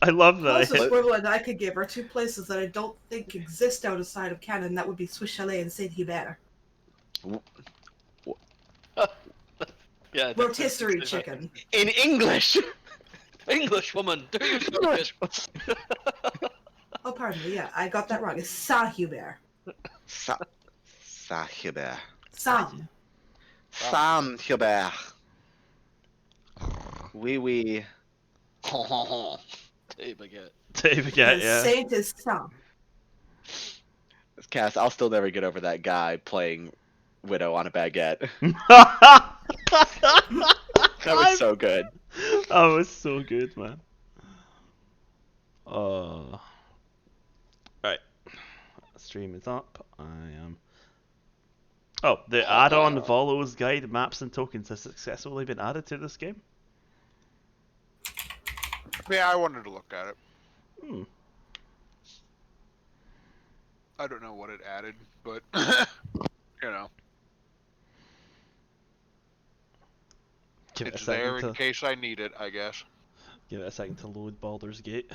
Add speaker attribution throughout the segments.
Speaker 1: I love that.
Speaker 2: Closest equivalent I could give are two places that I don't think exist outside of Canada, and that would be Swiss Chalet and Saint Hubert.
Speaker 3: Yeah,
Speaker 2: Rotisserie chicken.
Speaker 4: In English.
Speaker 3: English woman, do you English?
Speaker 2: Oh, pardon me. Yeah, I got that wrong. It's Saint Hubert.
Speaker 4: Saint-Hubert.
Speaker 2: Sam.
Speaker 4: Saint-Hubert. Oui.
Speaker 3: Hey, baguette.
Speaker 1: David, yeah.
Speaker 2: Saint is Sam.
Speaker 4: Cass, I'll still never get over that guy playing Widow on a baguette. That was so good.
Speaker 1: That was so good, man. Right. Stream is up. I am. Oh, the add-on Volos guide, maps and tokens has successfully been added to this game.
Speaker 5: Yeah, I wanted to look at it.
Speaker 1: Hmm.
Speaker 5: I don't know what it added, but you know,
Speaker 1: Give it a
Speaker 5: it's there
Speaker 1: second
Speaker 5: in case I need it, I guess.
Speaker 1: Give it a second to load Baldur's Gate.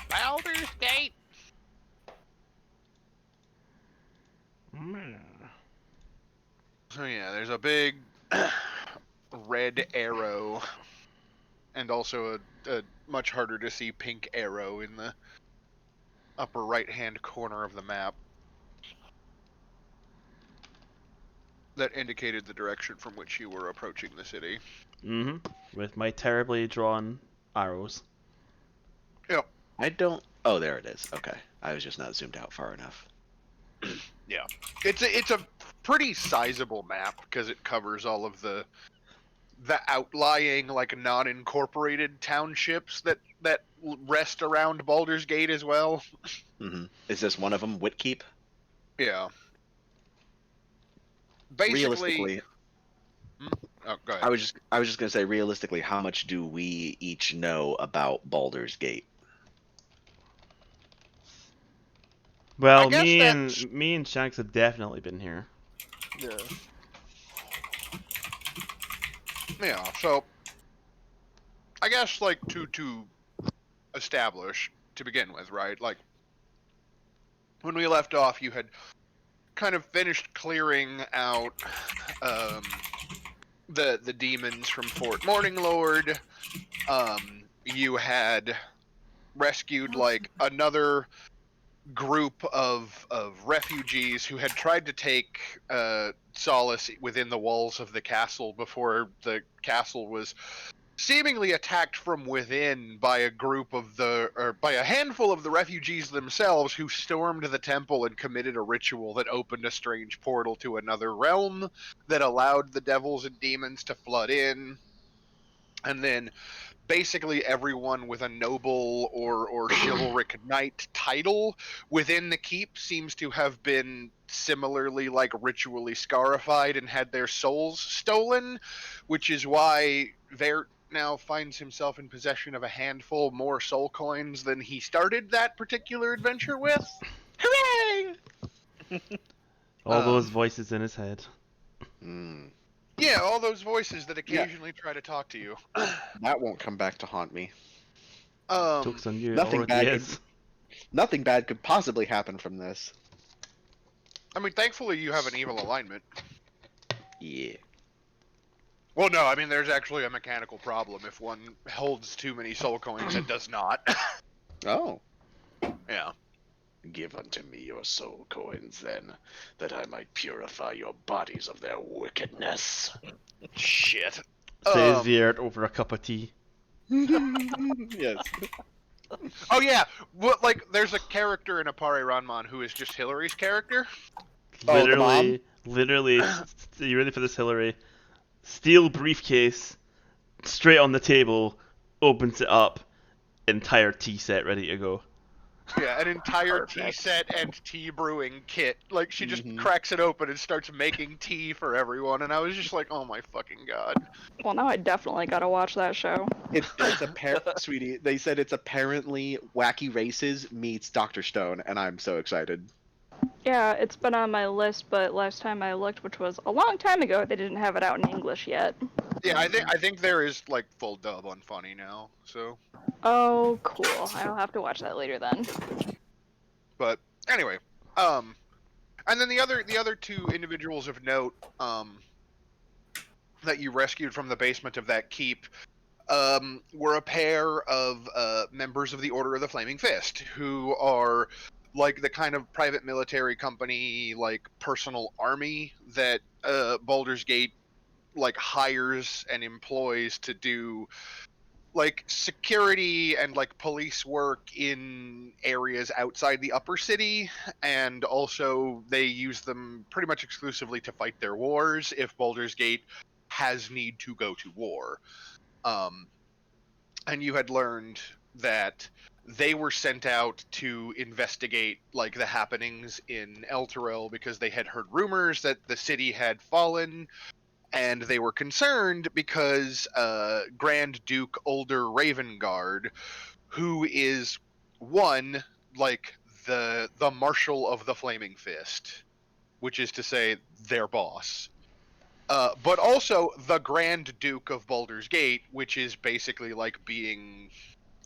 Speaker 5: Baldur's Gate. So yeah, there's a big red arrow, and also a much harder to see pink arrow in the upper right-hand corner of the map that indicated the direction from which you were approaching the city.
Speaker 1: Mm-hmm. With my terribly drawn arrows.
Speaker 5: Yep.
Speaker 4: I don't. Oh, there it is. Okay, I was just not zoomed out far enough.
Speaker 5: Yeah, it's a pretty sizable map because it covers all of the outlying, like, non-incorporated townships that rest around Baldur's Gate as well.
Speaker 4: Mm-hmm. Is this one of them, Whitkeep?
Speaker 5: Yeah. Basically.
Speaker 4: Realistically,
Speaker 5: Oh, go ahead.
Speaker 4: I was just gonna say, realistically, how much do we each know about Baldur's Gate?
Speaker 1: Well,
Speaker 5: I guess
Speaker 1: me and Shanks have definitely been here.
Speaker 3: Yeah.
Speaker 5: Yeah, so I guess, like, to establish to begin with, right? Like, when we left off, you had kind of finished clearing out the demons from Fort Morninglord. You had rescued, like, another group of refugees who had tried to take solace within the walls of the castle before the castle was seemingly attacked from within by by a handful of the refugees themselves, who stormed the temple and committed a ritual that opened a strange portal to another realm that allowed the devils and demons to flood in. And then basically everyone with a noble or chivalric knight title within the keep seems to have been similarly, like, ritually scarified and had their souls stolen, which is why Vert now finds himself in possession of a handful more soul coins than he started that particular adventure with. Hooray!
Speaker 1: All those voices in his head.
Speaker 5: Yeah, all those voices that occasionally try to talk to you.
Speaker 4: That won't come back to haunt me.
Speaker 1: Joke's on you. it
Speaker 4: Nothing
Speaker 1: already
Speaker 4: bad.
Speaker 1: is.
Speaker 4: Nothing bad could possibly happen from this.
Speaker 5: I mean, thankfully you have an evil alignment.
Speaker 4: Yeah.
Speaker 5: Well, no, I mean, there's actually a mechanical problem if one holds too many soul coins and does not.
Speaker 4: Oh.
Speaker 5: Yeah.
Speaker 4: Give unto me your soul coins, then, that I might purify your bodies of their wickedness.
Speaker 5: Shit.
Speaker 1: Says Viert over a cup of tea.
Speaker 4: Yes.
Speaker 5: Oh, yeah. Well, like, there's a character in Apare Ranman who is just Hillary's character.
Speaker 4: Oh, the mom?
Speaker 1: Literally, you ready for this, Hillary? Steel briefcase, straight on the table, opens it up, entire tea set ready to go.
Speaker 5: Yeah, an entire
Speaker 3: Perfect.
Speaker 5: tea set and tea brewing kit. Like, she just
Speaker 4: Mhm.
Speaker 5: cracks it open and starts making tea for everyone, and I was just like, oh my fucking god.
Speaker 6: Well, now I definitely gotta watch that show.
Speaker 4: It's sweetie. They said it's apparently Wacky Races meets Dr. Stone, and I'm so excited.
Speaker 6: Yeah, it's been on my list, but last time I looked, which was a long time ago, they didn't have it out in English yet.
Speaker 5: Yeah, I think there is like full dub on Funny now. So,
Speaker 6: Oh, cool. I'll have to watch that later then.
Speaker 5: but anyway, and then the other two individuals of note, that you rescued from the basement of that keep, were a pair of members of the Order of the Flaming Fist, who are like the kind of private military company, like personal army that Baldur's Gate like hires and employs to do like security and like police work in areas outside the upper city, and also they use them pretty much exclusively to fight their wars if Baldur's Gate has need to go to war. um and you had learned that they were sent out to investigate like the happenings in Elturel because they had heard rumors that the city had fallen, and they were concerned because Grand Duke Older Ravengard, who is one like the Marshal of the Flaming Fist, which is to say their boss, but also the Grand Duke of Baldur's Gate, which is basically like being,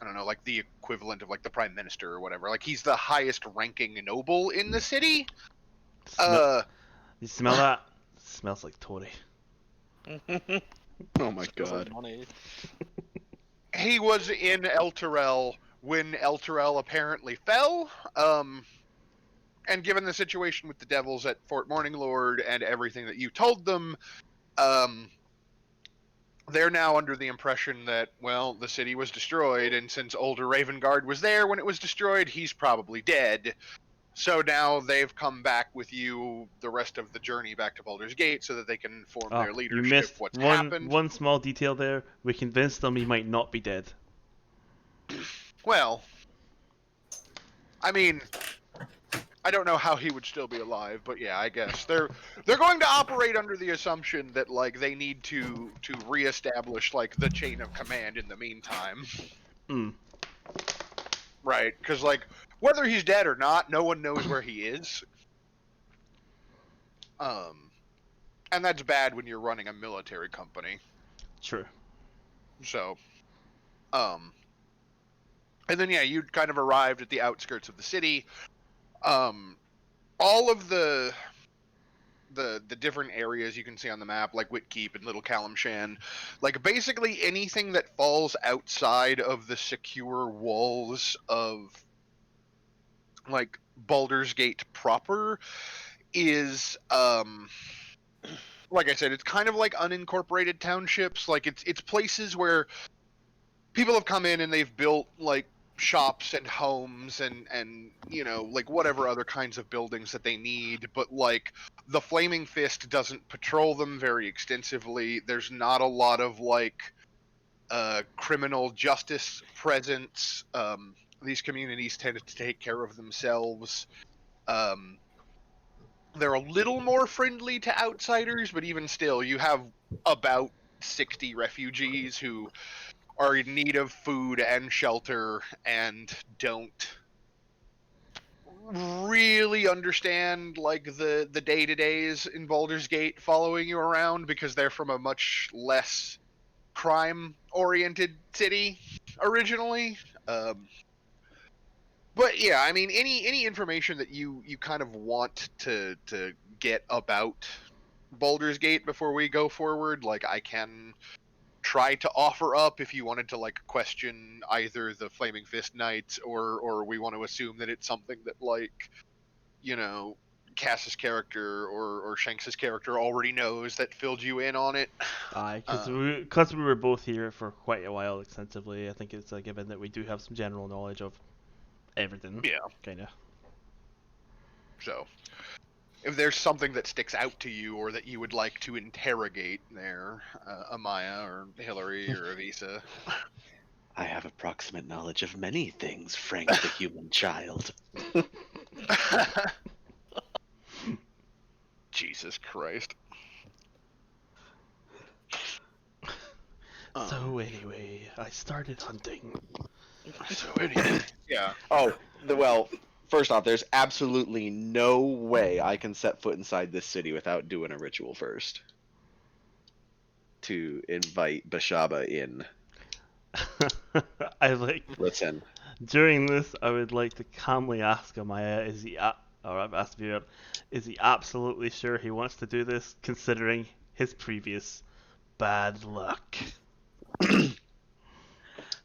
Speaker 5: I don't know, like the equivalent of like the Prime Minister or whatever. Like he's the highest ranking noble in the city. Uh,
Speaker 1: You smell that? Smells like Tory.
Speaker 4: Oh my
Speaker 3: Smells like
Speaker 4: god.
Speaker 3: money.
Speaker 5: he was in Elturel when Elturel apparently fell. And given the situation with the devils at Fort Morninglord and everything that you told them, um, they're now under the impression that, well, the city was destroyed, and since Older Ravengard was there when it was destroyed, he's probably dead. So now they've come back with you the rest of the journey back to Baldur's Gate so that they can inform
Speaker 1: Oh,
Speaker 5: their
Speaker 1: you
Speaker 5: leadership
Speaker 1: missed
Speaker 5: what's
Speaker 1: one
Speaker 5: happened.
Speaker 1: one small detail there. We convinced them he might not be dead.
Speaker 5: Well, I mean, I don't know how he would still be alive, but yeah, I guess they're going to operate under the assumption that like they need to reestablish like the chain of command in the meantime,
Speaker 1: Mm.
Speaker 5: right? Because like whether he's dead or not, no one knows where he is. And that's bad when you're running a military company.
Speaker 1: True.
Speaker 5: So, and then yeah, you kind of arrived at the outskirts of the city. All of the different areas you can see on the map, like Whitkeep and Little Calamshan, like basically anything that falls outside of the secure walls of like Baldur's Gate proper is like I said, it's kind of like unincorporated townships. Like it's places where people have come in and they've built like shops and homes and you know like whatever other kinds of buildings that they need, but like the Flaming Fist doesn't patrol them very extensively. There's not a lot of like criminal justice presence. These communities tend to take care of themselves. um, they're a little more friendly to outsiders, but even still you have about 60 refugees who are in need of food and shelter and don't really understand like the day-to-days in Baldur's Gate following you around because they're from a much less crime oriented city originally. But yeah, I mean any information that you kind of want to get about Baldur's Gate before we go forward, like I can try to offer up if you wanted to like question either the Flaming Fist Knights or we want to assume that it's something that like, you know, Cass's character or Shanks's character already knows that filled you in on it.
Speaker 1: Aye, because
Speaker 5: Um,
Speaker 1: we were both here for quite a while extensively. I think it's a given that we do have some general knowledge of everything.
Speaker 5: Yeah.
Speaker 1: Kind of.
Speaker 5: So if there's something that sticks out to you or that you would like to interrogate there, Amaya or Hillary or Avisa.
Speaker 4: I have approximate knowledge of many things, Frank the human child.
Speaker 5: Jesus Christ.
Speaker 1: So anyway, I started hunting.
Speaker 5: So anyway, yeah.
Speaker 7: Well, first off, there's absolutely no way I can set foot inside this city without doing a ritual first. to invite Bashaba in.
Speaker 1: I like
Speaker 7: Listen,
Speaker 1: during this. I would like to calmly ask Amaya, is he or I've asked Vera, is he absolutely sure he wants to do this, considering his previous bad luck?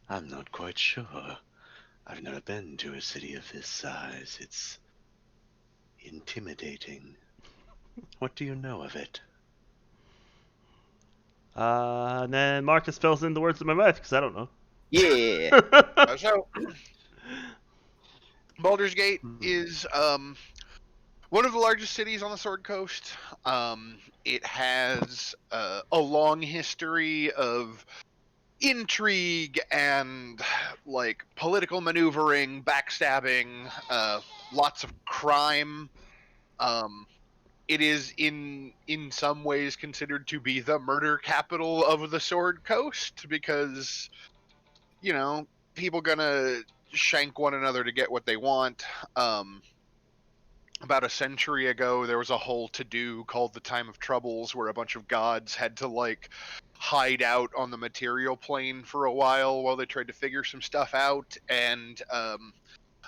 Speaker 7: I'm not quite sure. I've never been to a city of this size. It's intimidating. What do you know of it?
Speaker 1: And then Marcus fills in the words in my mouth because I don't know.
Speaker 7: Yeah.
Speaker 5: So, Baldur's Gate is one of the largest cities on the Sword Coast. It has a long history of intrigue and like political maneuvering, backstabbing, lots of crime. It is in some ways considered to be the murder capital of the Sword Coast because people gonna shank one another to get what they want. About a century ago, there was a whole to-do called the Time of Troubles, where a bunch of gods had to like hide out on the material plane for a while they tried to figure some stuff out. And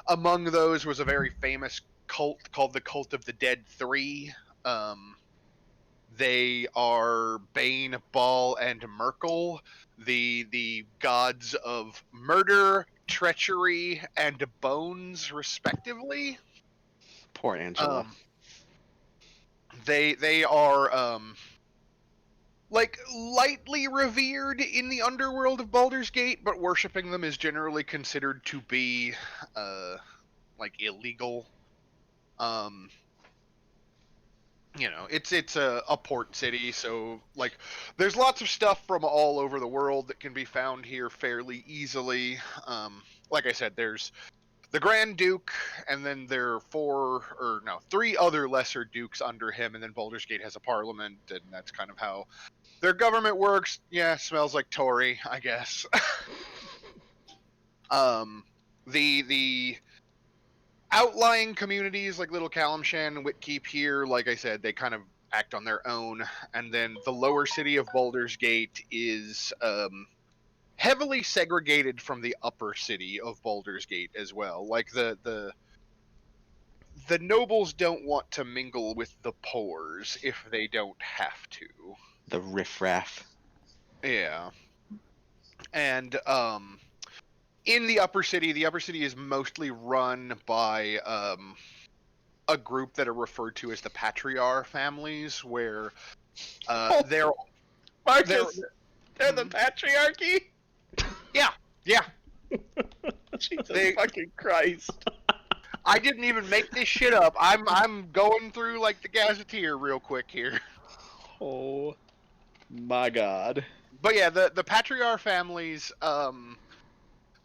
Speaker 5: among those was a very famous cult called the Cult of the Dead Three. They are Bane, Baal, and Merkel, the gods of murder, treachery, and bones, respectively.
Speaker 7: Poor Angela.
Speaker 5: They are like lightly revered in the underworld of Baldur's Gate, but worshiping them is generally considered to be like illegal. It's a port city, so like there's lots of stuff from all over the world that can be found here fairly easily. Like I said, there's the Grand Duke, and then there are three other lesser dukes under him, and then Baldur's Gate has a parliament, and that's kind of how their government works. Yeah, smells like Tory, I guess. The outlying communities like Little Calimshan and Whitkeep here, like I said, they kind of act on their own. And then the lower city of Baldur's Gate is heavily segregated from the upper city of Baldur's Gate as well. Like the nobles don't want to mingle with the poors if they don't have to.
Speaker 7: The riffraff.
Speaker 5: Yeah. And in the upper city is mostly run by a group that are referred to as the Patriarch families, where they're
Speaker 7: Marcus, they're the
Speaker 5: Mhm.
Speaker 7: patriarchy?
Speaker 5: yeah.
Speaker 7: Jesus
Speaker 5: They-
Speaker 7: fucking Christ.
Speaker 5: I didn't even make this shit up. I'm going through like the gazetteer real quick here.
Speaker 7: Oh my god.
Speaker 5: But yeah, the Patriarch families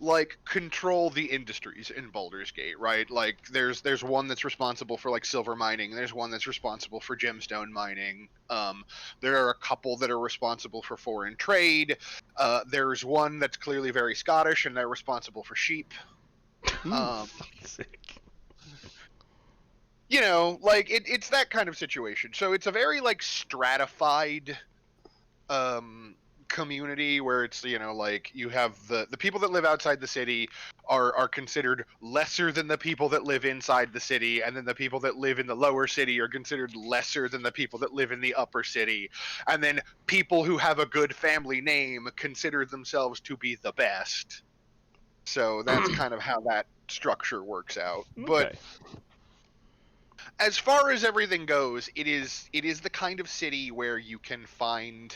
Speaker 5: like control the industries in Baldur's Gate, right? Like there's one that's responsible for like silver mining, there's one that's responsible for gemstone mining. There are a couple that are responsible for foreign trade. There's one that's clearly very Scottish and they're responsible for sheep.
Speaker 1: Fuck's sake.
Speaker 5: Like it's that kind of situation. So it's a very like stratified community where it's like you have the people that live outside the city are considered lesser than the people that live inside the city, and then the people that live in the lower city are considered lesser than the people that live in the upper city, and then people who have a good family name consider themselves to be the best. So that's kind of how that structure works out. But
Speaker 1: Okay.
Speaker 5: as far as everything goes, it is the kind of city where you can find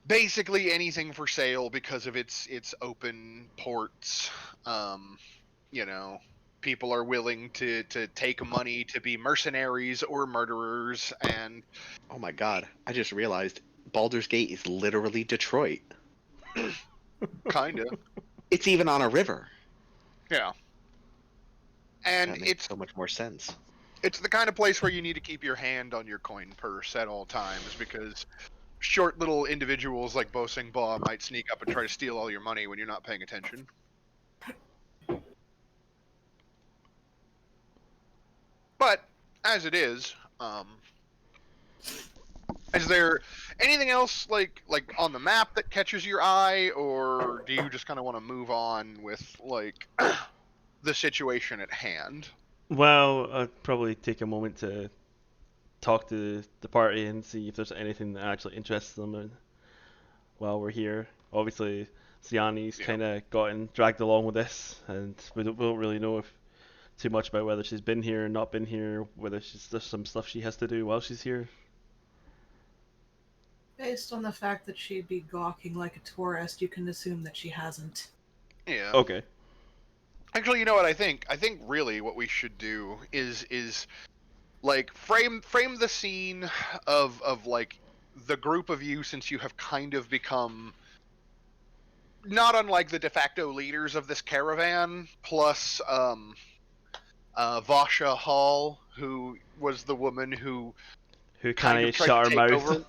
Speaker 5: basically anything for sale because of its open ports. People are willing to take money to be mercenaries or murderers, and
Speaker 7: Oh my god. I just realized Baldur's Gate is literally Detroit.
Speaker 5: kind of
Speaker 7: It's even on a river.
Speaker 5: yeah. And
Speaker 7: That makes so much more sense.
Speaker 5: it's the kind of place where you need to keep your hand on your coin purse at all times because short little individuals like Bo Sing Ba might sneak up and try to steal all your money when you're not paying attention. But as it is, Is there anything else like on the map that catches your eye, or do you just kind of want to move on with like the situation at hand?
Speaker 1: Well, I'd probably take a moment to talk to the party and see if there's anything that actually interests them while we're here. Obviously, Siani's
Speaker 5: Yeah.
Speaker 1: kind of gotten dragged along with this, and we don't really know if too much about whether she's been here or not been here, whether there's some stuff she has to do while she's here.
Speaker 2: Based on the fact that she'd be gawking like a tourist, you can assume that she hasn't.
Speaker 5: Yeah.
Speaker 1: Okay.
Speaker 5: Actually, you know what I think? I think really what we should do is like frame the scene of like the group of you, since you have kind of become not unlike the de facto leaders of this caravan, plus Vasha Hall, who was the woman who
Speaker 1: Who
Speaker 5: kind
Speaker 1: kind
Speaker 5: of
Speaker 1: of
Speaker 5: tried to
Speaker 1: shut her
Speaker 5: take
Speaker 1: mouth?
Speaker 5: over.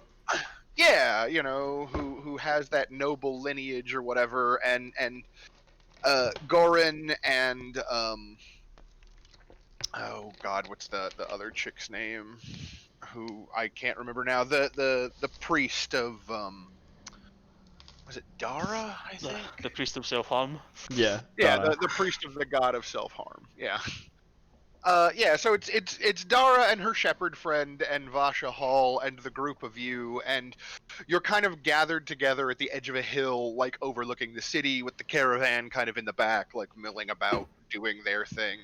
Speaker 5: Yeah, you know, who has that noble lineage or whatever, and Gorin and oh god, what's the other chick's name? Who I can't remember now. The priest of was it Dara? I think.
Speaker 3: The priest of self-harm.
Speaker 1: Yeah,
Speaker 5: Yeah,
Speaker 1: Dara.
Speaker 5: the priest of the god of self harm. Yeah. Yeah, so it's Dara and her shepherd friend and Vasha Hall and the group of you, and you're kind of gathered together at the edge of a hill, like overlooking the city, with the caravan kind of in the back, like milling about, doing their thing.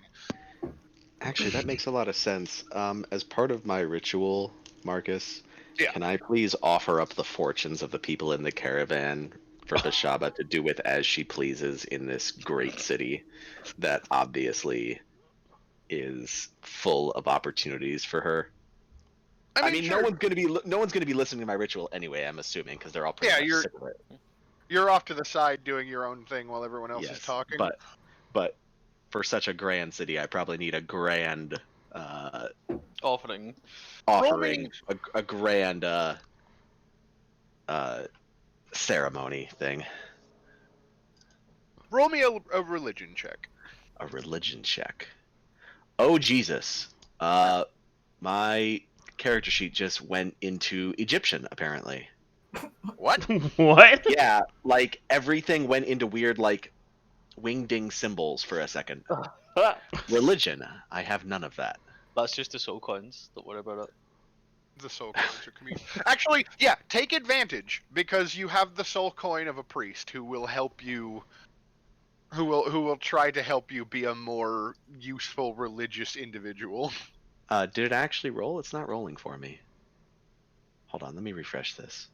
Speaker 7: Actually, that makes a lot of sense. As part of my ritual, Marcus,
Speaker 5: Yeah.
Speaker 7: can I please offer up the fortunes of the people in the caravan for Bashaba to do with as she pleases in this great city that obviously is full of opportunities for her? I mean,
Speaker 5: Sure.
Speaker 7: no one's gonna be listening to my ritual anyway. I'm assuming because they're all pretty
Speaker 5: Yeah,
Speaker 7: much
Speaker 5: you're
Speaker 7: sick of it.
Speaker 5: you're off to the side doing your own thing while everyone else is
Speaker 7: Yes,
Speaker 5: talking.
Speaker 7: but for such a grand city, I probably need a grand
Speaker 3: Offering.
Speaker 7: offering, a grand uh, ceremony thing,
Speaker 5: Roll me a religion check.
Speaker 7: a religion check. Oh Jesus! My character sheet just went into Egyptian apparently.
Speaker 5: What?
Speaker 1: What?
Speaker 7: Yeah, like everything went into weird like wingding symbols for a second. Religion, I have none of that.
Speaker 3: That's just the soul coins. Don't worry about it.
Speaker 5: The soul coins are communal. Actually, yeah, take advantage because you have the soul coin of a priest who will help you. Who will try to help you be a more useful religious individual.
Speaker 7: Did it actually roll? It's not rolling for me. Hold on, let me refresh this.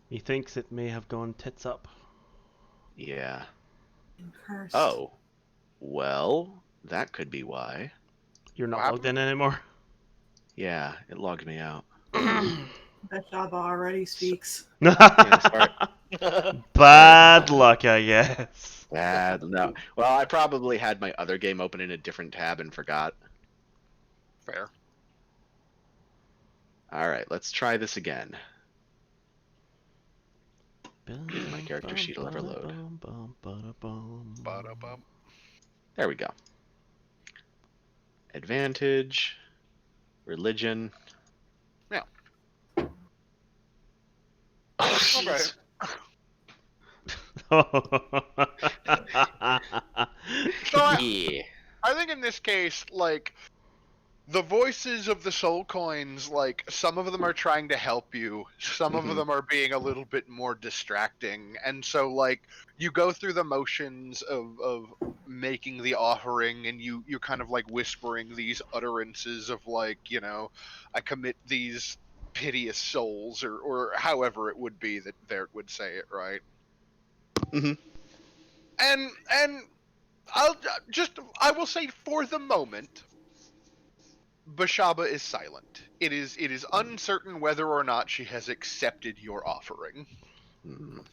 Speaker 1: He thinks it may have gone tits up.
Speaker 7: Yeah.
Speaker 2: Cursed.
Speaker 7: Oh. Well, that could be why.
Speaker 1: You're not
Speaker 5: What
Speaker 1: logged in anymore.
Speaker 7: Yeah, it logged me out.
Speaker 2: Bashaba already speaks.
Speaker 7: sorry.
Speaker 1: Bad luck, I guess.
Speaker 7: Bad. No. Well, I probably had my other game open in a different tab and forgot.
Speaker 5: Fair.
Speaker 7: All right, let's try this again. If my character sheet will ever load.
Speaker 5: Ba-da-bum.
Speaker 7: There we go. Advantage. Religion.
Speaker 5: Yeah.
Speaker 7: Oh,
Speaker 5: Okay.
Speaker 7: jeez.
Speaker 5: So
Speaker 7: Yeah.
Speaker 5: I think in this case, like, the voices of the soul coins, like, some of them are trying to help you, some of
Speaker 7: Mhm.
Speaker 5: them are being a little bit more distracting, and so, like, you go through the motions of making the offering, and you kind of, like, whispering these utterances of, like, you know, I commit these piteous souls, or however it would be that Vert would say it, right?
Speaker 7: Mhm.
Speaker 5: And I will say for the moment, Bashaba is silent. It is uncertain whether or not she has accepted your offering.
Speaker 7: Mm.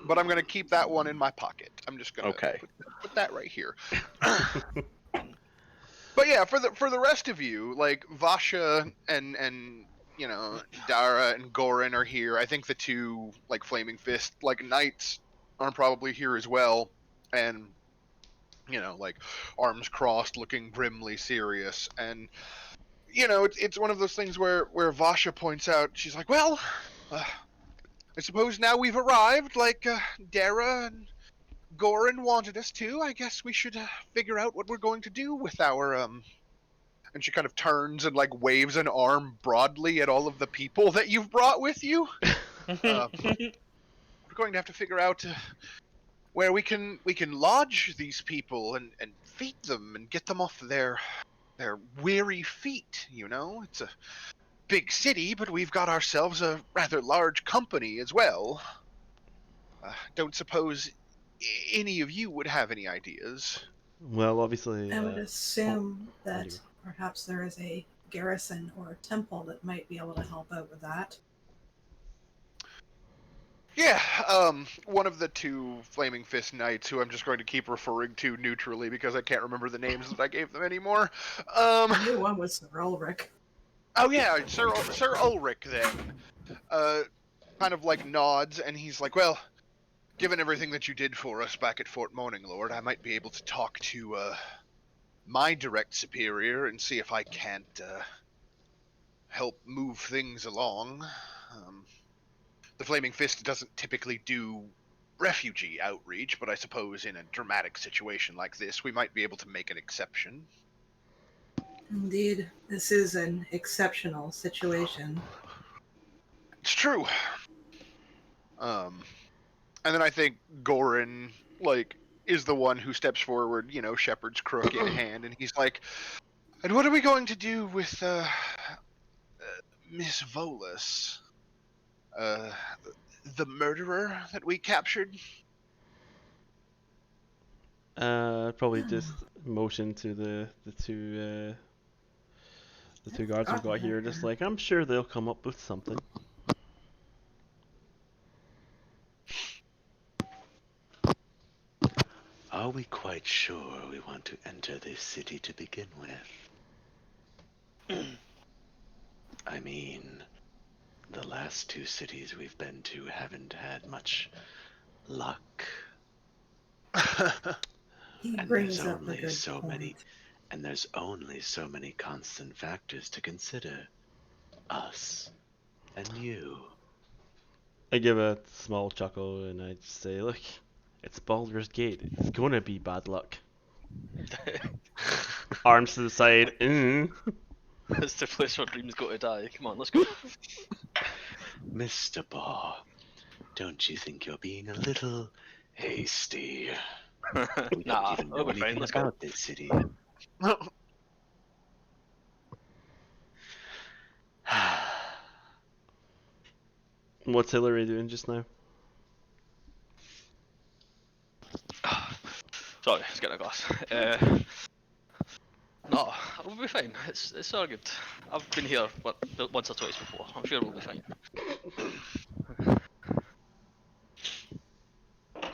Speaker 5: But I'm going to keep that one in my pocket. I'm just going to
Speaker 7: Okay.
Speaker 5: put that right here. But yeah, for the rest of you, like Vasha and you know, Dara and Gorin are here. I think the two like Flaming Fist like knights are probably here as well. And you know, like arms crossed, looking grimly serious. And it's one of those things where Vasha points out, she's like, well, I suppose now we've arrived, like Dara and Goran wanted us to. I guess we should figure out what we're going to do with our And she kind of turns and like waves an arm broadly at all of the people that you've brought with you. We're going to have to figure out where we can lodge these people and feed them and get them off their weary feet. It's a big city, but we've got ourselves a rather large company as well. Don't suppose any of you would have any ideas.
Speaker 1: Well, obviously.
Speaker 2: I would assume that
Speaker 1: Anyway.
Speaker 2: perhaps there is a garrison or a temple that might be able to help out with that.
Speaker 5: Yeah, one of the two Flaming Fist Knights, who I'm just going to keep referring to neutrally because I can't remember the names that I gave them anymore.
Speaker 2: The new one was Sir Ulrich.
Speaker 5: Oh yeah, Sir Ulrich then. Kind of like nods, and he's like, well, given everything that you did for us back at Fort Morning Lord, I might be able to talk to my direct superior and see if I can't help move things along. The Flaming Fist doesn't typically do refugee outreach, but I suppose in a dramatic situation like this, we might be able to make an exception.
Speaker 2: Indeed, this is an exceptional situation.
Speaker 5: It's true. And then I think Goran, is the one who steps forward, shepherd's crook in hand, and he's like, and what are we going to do with, Miss Volus? The murderer that we captured?
Speaker 1: Probably just motion to the two guards we've got here, just like, I'm sure they'll come up with something.
Speaker 7: Are we quite sure we want to enter this city to begin with? I mean, the last two cities we've been to haven't had much luck.
Speaker 2: He
Speaker 7: And
Speaker 2: brings
Speaker 7: there's
Speaker 2: up a
Speaker 7: only
Speaker 2: good
Speaker 7: so
Speaker 2: point.
Speaker 7: many, and there's only so many constant factors to consider. Us and you.
Speaker 1: I give a small chuckle and I just say, look, it's Baldur's Gate. It's gonna be bad luck. Arms to the side.
Speaker 3: That's the place where dreams go to die. Come on, let's go.
Speaker 7: Mr. Barr, don't you think you're being a little hasty? We
Speaker 3: Nah,
Speaker 7: don't even know
Speaker 3: it'll be fine.
Speaker 7: anything
Speaker 3: Let's go.
Speaker 7: about this city.
Speaker 1: What's Hillary doing just now?
Speaker 3: Sorry, just getting a glass. No, we'll be fine. It's all good. I've been here once or twice before. I'm sure we'll be fine.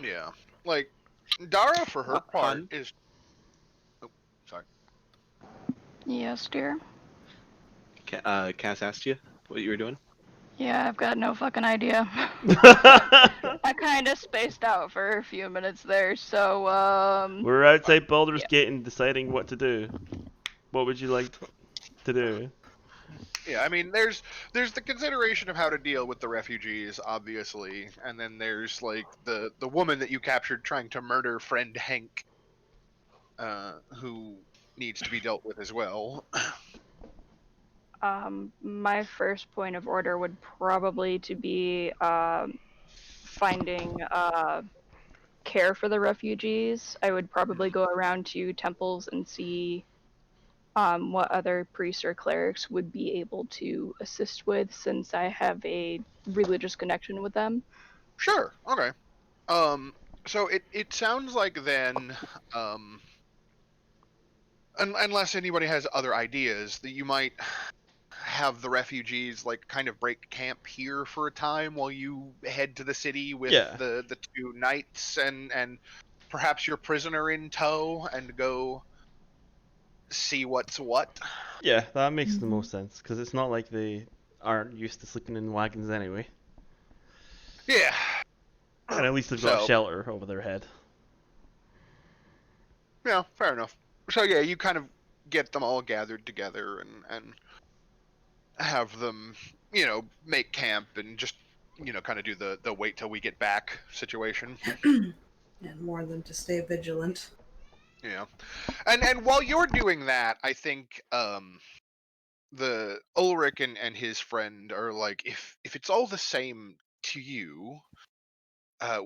Speaker 5: Yeah. Dara, for her part,
Speaker 7: Hun?
Speaker 5: is... Oh, sorry.
Speaker 6: Yes, dear.
Speaker 7: Cass asked you what you were doing?
Speaker 6: Yeah, I've got no fucking idea. I kind of spaced out for a few minutes there, so,
Speaker 1: We're outside Baldur's
Speaker 6: Yeah.
Speaker 1: Gate and deciding what to do. What would you like to do?
Speaker 5: Yeah, I mean, there's the consideration of how to deal with the refugees, obviously, and then there's the woman that you captured trying to murder friend Hank, who needs to be dealt with as well.
Speaker 6: my first point of order would probably to be, finding, care for the refugees. I would probably go around to temples and see what other priests or clerics would be able to assist with, since I have a religious connection with them.
Speaker 5: Sure. Okay. So it sounds like then, unless anybody has other ideas, that you might have the refugees kind of break camp here for a time while you head to the city with
Speaker 1: Yeah.
Speaker 5: the two knights and perhaps your prisoner in tow and go see what's what.
Speaker 1: Yeah, that makes the most sense, because it's not like they aren't used to sleeping in wagons anyway.
Speaker 5: Yeah.
Speaker 1: And at least they've got
Speaker 5: So-
Speaker 1: shelter over their head.
Speaker 5: Yeah, fair enough. So yeah, you kind of get them all gathered together and have them, make camp and just, kind of do the wait till we get back situation.
Speaker 2: And warn them to stay vigilant.
Speaker 5: Yeah. And while you're doing that, I think the Ulrich and his friend are like, if it's all the same to you,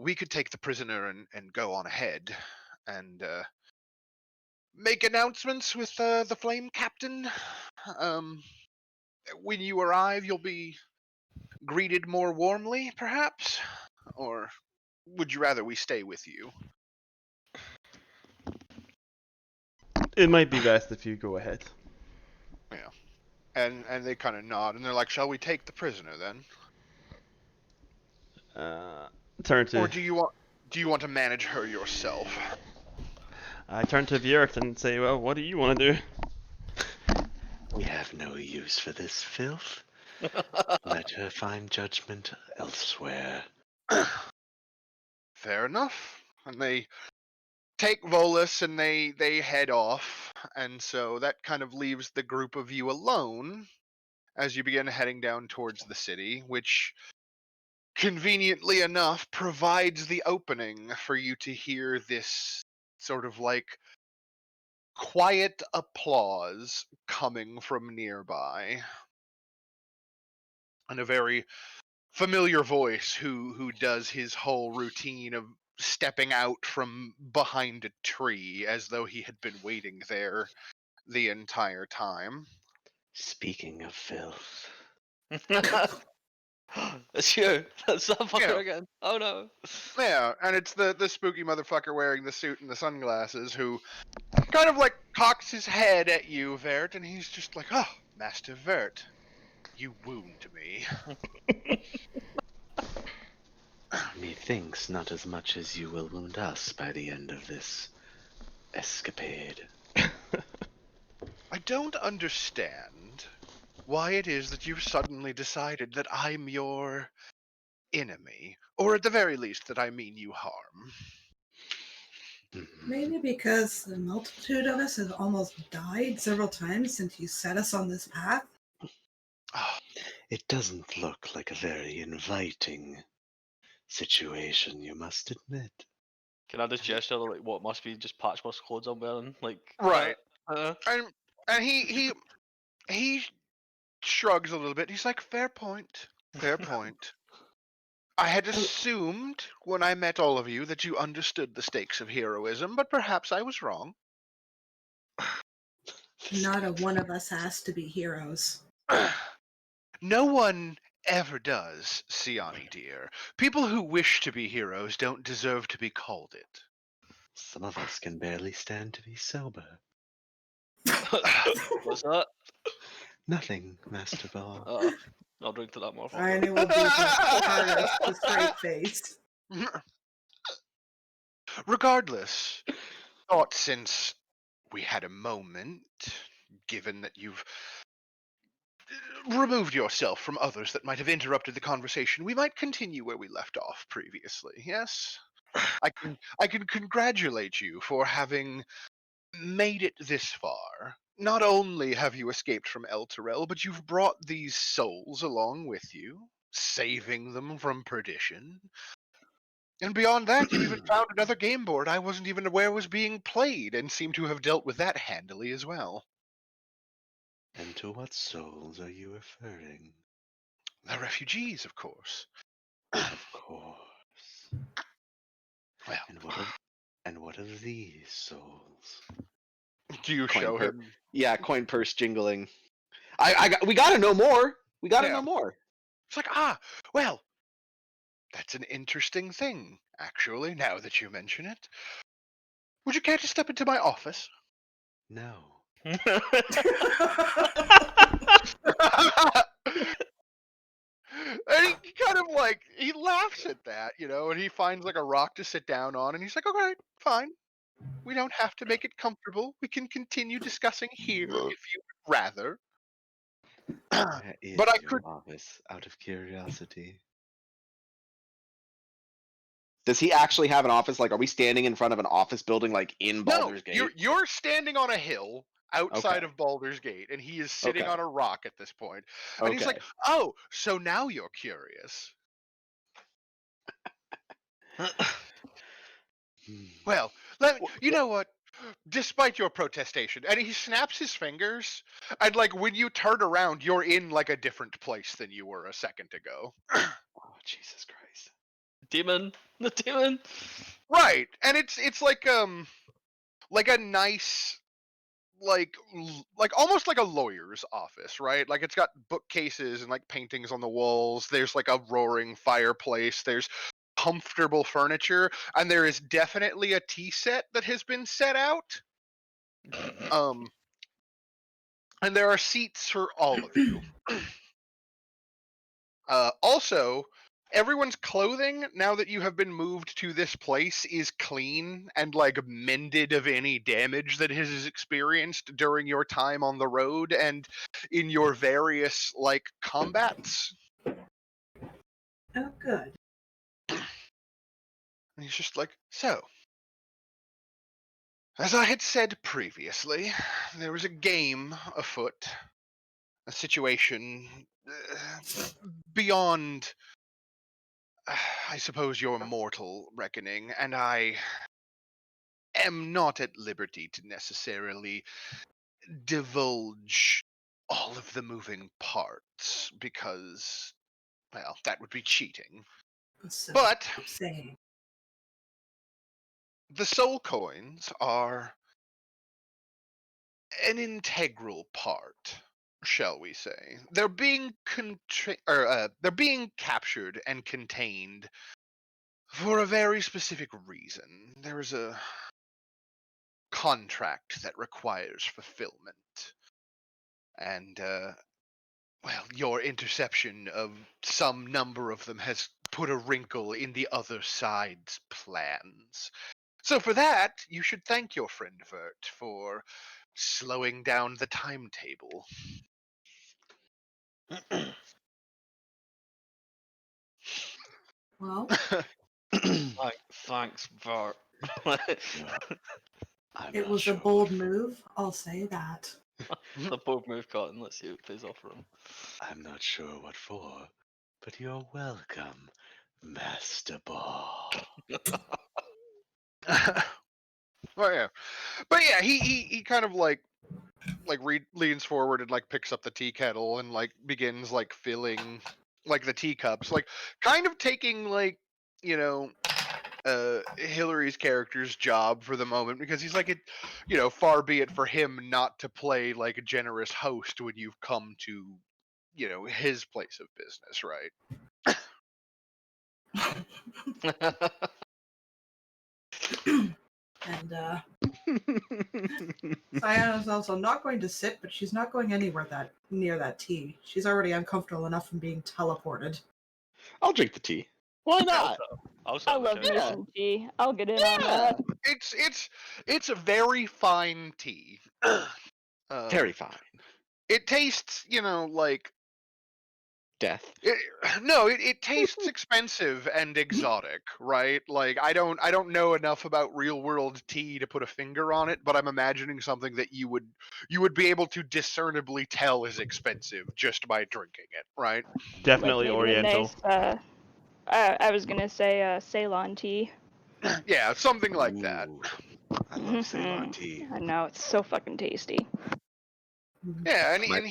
Speaker 5: we could take the prisoner and go on ahead and make announcements with the Flame Captain. Um, when you arrive, you'll be greeted more warmly, perhaps? Or would you rather we stay with you?
Speaker 1: It might be best if you go ahead.
Speaker 5: Yeah. And they kind of nod, and they're like, shall we take the prisoner then?
Speaker 1: Turn to
Speaker 5: Or do you want to manage her yourself?
Speaker 1: I turn to Vieert and say, well, what do you want to do?
Speaker 7: We have no use for this filth. Let her find judgment elsewhere.
Speaker 5: Fair enough. And they take Volus and they head off, and so that kind of leaves the group of you alone as you begin heading down towards the city, which conveniently enough provides the opening for you to hear this sort of like quiet applause coming from nearby, and a very familiar voice who does his whole routine of stepping out from behind a tree as though he had been waiting there the entire time.
Speaker 7: Speaking of filth,
Speaker 3: It's you. That's that fucker
Speaker 5: Yeah.
Speaker 3: again. Oh no.
Speaker 5: Yeah, and it's the spooky motherfucker wearing the suit and the sunglasses who kind of like cocks his head at you, Vert, and he's just like, oh, Master Vert, you wound me.
Speaker 7: methinks not as much as you will wound us by the end of this escapade.
Speaker 5: I don't understand why it is that you've suddenly decided that I'm your enemy, or at the very least that I mean you harm.
Speaker 2: Maybe because the multitude of us have almost died several times since you set us on this path.
Speaker 5: Ah,
Speaker 7: It doesn't look like a very inviting situation, you must admit.
Speaker 3: Can I just gesture like what must be just patchwork clothes I'm wearing? Like
Speaker 5: right.
Speaker 3: uh,
Speaker 5: And he shrugs a little bit. He's like, fair point. Fair point. I had assumed when I met all of you that you understood the stakes of heroism, but perhaps I was wrong.
Speaker 2: Not a one of us has to be heroes.
Speaker 5: No one ever does, Siani dear. People who wish to be heroes don't deserve to be called it.
Speaker 7: Some of us can barely stand to be sober.
Speaker 3: what's that?
Speaker 7: Nothing, Master Ball.
Speaker 3: I'll drink to that more.
Speaker 2: Irony will be the hardest to straight face.
Speaker 5: Regardless, thought since we had a moment, given that you've removed yourself from others that might have interrupted the conversation, we might continue where we left off previously. Yes? I can congratulate you for having made it this far. Not only have you escaped from El Terrell, but you've brought these souls along with you, saving them from perdition. And beyond that, you even found another game board I wasn't even aware was being played, and seem to have dealt with that handily as well.
Speaker 7: And to what souls are you referring?
Speaker 5: The refugees, of course.
Speaker 7: Of course.
Speaker 5: Well,
Speaker 7: And what of these souls?
Speaker 5: do you
Speaker 7: Coin
Speaker 5: show
Speaker 7: pur-
Speaker 5: him?
Speaker 7: Yeah, coin purse jingling. We gotta know more. We gotta know more.
Speaker 5: It's like, well, that's an interesting thing, actually, now that you mention it. Would you care to step into my office?
Speaker 7: No.
Speaker 5: And he kind of like, he laughs at that, and he finds like a rock to sit down on, and he's like, okay, fine. We don't have to make it comfortable. We can continue discussing here if you would rather.
Speaker 7: Where is
Speaker 5: But I
Speaker 7: your
Speaker 5: could.
Speaker 7: office, out of curiosity? Does he actually have an office? Like, are we standing in front of an office building, like in
Speaker 5: No,
Speaker 7: Baldur's Gate?
Speaker 5: you're standing on a hill, outside
Speaker 7: Okay.
Speaker 5: of Baldur's Gate, and he is sitting
Speaker 7: Okay.
Speaker 5: on a rock at this point. And he's like,
Speaker 7: Okay.
Speaker 5: "Oh, so now you're curious? Well, you know what? Despite your protestation," and he snaps his fingers, and like when you turn around, you're in like a different place than you were a second ago.
Speaker 7: Oh, Jesus Christ.
Speaker 3: Demon, the demon.
Speaker 5: Right, and it's like a nice like almost like a lawyer's office, right? Like it's got bookcases and like paintings on the walls. There's like a roaring fireplace. There's comfortable furniture, and there is definitely a tea set that has been set out. Um, and there are seats for all of you. Also, everyone's clothing, now that you have been moved to this place, is clean and like mended of any damage that it has experienced during your time on the road and in your various like combats.
Speaker 2: Oh, good.
Speaker 5: And he's just like, so, as I had said previously, there was a game afoot, a situation beyond, I suppose, your mortal reckoning, and I am not at liberty to necessarily divulge all of the moving parts because, well, that would be cheating.
Speaker 2: So
Speaker 5: But
Speaker 2: I'm saying.
Speaker 5: the soul coins are an integral part, shall we say. They're being they're being captured and contained for a very specific reason. There is a contract that requires fulfillment. And well, your interception of some number of them has put a wrinkle in the other side's plans. So for that, you should thank your friend Vert for slowing down the timetable.
Speaker 2: Well,
Speaker 3: Thanks, Bart.
Speaker 7: I'm
Speaker 2: it
Speaker 7: not
Speaker 2: was a
Speaker 7: sure
Speaker 2: bold
Speaker 7: what for.
Speaker 2: move, I'll say that.
Speaker 3: The bold move, Cotton. Let's see what plays off for him.
Speaker 7: I'm not sure what for, but you're welcome, Master Ball.
Speaker 5: Oh yeah, but yeah, he kind of like leans forward and like picks up the tea kettle and like begins like filling like the teacups, like kind of taking like, you know, Hillary's character's job for the moment, because he's like, it, you know, far be it for him not to play like a generous host when you've come to, you know, his place of business, right?
Speaker 2: And Diana is also not going to sit, but she's not going anywhere that near that tea. She's already uncomfortable enough from being teleported.
Speaker 7: I'll drink the tea. Why not?
Speaker 3: I'll
Speaker 6: I
Speaker 3: set
Speaker 6: love me
Speaker 7: Yeah.
Speaker 6: some tea. I'll get in on that.
Speaker 5: It's a very fine tea.
Speaker 7: Very fine.
Speaker 5: It tastes, you know, like
Speaker 7: Death.
Speaker 5: it tastes expensive and exotic, right? Like I don't know enough about real world tea to put a finger on it, but I'm imagining something that you would be able to discernibly tell is expensive just by drinking it, right?
Speaker 6: Like
Speaker 1: Definitely
Speaker 6: maybe a
Speaker 1: Oriental.
Speaker 6: nice, I was gonna say Ceylon tea.
Speaker 5: Yeah, something like that.
Speaker 7: Ooh, I love Ceylon tea.
Speaker 6: I know, it's so fucking tasty.
Speaker 5: Yeah,
Speaker 7: My-
Speaker 5: and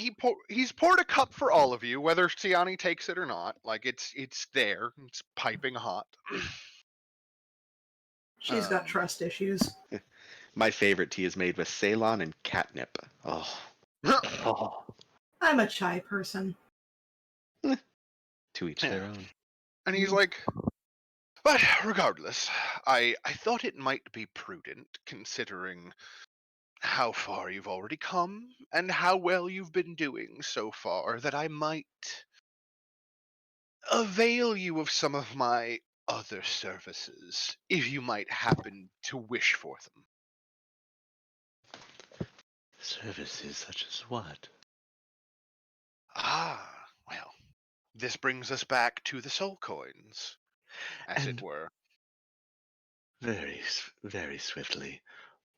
Speaker 5: he's poured a cup for all of you, whether Siani takes it or not. Like it's there, it's piping hot.
Speaker 2: She's got trust issues.
Speaker 7: My favorite tea is made with Ceylon and catnip. Oh. Oh.
Speaker 2: I'm a chai person.
Speaker 7: To each
Speaker 5: Yeah.
Speaker 7: their own.
Speaker 5: And he's like, but regardless, I thought it might be prudent, considering how far you've already come and how well you've been doing so far, that I might avail you of some of my other services, if you might happen to wish for them.
Speaker 7: Services such as what?
Speaker 5: Ah, well, this brings us back to the soul coins, as it
Speaker 7: And
Speaker 5: were.
Speaker 7: very swiftly.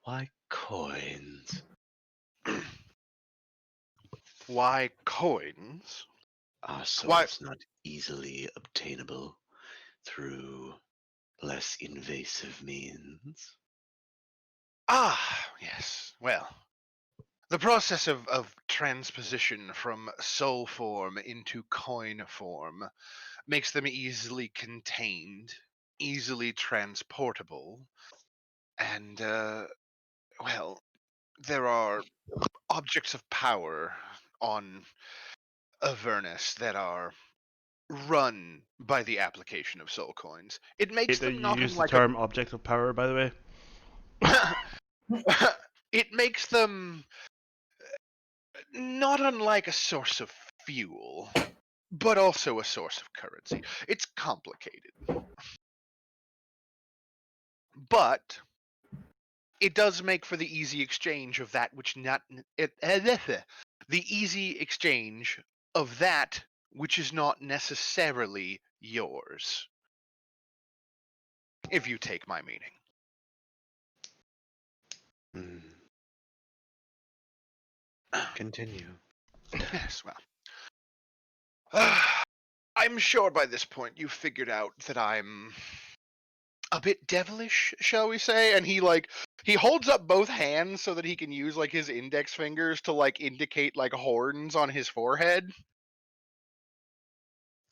Speaker 7: Why coins?
Speaker 5: Why coins?
Speaker 7: Are
Speaker 5: Why?
Speaker 7: souls not easily obtainable through less invasive means?
Speaker 5: Ah, yes. Well, the process of transposition from soul form into coin form makes them easily contained, easily transportable, and, well, there are objects of power on Avernus that are run by the application of soul coins. It
Speaker 1: Hate
Speaker 5: makes
Speaker 1: that
Speaker 5: them
Speaker 1: you
Speaker 5: not
Speaker 1: use the
Speaker 5: unlike
Speaker 1: term object of power, by the way.
Speaker 5: a. It makes them not unlike a source of fuel, but also a source of currency. It's complicated, but it does make for the easy exchange of that which not it, the easy exchange of that which is not necessarily yours, if you take my meaning.
Speaker 7: Hmm. Continue.
Speaker 5: Yes, well, I'm sure by this point you've figured out that I'm a bit devilish, shall we say? And he holds up both hands so that he can use like his index fingers to like indicate like horns on his forehead.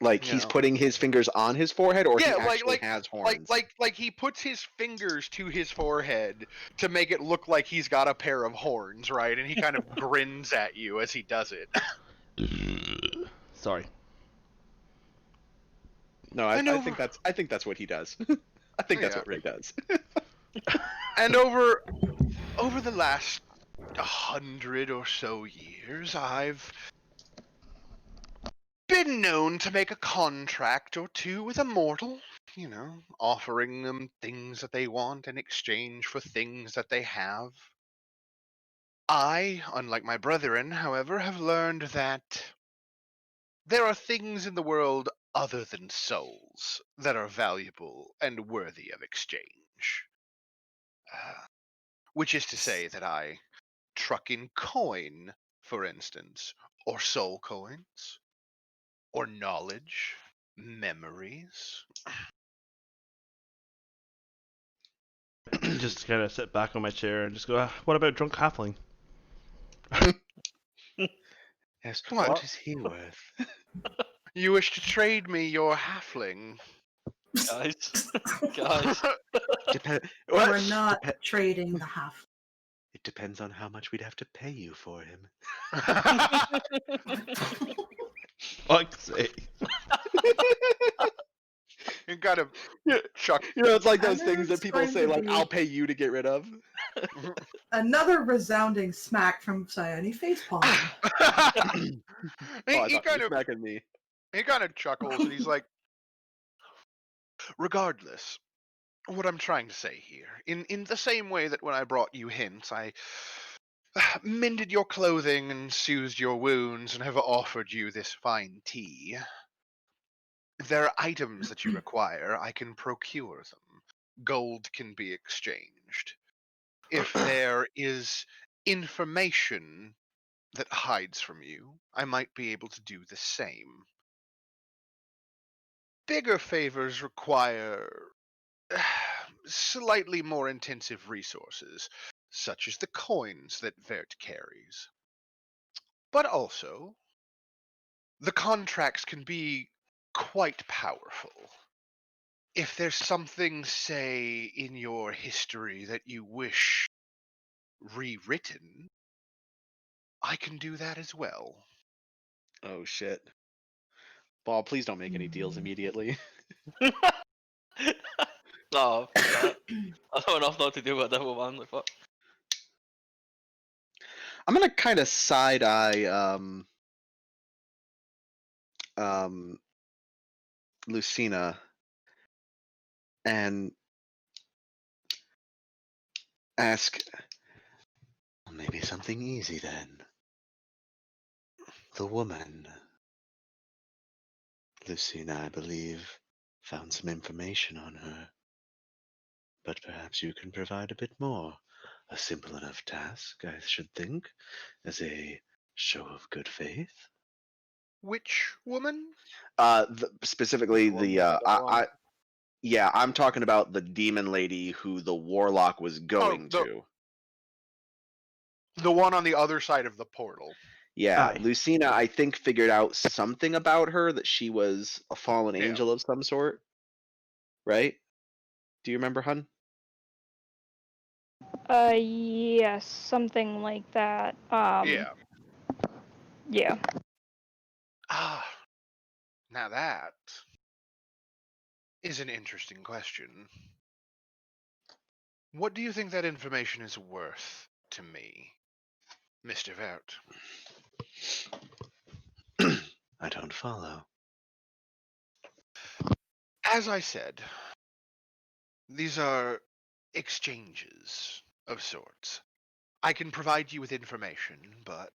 Speaker 7: Like
Speaker 5: You
Speaker 7: he's
Speaker 5: know.
Speaker 7: putting his fingers on his forehead, or he
Speaker 5: Yeah,
Speaker 7: actually has horns.
Speaker 5: like he puts his fingers to his forehead to make it look like he's got a pair of horns, right? And he kind of grins at you as he does it.
Speaker 1: Sorry.
Speaker 7: No,
Speaker 5: And
Speaker 7: I
Speaker 5: over
Speaker 7: think that's what he does. I think that's
Speaker 5: yeah.
Speaker 7: what Ray does.
Speaker 5: And over the last 100 or so years, I've been known to make a contract or two with a mortal, you know, offering them things that they want in exchange for things that they have. I, unlike my brethren, however, have learned that there are things in the world other than souls that are valuable and worthy of exchange. Which is to say that I truck in coin, for instance, or soul coins, or knowledge, memories.
Speaker 1: Just kind of sit back on my chair and just go, what about drunk halfling?
Speaker 7: Yes.
Speaker 5: What?
Speaker 7: What is he worth?
Speaker 5: You wish to trade me your halfling?
Speaker 3: Guys, guys.
Speaker 2: We're not trading the half.
Speaker 7: It depends on how much we'd have to pay you for him.
Speaker 1: Fuck's sake.
Speaker 5: You gotta chuck.
Speaker 7: You know, it's like
Speaker 2: I
Speaker 7: those
Speaker 2: knew
Speaker 7: things that
Speaker 2: it's
Speaker 7: people
Speaker 2: going
Speaker 7: say,
Speaker 2: to
Speaker 7: like,
Speaker 2: be-
Speaker 7: I'll pay you to get rid of.
Speaker 2: Another resounding smack from Cyone facepalm.
Speaker 7: Oh, I
Speaker 5: he
Speaker 7: thought you
Speaker 5: kind
Speaker 7: were
Speaker 5: of
Speaker 7: smacking me.
Speaker 5: chuckles and he's like, regardless, what I'm trying to say here, in the same way that when I brought you hints, I mended your clothing and soothed your wounds and have offered you this fine tea. There are items that you require, I can procure them. Gold can be exchanged. If there is information that hides from you, I might be able to do the same. Bigger favors require slightly more intensive resources, such as the coins that Vert carries. But also, the contracts can be quite powerful. If there's something, say, in your history that you wish rewritten, I can do that as well.
Speaker 7: Oh, shit. Paul, please don't make any deals immediately.
Speaker 3: No, I don't enough not to do whatever, man. Like, what?
Speaker 7: I'm gonna kind of side eye Lucina and ask, well, maybe something easy then. The woman, Lucina, I believe, found some information on her, but perhaps you can provide a bit more. a simple enough task, I should think, as a show of good faith.
Speaker 5: Which woman?
Speaker 7: Specifically
Speaker 5: One
Speaker 7: the
Speaker 5: with the double armor?
Speaker 7: yeah, I'm talking about the demon lady who the warlock was
Speaker 5: Oh,
Speaker 7: going to.
Speaker 5: the one on the other side of the portal.
Speaker 7: Yeah,
Speaker 1: Aye.
Speaker 7: Lucina, I think, figured out something about her, that she was a fallen
Speaker 5: Yeah.
Speaker 7: angel of some sort, right? Do you remember, hun?
Speaker 6: Yes, something like that.
Speaker 5: Yeah.
Speaker 6: Yeah.
Speaker 5: Ah, now that is an interesting question. What do you think that information is worth to me, Mr. Vert?
Speaker 7: I don't follow.
Speaker 5: As I said, these are exchanges of sorts. I can provide you with information, but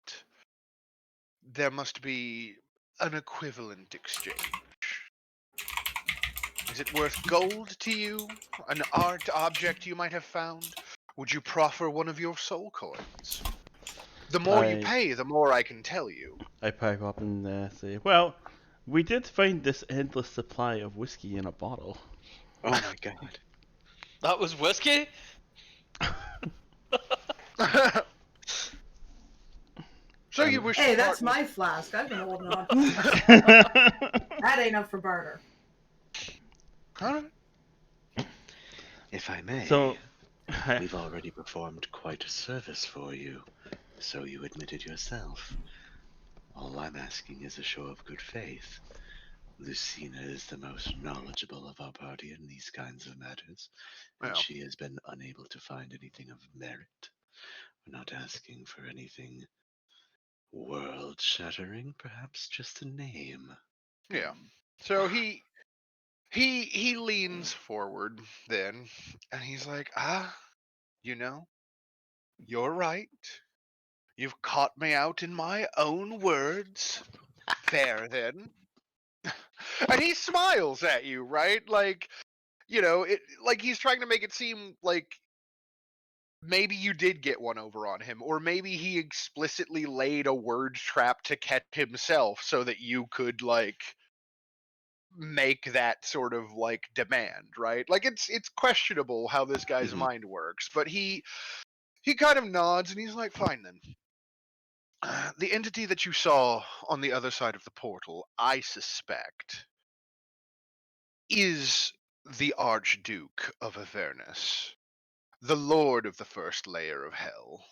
Speaker 5: there must be an equivalent exchange. Is it worth gold to you? An art object you might have found? Would you proffer one of your soul coins? The more you
Speaker 1: I
Speaker 5: pay, the more I can tell you.
Speaker 1: I pipe up and say, well, we did find this endless supply of whiskey in a bottle.
Speaker 7: Oh my god.
Speaker 3: That was whiskey?
Speaker 5: So you wish
Speaker 2: Hey,
Speaker 5: to
Speaker 2: that's
Speaker 5: part with...
Speaker 2: my flask. I've been holding on.
Speaker 1: I
Speaker 2: That ain't up for barter.
Speaker 5: Huh?
Speaker 7: If I may,
Speaker 1: So,
Speaker 7: we've already performed quite a service for you, so you admitted yourself. All I'm asking is a show of good faith. Lucina is the most knowledgeable of our party in these kinds of matters, and
Speaker 5: Well,
Speaker 7: she has been unable to find anything of merit. We're not asking for anything world-shattering, perhaps just a name.
Speaker 5: yeah. So he leans forward then, and he's like, you know, you're right. You've caught me out in my own words. Fair then. And he smiles at you, right? Like, like he's trying to make it seem like maybe you did get one over on him, or maybe he explicitly laid a word trap to catch himself so that you could like make that sort of like demand, right? Like it's questionable how this guy's
Speaker 7: Mhm.
Speaker 5: mind works, but he kind of nods and he's like, fine then. The entity that you saw on the other side of the portal, I suspect, is the Archduke of Avernus, the Lord of the first layer of Hell.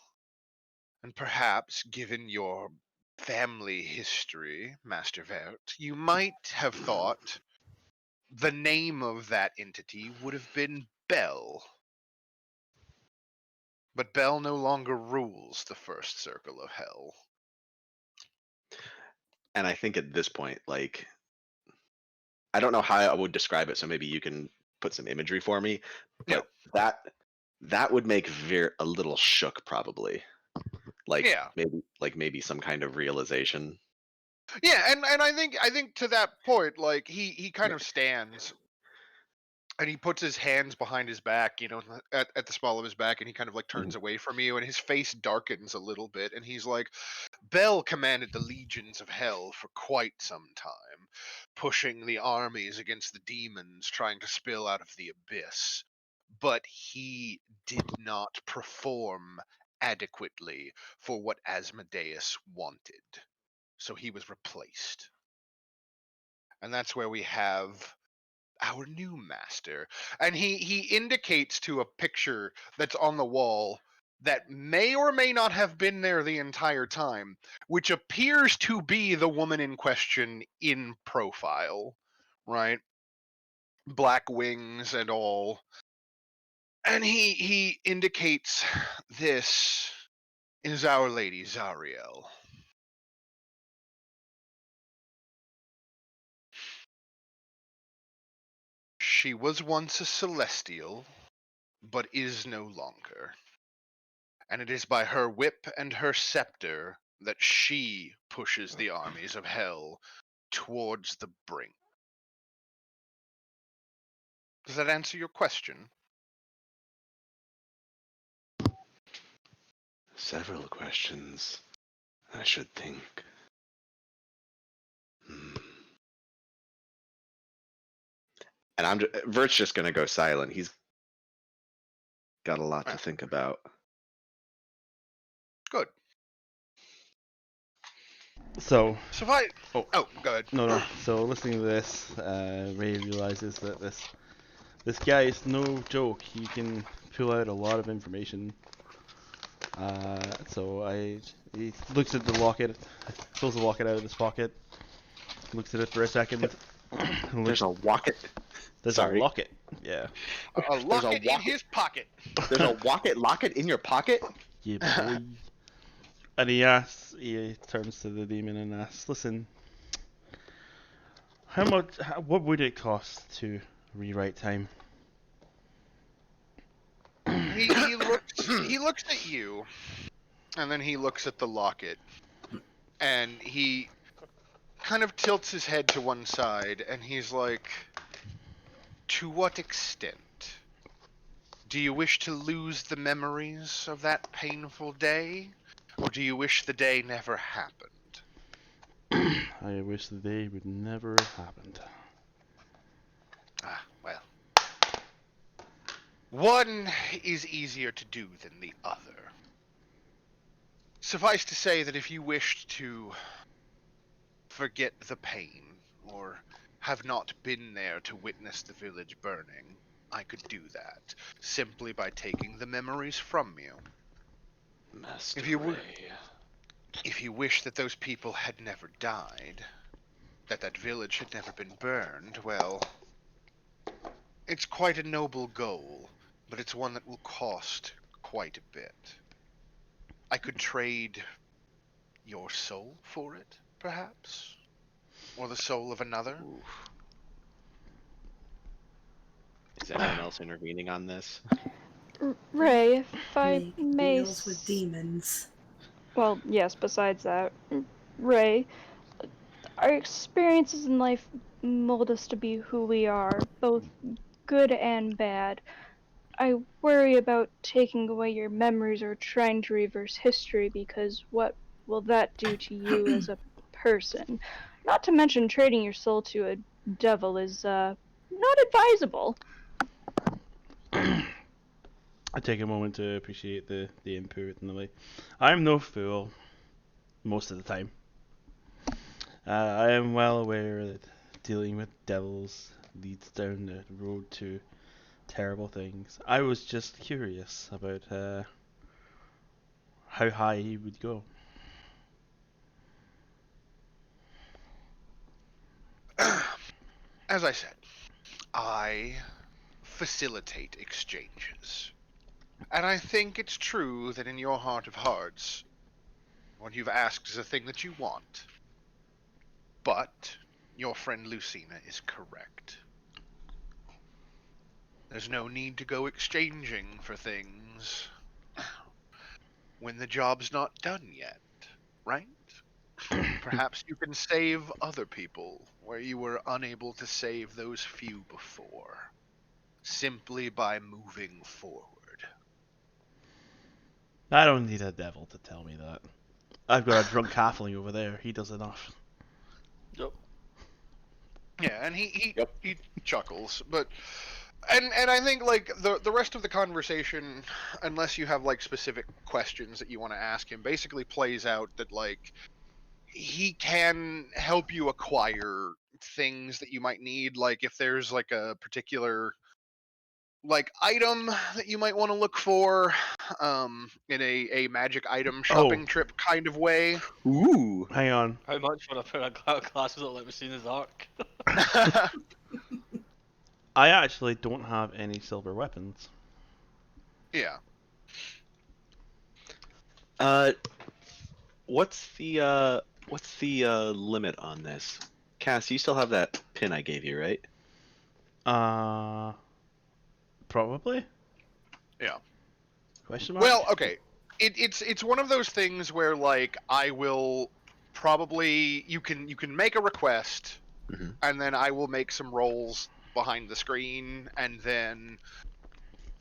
Speaker 5: And perhaps, given your family history, Master Vert, you might have thought the name of that entity would have been Bell. But Bell no longer rules the first circle of Hell.
Speaker 7: And I think at this point, like, I don't know how I would describe it, so maybe you can put some imagery for me.
Speaker 5: Yeah.
Speaker 7: But that would make Veer a little shook, probably.
Speaker 5: Yeah.
Speaker 7: Maybe some kind of realization.
Speaker 5: Yeah, and I think to that point, like he kind of stands and he puts his hands behind his back, at the small of his back, and he kind of like turns away from you, and his face darkens a little bit, and he's like, Bell commanded the legions of hell for quite some time, pushing the armies against the demons trying to spill out of the abyss. But he did not perform adequately for what Asmodeus wanted. So he was replaced. And that's where we have our new master. And he indicates to a picture that's on the wall that may or may not have been there the entire time, which appears to be the woman in question in profile, right? Black wings and all. And he indicates this is Our Lady Zariel. She was once a celestial, but is no longer. And it is by her whip and her scepter that she pushes the armies of hell towards the brink. Does that answer your question?
Speaker 7: Several questions. I should think. And Vert's just gonna go silent. He's got a lot to think about.
Speaker 5: Good.
Speaker 1: So,
Speaker 5: So if I...
Speaker 1: oh,
Speaker 5: Oh, go ahead.
Speaker 1: no. So listening to this, Ray realizes that this guy is no joke. He can pull out a lot of information. He looks at the locket, pulls the locket out of his pocket, looks at it for a second.
Speaker 7: There's a locket.
Speaker 1: There's
Speaker 7: Sorry.
Speaker 1: a locket. Yeah.
Speaker 5: A locket in his pocket.
Speaker 7: There's a locket in your pocket?
Speaker 1: Yeah, boy. And he turns to the demon and asks, listen, what would it cost to rewrite time?
Speaker 5: He looks at you, and then he looks at the locket, and he kind of tilts his head to one side, and he's like, to what extent? Do you wish to lose the memories of that painful day? Or do you wish the day never happened?
Speaker 1: I wish the day would never have happened.
Speaker 5: Ah, well. One is easier to do than the other. Suffice to say that if you wished to forget the pain, or have not been there to witness the village burning, I could do that, simply by taking the memories from you.
Speaker 7: Master
Speaker 5: If you were-
Speaker 7: Ray.
Speaker 5: If you wish that those people had never died, that village had never been burned, well, it's quite a noble goal, but it's one that will cost quite a bit. I could trade your soul for it, perhaps? Or the soul of another?
Speaker 7: Oof. Is anyone else intervening on this?
Speaker 6: Ray, if I
Speaker 2: Make
Speaker 6: may.
Speaker 2: deals with demons.
Speaker 6: Well, yes, besides that, Ray, our experiences in life mold us to be who we are, both good and bad. I worry about taking away your memories or trying to reverse history because what will that do to you as a person? Not to mention trading your soul to a devil is, not advisable.
Speaker 1: I take a moment to appreciate the input and the way. I'm no fool, most of the time. I am well aware that dealing with devils leads down the road to terrible things. I was just curious about how high he would go.
Speaker 5: As I said, I facilitate exchanges. And I think it's true that in your heart of hearts, what you've asked is a thing that you want. But your friend Lucina is correct. There's no need to go exchanging for things when the job's not done yet, right? Perhaps you can save other people where you were unable to save those few before, simply by moving forward.
Speaker 1: I don't need a devil to tell me that. I've got a drunk halfling over there. He does enough.
Speaker 3: Yep.
Speaker 5: Yeah, and he
Speaker 7: Yep.
Speaker 5: he chuckles, but and I think like the rest of the conversation, unless you have like specific questions that you want to ask him, basically plays out that like he can help you acquire things that you might need, like if there's like a particular like item that you might want to look for in a magic item shopping trip kind of way.
Speaker 7: Ooh.
Speaker 1: Hang on.
Speaker 3: How much for a pair of glasses that let me see in the dark?
Speaker 1: I actually don't have any silver weapons.
Speaker 5: Yeah.
Speaker 7: What's the limit on this? Cass, you still have that pin I gave you, right?
Speaker 1: Probably?
Speaker 5: Yeah.
Speaker 1: Question mark?
Speaker 5: Well, okay. It's one of those things where like I will probably you can make a request
Speaker 7: Mhm.
Speaker 5: and then I will make some rolls behind the screen and then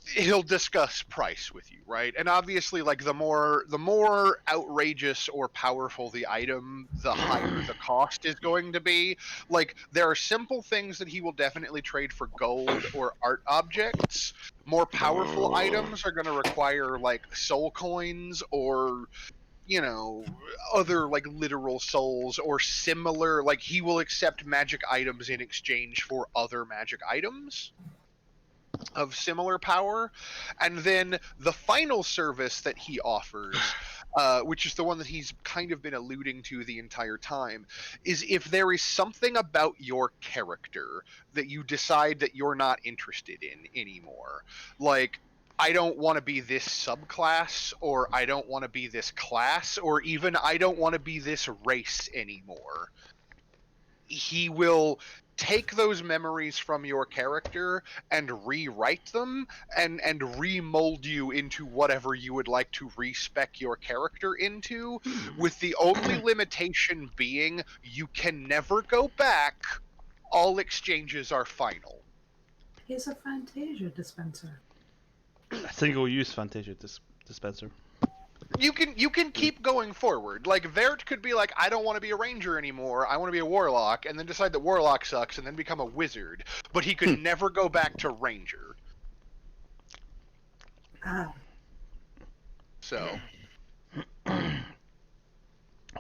Speaker 5: he'll discuss price with you, right? And obviously, like the more outrageous or powerful the item, the higher the cost is going to be. Like there are simple things that he will definitely trade for gold or art objects. More powerful items are going to require like soul coins or other like literal souls or similar. Like he will accept magic items in exchange for other magic items of similar power. And then the final service that he offers, which is the one that he's kind of been alluding to the entire time, is if there is something about your character that you decide that you're not interested in anymore, like I don't want to be this subclass, or I don't want to be this class, or even I don't want to be this race anymore, he will take those memories from your character and rewrite them and remold you into whatever you would like to respec your character into, with the only limitation being you can never go back. All exchanges are final.
Speaker 2: He's a Fantasia dispenser.
Speaker 1: A single-use Fantasia dispenser.
Speaker 5: You can keep going forward. Like Vert could be like, I don't want to be a ranger anymore. I want to be a warlock, and then decide that warlock sucks, and then become a wizard. But he could never go back to ranger.
Speaker 2: Ah,
Speaker 5: So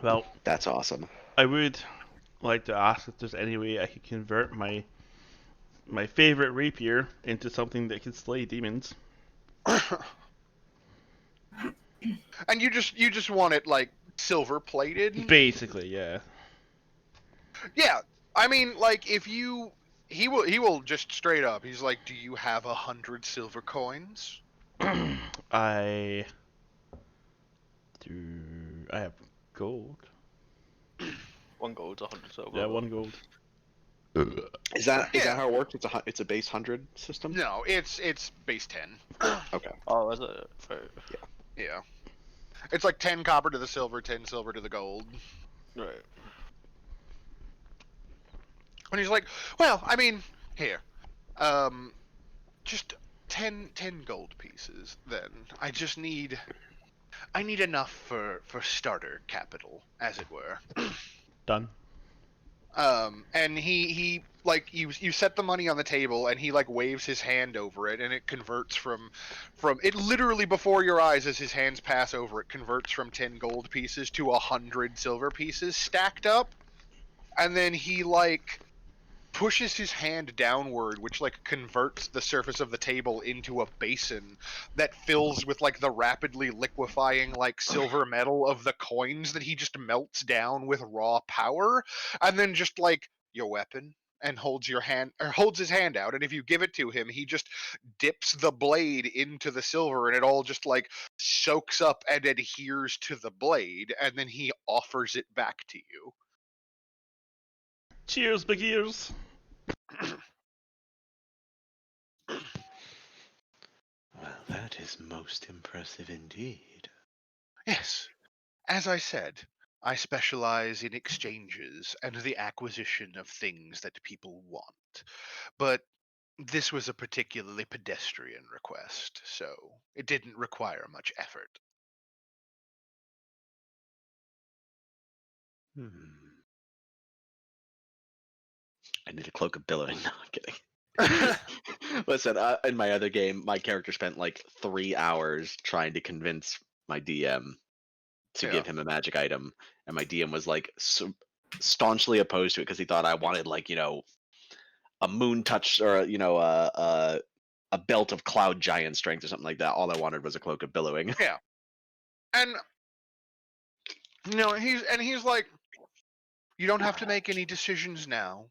Speaker 1: Well,
Speaker 7: That's awesome.
Speaker 1: I would like to ask if there's any way I could convert my favorite rapier into something that can slay demons.
Speaker 5: and you just want it like silver plated.
Speaker 1: Basically, yeah.
Speaker 5: Yeah, I mean, like if you, he will just straight up. He's like, do you have 100 silver coins?
Speaker 1: I have gold.
Speaker 3: 1 gold, 100 silver.
Speaker 1: Yeah, 1 gold.
Speaker 7: Is that
Speaker 5: Yeah.
Speaker 7: how it works? It's a base 100 system.
Speaker 5: No, it's base 10.
Speaker 7: Okay.
Speaker 3: Oh, is it? Right.
Speaker 5: Yeah, it's like 10 copper to the silver, 10 silver to the gold.
Speaker 3: Right.
Speaker 5: And he's like, well, I mean, here, just 10 gold pieces. Then I need enough for starter capital, as it were.
Speaker 1: Done.
Speaker 5: And he like you set the money on the table, and he like waves his hand over it, and it converts from it literally before your eyes as his hands pass over it, converts from 10 gold pieces to 100 silver pieces stacked up. And then he like pushes his hand downward, which like converts the surface of the table into a basin that fills with like the rapidly liquefying like silver metal of the coins that he just melts down with raw power, and then just like, your weapon, and holds his hand out, and if you give it to him, he just dips the blade into the silver, and it all just like soaks up and adheres to the blade, and then he offers it back to you.
Speaker 1: Cheers, big ears.
Speaker 7: Well, that is most impressive indeed.
Speaker 5: Yes. As I said, I specialize in exchanges and the acquisition of things that people want. But this was a particularly pedestrian request, so it didn't require much effort.
Speaker 7: I need a cloak of billowing. No, I'm kidding. Listen, in my other game, my character spent like 3 hours trying to convince my DM to give him a magic item, and my DM was like staunchly opposed to it because he thought I wanted like a moon touch or a belt of cloud giant strength or something like that. All I wanted was a cloak of billowing.
Speaker 5: Yeah. And he's like, you don't have to make any decisions now.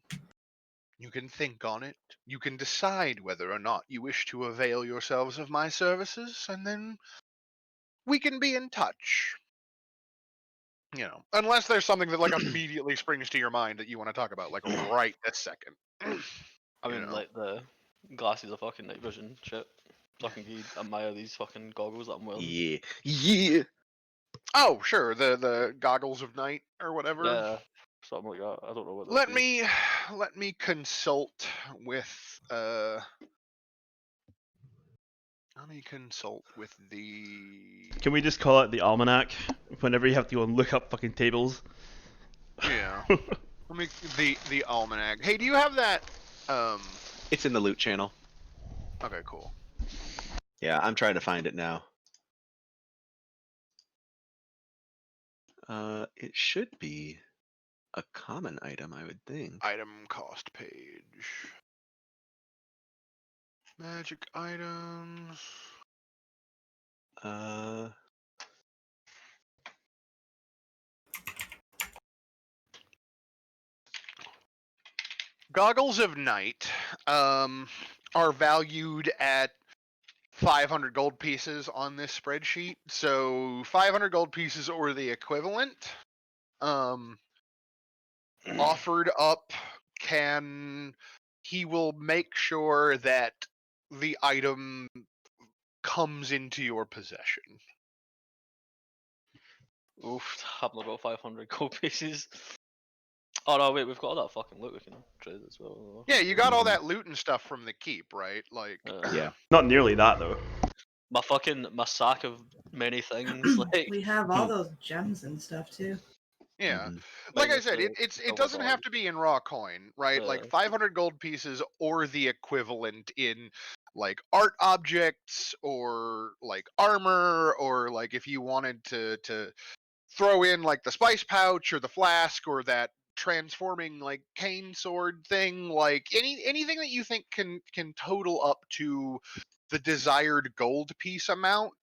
Speaker 5: You can think on it. You can decide whether or not you wish to avail yourselves of my services, and then we can be in touch. Unless there's something that like immediately springs to your mind that you want to talk about, like right this second.
Speaker 3: I mean, like the glasses are fucking night vision shit. Fucking admire these fucking goggles that I'm wearing.
Speaker 7: Yeah.
Speaker 5: Oh, sure, the goggles of night or whatever.
Speaker 3: Yeah, something like that. I don't know what.
Speaker 5: Let me consult with Let me consult with the.
Speaker 1: Can we just call it the almanac? Whenever you have to go and look up fucking tables.
Speaker 5: Yeah. Let me the almanac. Hey, do you have that?
Speaker 7: It's in the loot channel.
Speaker 5: Okay, cool.
Speaker 7: Yeah, I'm trying to find it now. It should be a common item, I would think.
Speaker 5: Item cost page. Magic items. Goggles of Night are valued at 500 gold pieces on this spreadsheet. So 500 gold pieces or the equivalent offered up he will make sure that the item comes into your possession.
Speaker 3: Oof, haven't got 500 gold pieces. Oh no, wait, we've got all that fucking loot we can trade as well. though.
Speaker 5: Yeah, you got all that loot and stuff from the keep, right? Like,
Speaker 7: Yeah.
Speaker 1: Not nearly that though.
Speaker 3: My sack of many things, like
Speaker 2: We have all those gems and stuff too.
Speaker 5: yeah.
Speaker 7: Mhm.
Speaker 5: Like I
Speaker 3: with
Speaker 5: said,
Speaker 3: the
Speaker 5: it
Speaker 3: silver
Speaker 5: doesn't have
Speaker 3: bars.
Speaker 5: to be in raw coin, right? Like 500 gold pieces or the equivalent in like art objects or like armor, or like if you wanted to throw in like the spice pouch or the flask or that transforming like cane sword thing, like anything that you think can total up to the desired gold piece amount.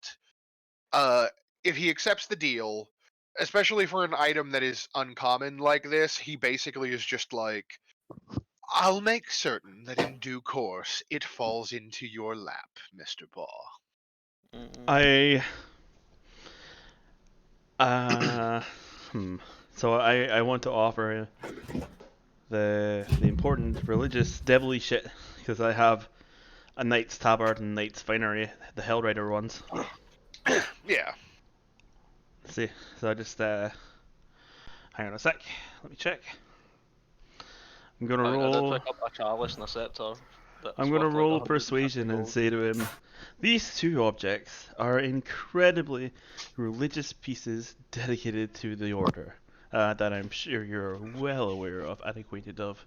Speaker 5: If he accepts the deal, especially for an item that is uncommon like this, he basically is just like, I'll make certain that in due course it falls into your lap, Mr. Baugh.
Speaker 1: I So I want to offer the important religious devilly shit because I have a knight's tabard and knight's finery, the Hellrider ones.
Speaker 5: Yeah.
Speaker 1: See, so I just hang on a sec. Let me check. I'm gonna
Speaker 3: I did
Speaker 1: roll.
Speaker 3: pick up a chalice and a scepter.
Speaker 1: I'm gonna roll persuasion and say to him, these two objects are incredibly religious pieces dedicated to the order that I'm sure you're well aware of and acquainted of.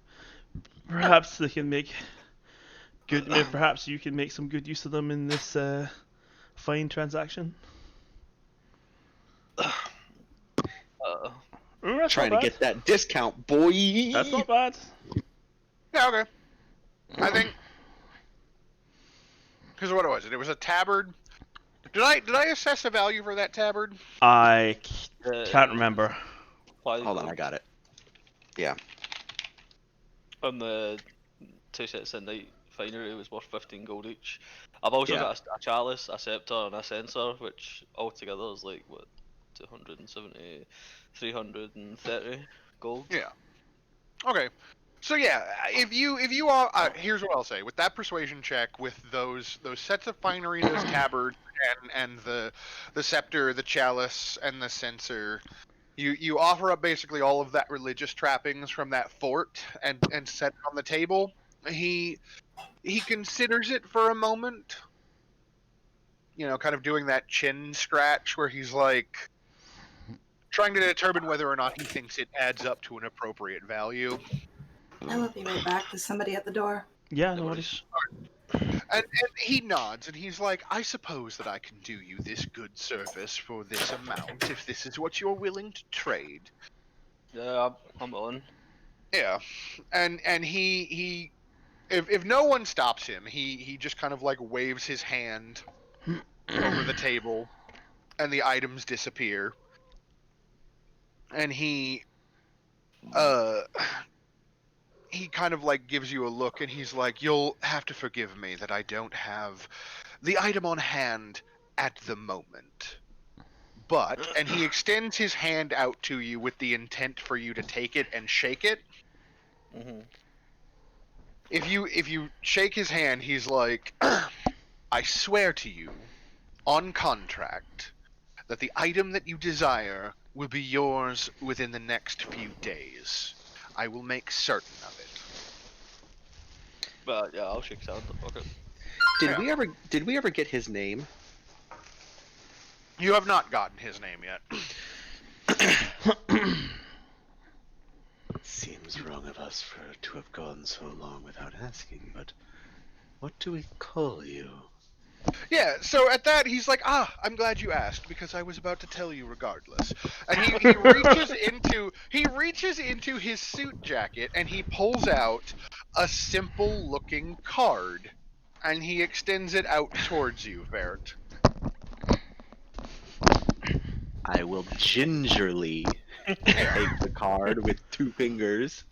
Speaker 1: Perhaps they can make good. Perhaps you can make some good use of them in this fine transaction. That's
Speaker 7: Trying to
Speaker 1: not bad.
Speaker 7: get that discount, boy.
Speaker 1: That's not bad.
Speaker 5: Yeah, okay. I think because what was it? It was a tabard. Did I assess the value for that tabard?
Speaker 1: I can't remember.
Speaker 7: Hold on, I got it. Yeah.
Speaker 3: On the 2 sets of night finery, it was worth 15 gold each. I've also
Speaker 7: Yeah.
Speaker 3: got a chalice, a scepter, and a censer, which altogether is like what, 270, 330 gold.
Speaker 5: Yeah. Okay. So yeah, if you are here's what I'll say with that persuasion check, with those sets of finery, those tabards, and the scepter, the chalice, and the censer, you offer up basically all of that religious trappings from that fort and set it on the table. He considers it for a moment, kind of doing that chin scratch where he's like trying to determine whether or not he thinks it adds up to an appropriate value.
Speaker 2: I will be right back. There's somebody at the door.
Speaker 1: Yeah, no worries.
Speaker 5: And he nods and he's like, I suppose that I can do you this good service for this amount if this is what you're willing to trade.
Speaker 3: Yeah, I'm on.
Speaker 5: Yeah. And he if no one stops him, he just kind of like waves his hand over the table and the items disappear. And he kind of like gives you a look and he's like, you'll have to forgive me that I don't have the item on hand at the moment. But, and he extends his hand out to you with the intent for you to take it and shake it.
Speaker 3: Mm-hmm.
Speaker 5: If you shake his hand, he's like, I swear to you, on contract, that the item that you desire will be yours within the next few days. I will make certain of it.
Speaker 3: But yeah, I'll shake his hand. Fuck it.
Speaker 7: Did we ever get his name?
Speaker 5: You have not gotten his name yet.
Speaker 7: Seems wrong of us to have gone so long without asking, but what do we call you?
Speaker 5: Yeah, so at that he's like, I'm glad you asked because I was about to tell you regardless. And he reaches into his suit jacket and he pulls out a simple looking card and he extends it out towards you, Vert.
Speaker 7: I will gingerly take the card with 2 fingers.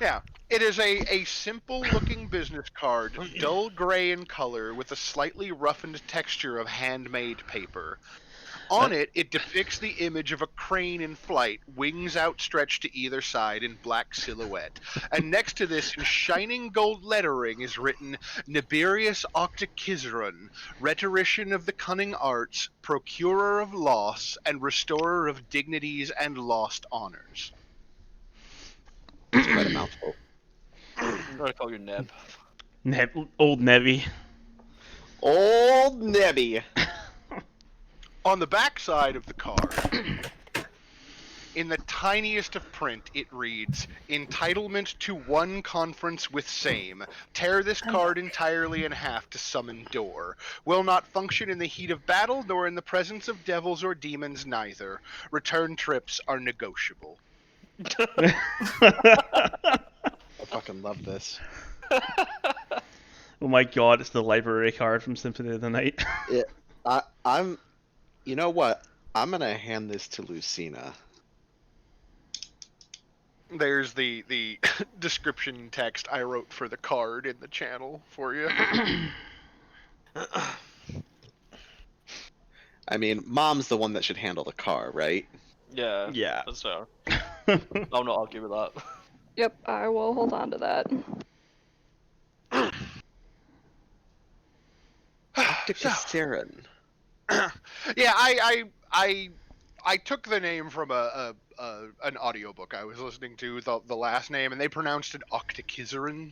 Speaker 5: Yeah, it is a simple-looking business card, dull gray in color, with a slightly roughened texture of handmade paper. On it, it depicts the image of a crane in flight, wings outstretched to either side in black silhouette. And next to this, in shining gold lettering, is written, Nibirius Octokizaron, rhetorician of the cunning arts, procurer of loss, and restorer of dignities and lost honors.
Speaker 7: It's quite a mouthful.
Speaker 3: I'm gonna call you Neb.
Speaker 1: Old Nebby.
Speaker 7: Old Nebby.
Speaker 5: On the back side of the card, in the tiniest of print, it reads, Entitlement to one conference with same. Tear this card entirely in half to summon door. Will not function in the heat of battle, nor in the presence of devils or demons neither. Return trips are negotiable.
Speaker 7: I fucking love this.
Speaker 1: Oh my god, it's the library card from Symphony of the Night.
Speaker 7: I'm. You know what? I'm gonna hand this to Lucina.
Speaker 5: There's the description text I wrote for the card in the channel for you.
Speaker 7: I mean, Mom's the one that should handle the car, right?
Speaker 3: Yeah.
Speaker 1: Yeah.
Speaker 3: That's fair. I'll not argue with that.
Speaker 6: Yep, I will hold on to that.
Speaker 7: Octokizaron.
Speaker 5: Yeah, I took the name from an audiobook I was listening to, the last name, and they pronounced it Octokizaron.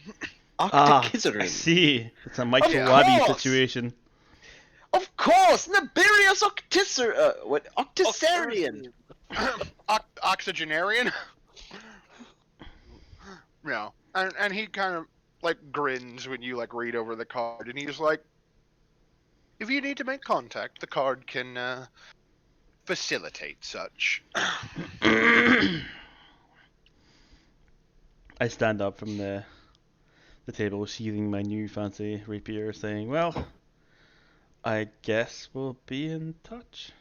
Speaker 1: I
Speaker 7: Octokizaron.
Speaker 1: see. It's a Michael
Speaker 5: Yeah.
Speaker 1: Wabi
Speaker 7: Of course!
Speaker 1: situation.
Speaker 7: Of course, Nibirius Octizarian.
Speaker 5: Oxygenarian. Yeah, and he kind of like grins when you like read over the card, and he's like, if you need to make contact, the card can facilitate such.
Speaker 1: I stand up from the table, sheathing my new fancy rapier, saying, well, I guess we'll be in touch.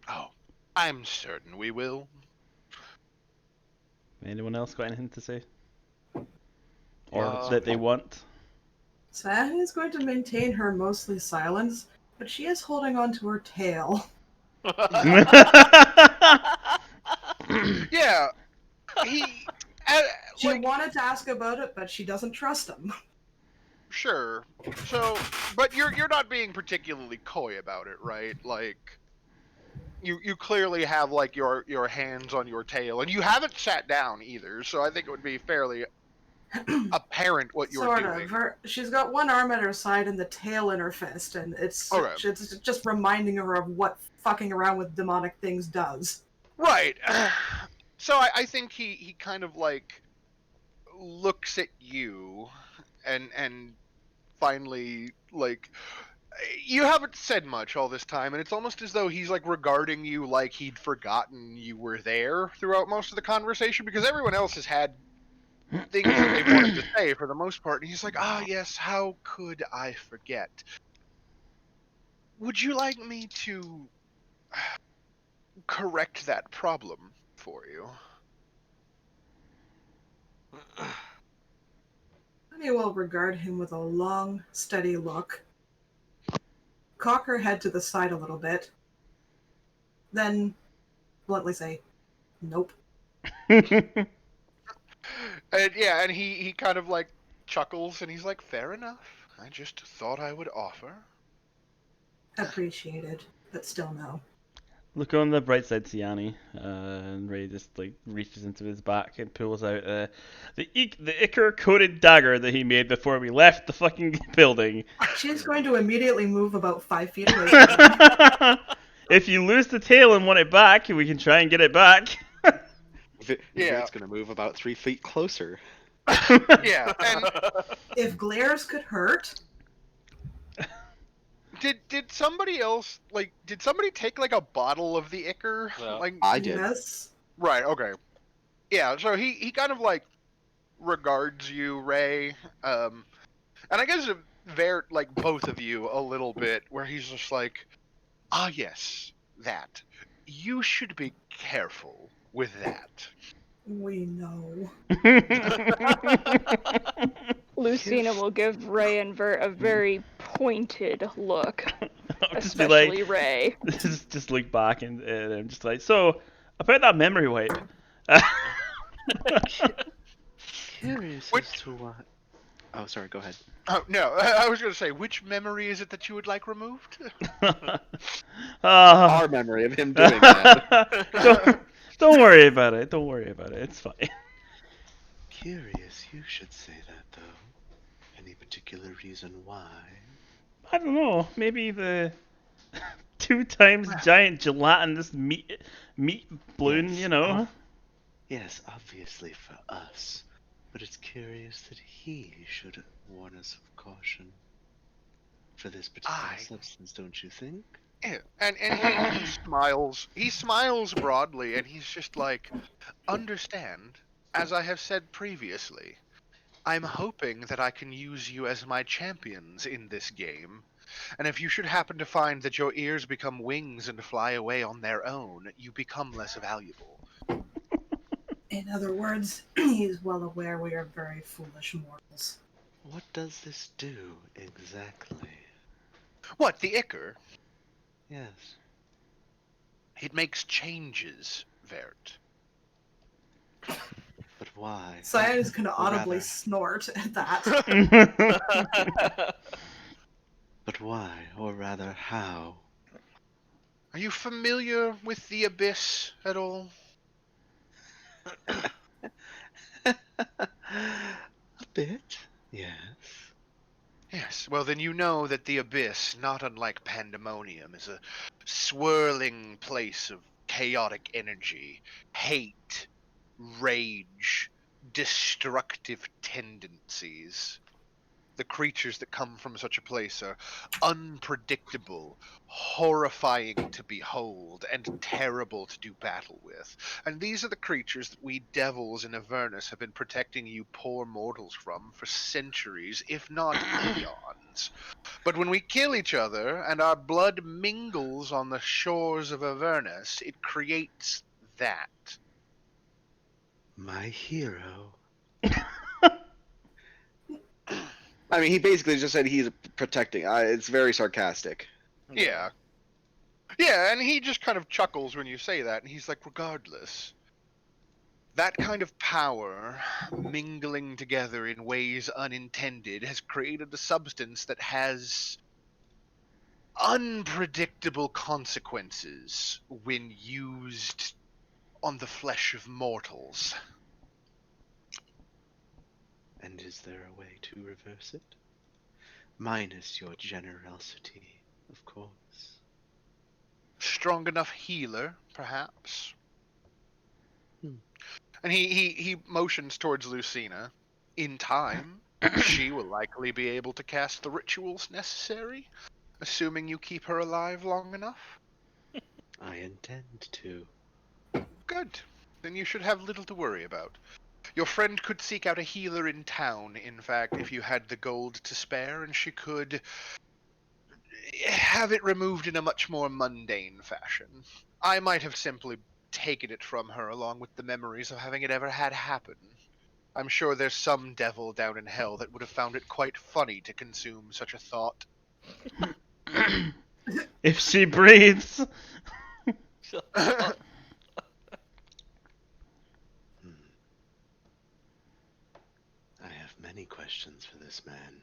Speaker 5: Oh, I'm certain we will.
Speaker 1: Anyone else got anything to say? Or
Speaker 3: Yeah.
Speaker 1: that they want?
Speaker 2: Sahani is going to maintain her mostly silence, but she is holding on to her tail.
Speaker 5: Yeah, he.
Speaker 2: She
Speaker 5: Like,
Speaker 2: wanted to ask about it, but she doesn't trust him.
Speaker 5: sure. So, but you're not being particularly coy about it, right? Like, you clearly have like your hands on your tail, and you haven't sat down either. So I think it would be fairly apparent what you're
Speaker 2: Sort
Speaker 5: doing.
Speaker 2: of. She's got one arm at her side and the tail in her fist, and it's just reminding her of what fucking around with demonic things does.
Speaker 5: Right. So I think he kind of like looks at you and finally like you haven't said much all this time, and it's almost as though he's like regarding you like he'd forgotten you were there throughout most of the conversation, because everyone else has had things that they wanted to say for the most part, and he's like, yes, how could I forget? Would you like me to correct that problem for you?
Speaker 2: Honey will regard him with a long, steady look, cock her head to the side a little bit, then bluntly say, nope.
Speaker 5: And he kind of like chuckles, and he's like, fair enough. I just thought I would offer.
Speaker 2: Appreciated, but still no.
Speaker 1: Look on the bright side, Siani. And Ray just like reaches into his back and pulls out the ichor coated dagger that he made before we left the fucking building.
Speaker 2: She's going to immediately move about 5 feet away from him.
Speaker 1: If you lose the tail and want it back, we can try and get it back.
Speaker 5: Yeah.
Speaker 7: It's gonna move about 3 feet closer.
Speaker 5: Yeah, and
Speaker 2: If glares could hurt,
Speaker 5: did somebody else did somebody take like a bottle of the ichor?
Speaker 3: Yeah.
Speaker 5: Like
Speaker 7: I did.
Speaker 2: yes.
Speaker 5: right, okay. Yeah, so he kind of like regards you, Ray. And I guess like both of you a little bit, where he's just like, ah yes, that. You should be careful with that.
Speaker 2: We know.
Speaker 6: Lucina will give Ray and Vert a very pointed look,
Speaker 1: I'll just be like,
Speaker 6: especially Ray.
Speaker 1: just look back and I'm just like, so about that memory wipe.
Speaker 7: Curious
Speaker 5: Which-
Speaker 7: as to what. Oh, sorry. Go ahead.
Speaker 5: Oh no, I was gonna say, which memory is it that you would like removed?
Speaker 7: Our memory of him doing that.
Speaker 1: don't worry about it. Don't worry about it. It's fine.
Speaker 7: Curious, you should say that though. Any particular reason why?
Speaker 1: I don't know. Maybe the 2 times giant gelatinous meat balloon.
Speaker 7: Yes.
Speaker 1: You know.
Speaker 7: Yes, obviously for us. But it's curious that he should warn us of caution for this particular substance, don't you think?
Speaker 5: Yeah, and he smiles. He smiles broadly, and he's just like, understand, as I have said previously, I'm hoping that I can use you as my champions in this game. And if you should happen to find that your ears become wings and fly away on their own, you become less valuable.
Speaker 2: In other words, he's well aware we are very foolish mortals.
Speaker 7: What does this do exactly?
Speaker 5: What, the ichor?
Speaker 7: Yes.
Speaker 5: It makes changes, Vert.
Speaker 7: But why?
Speaker 2: Cyan is going to
Speaker 7: Or
Speaker 2: audibly
Speaker 7: rather-
Speaker 2: snort at that.
Speaker 7: But why? Or rather, how?
Speaker 5: Are you familiar with the Abyss at all?
Speaker 7: A bit, yes.
Speaker 5: Yes, well then you know that the Abyss, not unlike Pandemonium, is a swirling place of chaotic energy, hate, rage, destructive tendencies. The creatures that come from such a place are unpredictable, horrifying to behold, and terrible to do battle with. And these are the creatures that we devils in Avernus have been protecting you poor mortals from for centuries, if not eons. But when we kill each other and our blood mingles on the shores of Avernus, it creates that.
Speaker 7: My hero. I mean, he basically just said he's protecting. It's very sarcastic.
Speaker 5: Yeah. Yeah, and he just kind of chuckles when you say that, and he's like, regardless, that kind of power, mingling together in ways unintended, has created a substance that has unpredictable consequences when used on the flesh of mortals.
Speaker 7: And is there a way to reverse it? Minus your generosity, of course.
Speaker 5: Strong enough healer, perhaps.
Speaker 7: Hmm.
Speaker 5: And he motions towards Lucina. In time, she will likely be able to cast the rituals necessary, assuming you keep her alive long enough.
Speaker 7: I intend to.
Speaker 5: Good. Then you should have little to worry about. Your friend could seek out a healer in town, in fact, if you had the gold to spare, and she could have it removed in a much more mundane fashion. I might have simply taken it from her along with the memories of having it ever had happen. I'm sure there's some devil down in hell that would have found it quite funny to consume such a thought.
Speaker 1: If she breathes.
Speaker 7: I have many questions for this man,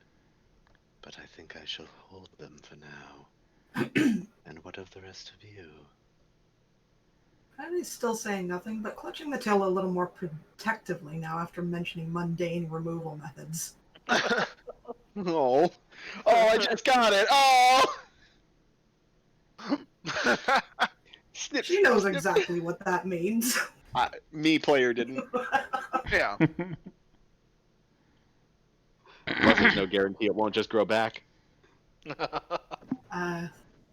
Speaker 7: but I think I shall hold them for now. And what of the rest of you?
Speaker 2: And he's still saying nothing, but clutching the tail a little more protectively now after mentioning mundane removal methods.
Speaker 7: Oh, I just got it. Oh, snip.
Speaker 2: She knows
Speaker 7: snip.
Speaker 2: exactly what that means.
Speaker 7: Me, player, didn't.
Speaker 5: Yeah.
Speaker 7: Plus, there's no guarantee it won't just grow back.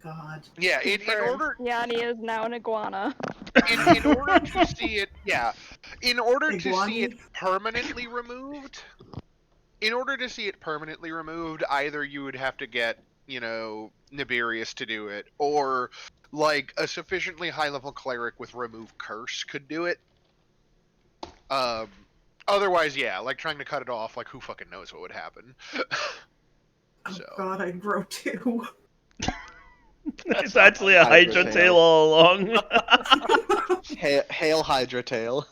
Speaker 2: God.
Speaker 5: Yeah, in
Speaker 6: Confirmed.
Speaker 5: order
Speaker 6: Yanni is now an iguana.
Speaker 5: in order to see it, in order to see it
Speaker 2: Iguani?
Speaker 5: permanently removed, either you would have to get, Nibirius to do it, or like a sufficiently high level cleric with remove curse could do it. Otherwise, like trying to cut it off, like who fucking knows what would happen.
Speaker 2: Oh
Speaker 5: So.
Speaker 2: God, I'd grow too.
Speaker 1: It's actually a Hydra tail all along.
Speaker 7: Hail Hydra tail.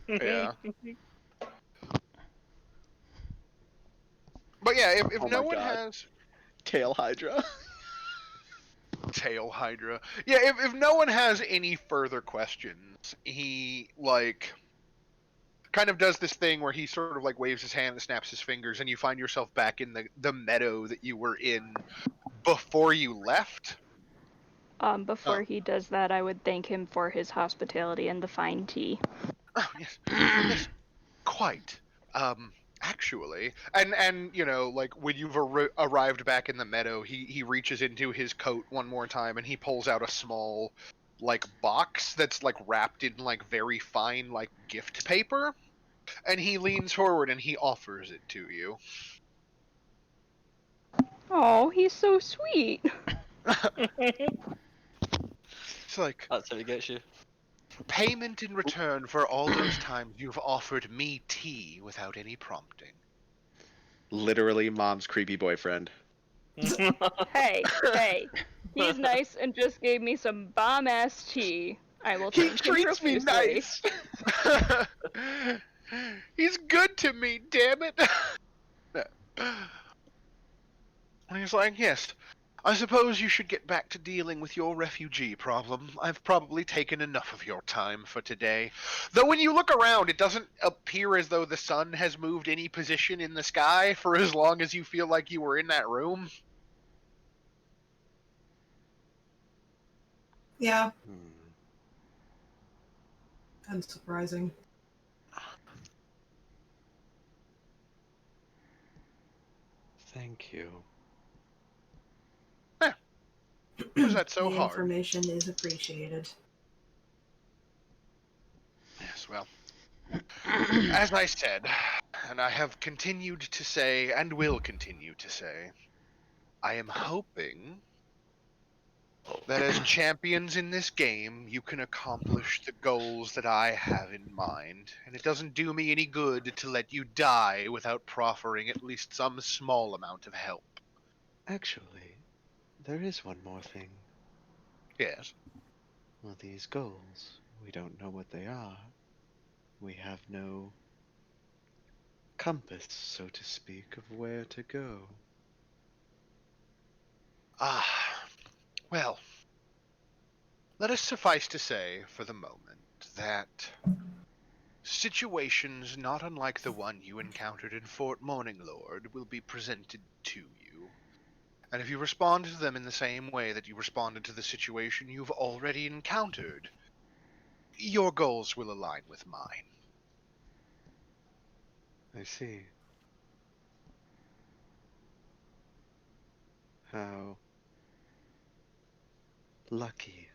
Speaker 5: Yeah. But yeah, if
Speaker 7: Oh
Speaker 5: no
Speaker 7: my
Speaker 5: one
Speaker 7: God.
Speaker 5: has
Speaker 7: Tail Hydra.
Speaker 5: tail Hydra, if no one has any further questions, he kind of does this thing where he sort of like waves his hand and snaps his fingers, and you find yourself back in the meadow that you were in before you left.
Speaker 6: Before he does that, I would thank him for his hospitality and the fine tea.
Speaker 5: Oh yes, quite. Actually, and like when you've arrived back in the meadow, he reaches into his coat one more time and he pulls out a small like box that's like wrapped in like very fine like gift paper, and he leans forward and he offers it to you.
Speaker 6: Oh, he's so sweet.
Speaker 5: It's like
Speaker 3: That's how he gets you.
Speaker 5: payment in return for all those times you've offered me tea without any prompting.
Speaker 7: Literally, mom's creepy boyfriend.
Speaker 6: Hey, he's nice and just gave me some bomb-ass tea. I will
Speaker 7: He
Speaker 6: thank him
Speaker 7: treats me
Speaker 6: profusely.
Speaker 7: nice.
Speaker 5: He's good to me, damn it. And he's like, yes, I suppose you should get back to dealing with your refugee problem. I've probably taken enough of your time for today. Though when you look around, it doesn't appear as though the sun has moved any position in the sky for as long as you feel like you were in that room.
Speaker 2: Yeah, unsurprising.
Speaker 7: Thank you.
Speaker 5: Was that so
Speaker 2: The
Speaker 5: hard?
Speaker 2: information is appreciated.
Speaker 5: Yes, well, as I said, and I have continued to say, and will continue to say, I am hoping that as champions in this game, you can accomplish the goals that I have in mind, and it doesn't do me any good to let you die without proffering at least some small amount of help.
Speaker 7: Actually, there is one more thing.
Speaker 5: Yes.
Speaker 7: Well, these goals, we don't know what they are. We have no compass, so to speak, of where to go.
Speaker 5: Well, let us suffice to say, for the moment, that situations not unlike the one you encountered in Fort Morning Lord will be presented to you. And if you respond to them in the same way that you responded to the situation you've already encountered, your goals will align with mine.
Speaker 7: I see. How lucky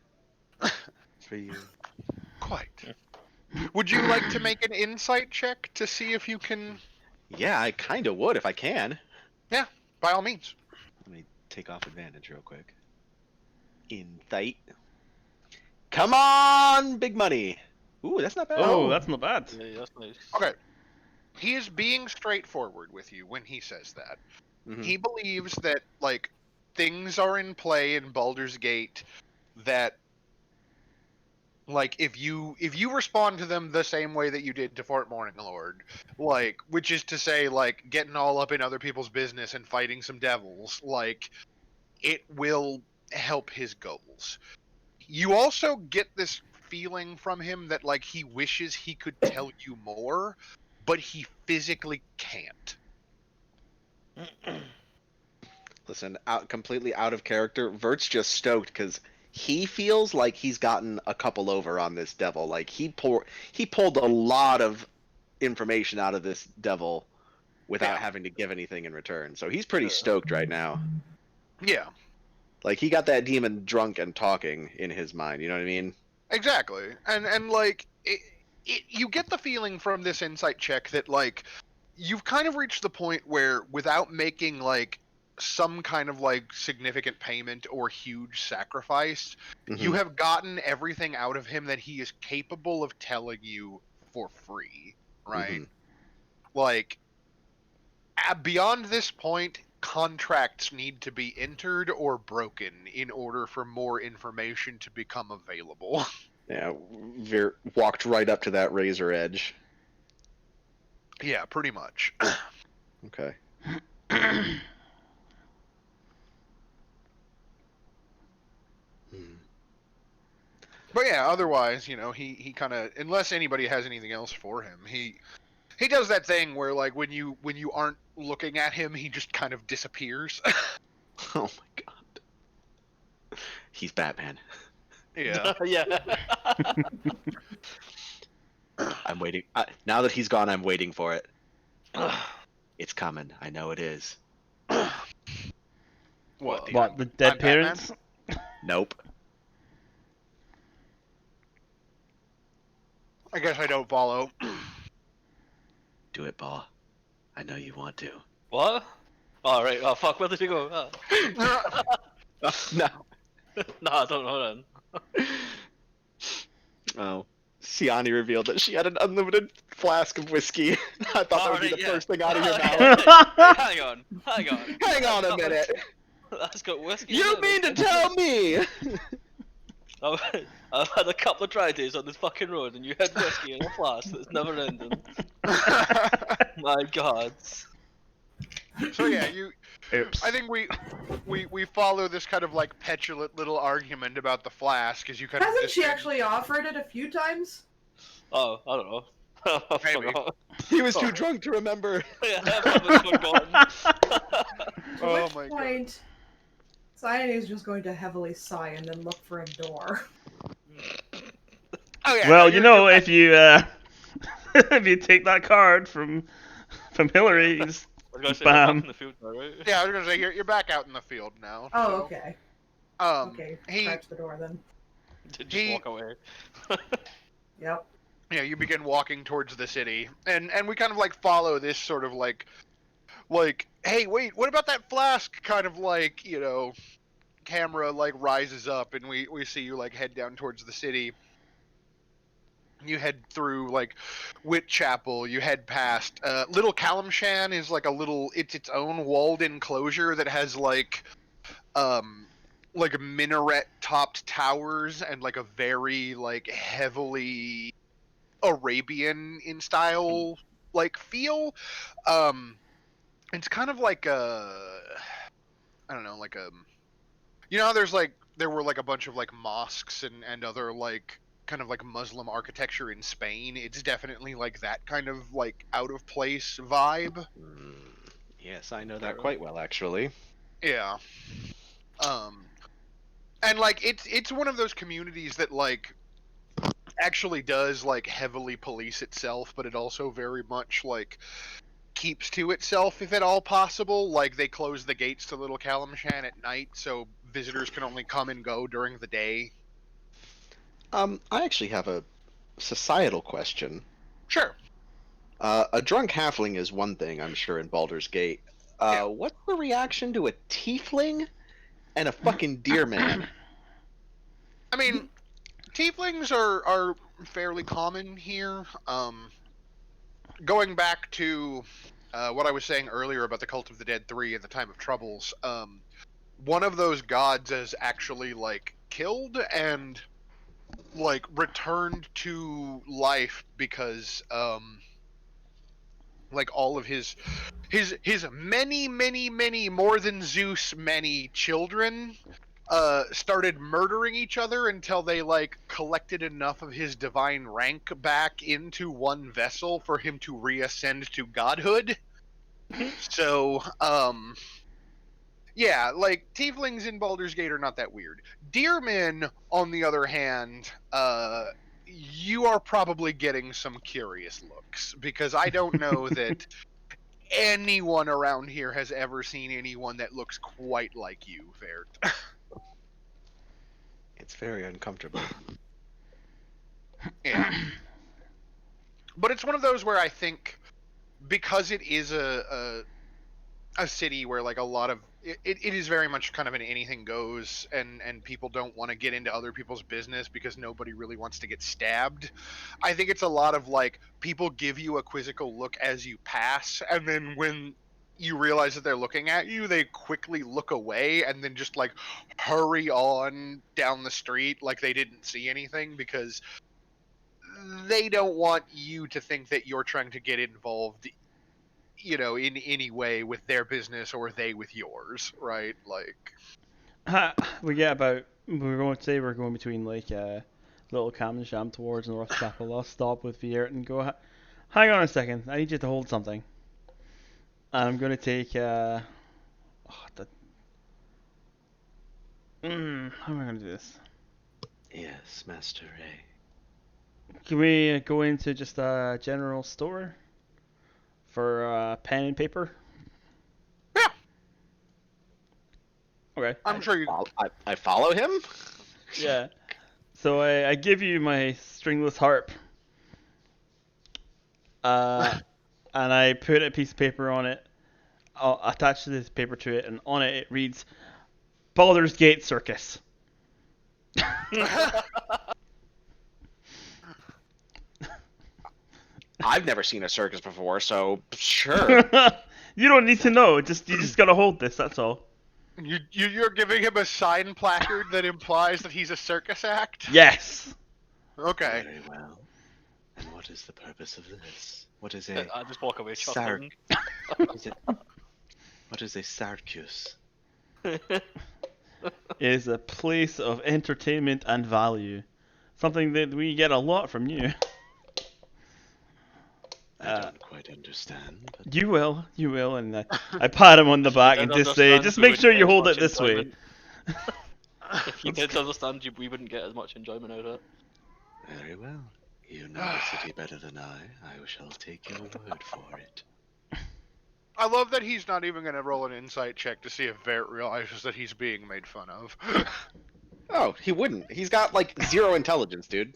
Speaker 7: for you.
Speaker 5: Quite. Would you like to make an insight check to see if you can...
Speaker 7: Yeah, I kind of would if I can.
Speaker 5: Yeah, by all means.
Speaker 7: Let me take off advantage real quick. Insight. Come on, big money. Ooh, that's not bad.
Speaker 1: Oh, that's not bad.
Speaker 3: Yeah, that's nice.
Speaker 5: Okay. He is being straightforward with you when he says that.
Speaker 7: Mhm.
Speaker 5: He believes that, like, things are in play in Baldur's Gate that, like, if you respond to them the same way that you did to Fort Morning Lord, like, which is to say, like, getting all up in other people's business and fighting some devils, like, it will help his goals. You also get this feeling from him that like he wishes he could tell you more, but he physically can't.
Speaker 7: Listen, completely out of character. Vert's just stoked because he feels like he's gotten a couple over on this devil. Like he pulled a lot of information out of this devil without having to give anything in return. So he's pretty stoked right now.
Speaker 5: Yeah.
Speaker 7: Like he got that demon drunk and talking in his mind. You know what I mean?
Speaker 5: Exactly. And like you get the feeling from this insight check that like you've kind of reached the point where without making like some kind of like significant payment or huge sacrifice, you have gotten everything out of him that he is capable of telling you for free, right? Like beyond this point, contracts need to be entered or broken in order for more information to become available.
Speaker 7: Yeah, Veer walked right up to that razor edge.
Speaker 5: Yeah, pretty much.
Speaker 7: Okay.
Speaker 5: But yeah, otherwise, you know, he kind of, unless anybody has anything else for him, he does that thing where like when you aren't looking at him, he just kind of disappears.
Speaker 7: Oh my god. He's Batman.
Speaker 5: Yeah.
Speaker 3: Yeah.
Speaker 7: I'm waiting. Now that he's gone, I'm waiting for it. It's coming. I know it is.
Speaker 5: What?
Speaker 1: What, the dead
Speaker 5: I'm Batman?
Speaker 1: parents?
Speaker 7: Nope.
Speaker 5: I guess I don't follow.
Speaker 7: Do it, Paul. I know you want to.
Speaker 3: What? Oh, right. Oh, fuck. Where did you go?
Speaker 7: No.
Speaker 3: No, I don't know then.
Speaker 7: Oh. Siani revealed that she had an unlimited flask of whiskey. I thought that would be the first thing out of your mouth.
Speaker 3: Hang on.
Speaker 7: Hang on a minute.
Speaker 3: That's got whiskey.
Speaker 7: You mean to tell me?
Speaker 3: I've had a couple of dry days on this fucking road, and you had whiskey in a flask that's never ending. My God.
Speaker 5: So yeah,
Speaker 1: Oops.
Speaker 5: I think we follow this kind of like petulant little argument about the flask as you kind of.
Speaker 2: Hasn't she actually offered it a few times?
Speaker 3: Oh, I don't know. I
Speaker 5: Maybe.
Speaker 3: forgot.
Speaker 7: He was too drunk to remember.
Speaker 3: Yeah, I've probably forgotten.
Speaker 5: Oh
Speaker 2: At
Speaker 5: my
Speaker 2: which point, Cyan is just going to heavily sigh and then look for a door.
Speaker 5: Oh yeah.
Speaker 1: Well,
Speaker 5: no,
Speaker 1: you know, if you if you take that card from Hillary's,
Speaker 3: I was gonna say,
Speaker 1: Bam.
Speaker 3: we're back in the field now, right?
Speaker 5: Yeah, I was gonna say you're back out in the field now.
Speaker 2: Oh,
Speaker 5: so,
Speaker 2: okay. Okay,
Speaker 5: he
Speaker 2: scratch the door then.
Speaker 3: Did just walk away.
Speaker 2: Yep.
Speaker 5: Yeah, you begin walking towards the city, and we kind of like follow this sort of like, hey, wait, what about that flask? Kind of like, you know, camera like rises up, and we see you like head down towards the city. You head through like Whitchapel. You head past Little Calamshan is like a little. It's its own walled enclosure that has like minaret-topped towers and like a very like heavily Arabian in style like feel. It's kind of like I don't know, like you know, there were like a bunch of like mosques and other like kind of like Muslim architecture in Spain. It's definitely like that kind of like out of place vibe.
Speaker 7: Yes, I know that quite well, actually.
Speaker 5: Yeah. And like it's one of those communities that like actually does like heavily police itself, but it also very much like keeps to itself if at all possible. Like they close the gates to Little Calamshan at night, so visitors can only come and go during the day.
Speaker 7: I actually have a societal question.
Speaker 5: Sure.
Speaker 7: A drunk halfling is one thing, I'm sure, in Baldur's Gate.
Speaker 5: Yeah.
Speaker 7: What's the reaction to a tiefling and a fucking deer man?
Speaker 5: I mean, tieflings are fairly common here. Going back to what I was saying earlier about the Cult of the Dead 3 and the Time of Troubles, one of those gods is actually like killed and like returned to life because like all of his many more than Zeus many children started murdering each other until they like collected enough of his divine rank back into one vessel for him to reascend to godhood. So, yeah, like tieflings in Baldur's Gate are not that weird. Deermen, on the other hand, you are probably getting some curious looks because I don't know that anyone around here has ever seen anyone that looks quite like you, Vert.
Speaker 7: It's very uncomfortable.
Speaker 5: Yeah. But it's one of those where I think because it is a city where like a lot of it is very much kind of an anything goes and people don't want to get into other people's business because nobody really wants to get stabbed. I think it's a lot of like people give you a quizzical look as you pass, and then when you realize that they're looking at you, they quickly look away and then just like hurry on down the street like they didn't see anything because they don't want you to think that you're trying to get involved, you know, in any way with their business or they with yours, right? Like,
Speaker 1: We get about. We're going to say we're going between like Little Camonsham towards North Chapel. I'll stop with Viert and go. Hang on a second. I need you to hold something. And I'm going to take. How am I going to do this?
Speaker 7: Yes, Master Ray.
Speaker 1: Can we go into just a general store for pen and paper?
Speaker 5: yeah,
Speaker 1: Okay.
Speaker 5: I'm sure you.
Speaker 7: I follow him?
Speaker 1: Yeah. So I give you my stringless harp. And I put a piece of paper on it. I'll attach this paper to it, and on it reads Baldur's Gate Circus.
Speaker 7: I've never seen a circus before, so sure.
Speaker 1: You don't need to know. You just gotta hold this. That's all.
Speaker 5: You're giving him a sign placard that implies that he's a circus act?
Speaker 1: Yes.
Speaker 5: Okay.
Speaker 7: Very well. And what is the purpose of this? What is
Speaker 3: I just walk away
Speaker 7: Sark?
Speaker 3: chuckling.
Speaker 7: What is a sarcus?
Speaker 1: It is a place of entertainment and value. Something that we get a lot from you.
Speaker 7: I don't quite understand. But...
Speaker 1: You will, and I pat him on the back and just say, just make sure you hold it this way.
Speaker 3: If you did understand, we wouldn't get as much enjoyment out of it.
Speaker 7: Very well. You know the city better than I shall take your word for it.
Speaker 5: I love that he's not even going to roll an insight check to see if Vert realizes that he's being made fun of.
Speaker 7: Oh, he wouldn't. He's got like 0 intelligence, dude.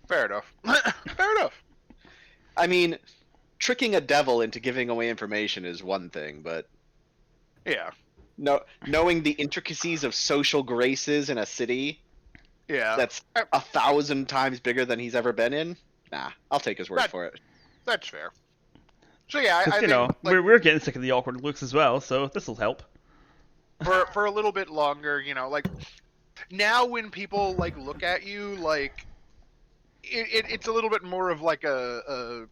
Speaker 5: Fair enough. Fair enough.
Speaker 7: I mean, tricking a devil into giving away information is one thing, but
Speaker 5: Yeah.
Speaker 7: knowing the intricacies of social graces in a city
Speaker 5: Yeah.
Speaker 7: that's 1,000 times bigger than he's ever been in, nah, I'll take his word for it.
Speaker 5: That's fair. So yeah, I
Speaker 1: you
Speaker 5: think
Speaker 1: know,
Speaker 5: like,
Speaker 1: we're getting sick of the awkward looks as well, so this will help.
Speaker 5: for a little bit longer, you know, like now when people like look at you, like it's a little bit more of like an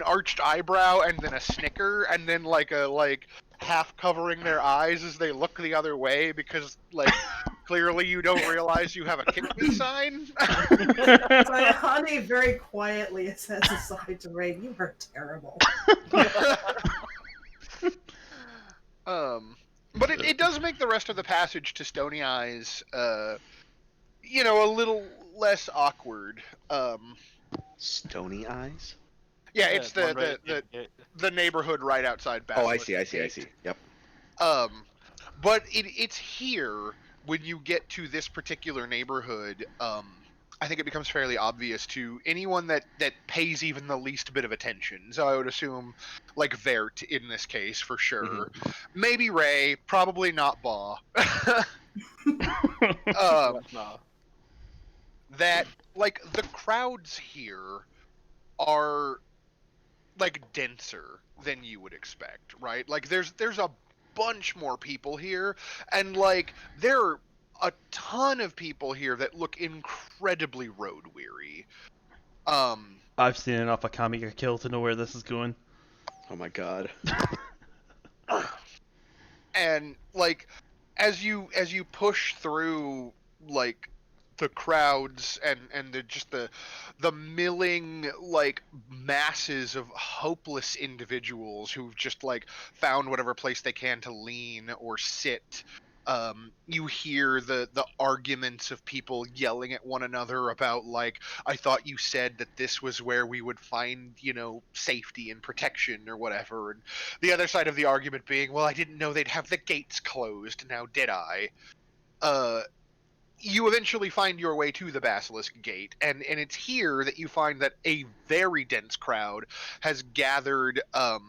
Speaker 5: arched eyebrow and then a snicker and then like a half covering their eyes as they look the other way because like clearly you don't realize you have a kick me sign.
Speaker 2: So Honey very quietly says aside to Ray, "You are terrible."
Speaker 5: But it does make the rest of the passage to Stony Eyes, you know, a little less awkward.
Speaker 7: Stony Eyes?
Speaker 5: Yeah, it's
Speaker 3: one right at
Speaker 5: the neighborhood right outside Basilisk.
Speaker 7: Oh, I see. Yep.
Speaker 5: But it's here when you get to this particular neighborhood. I think it becomes fairly obvious to anyone that pays even the least bit of attention. So I would assume, like Vert in this case for sure.
Speaker 7: Mm-hmm.
Speaker 5: Maybe Ray, probably not Ba.
Speaker 3: Nah.
Speaker 5: That like the crowds here are like denser than you would expect, right? Like there's a bunch more people here, and like there are a ton of people here that look incredibly road weary.
Speaker 1: I've seen enough of Kamiga Kill to know where this is going.
Speaker 7: Oh my god.
Speaker 5: And like as you push through like the crowds and the milling like masses of hopeless individuals who've just like found whatever place they can to lean or sit, you hear the arguments of people yelling at one another about like, I thought you said that this was where we would find, you know, safety and protection or whatever, and the other side of the argument being, well, I didn't know they'd have the gates closed, now did I? You eventually find your way to the Basilisk Gate, and it's here that you find that a very dense crowd has gathered at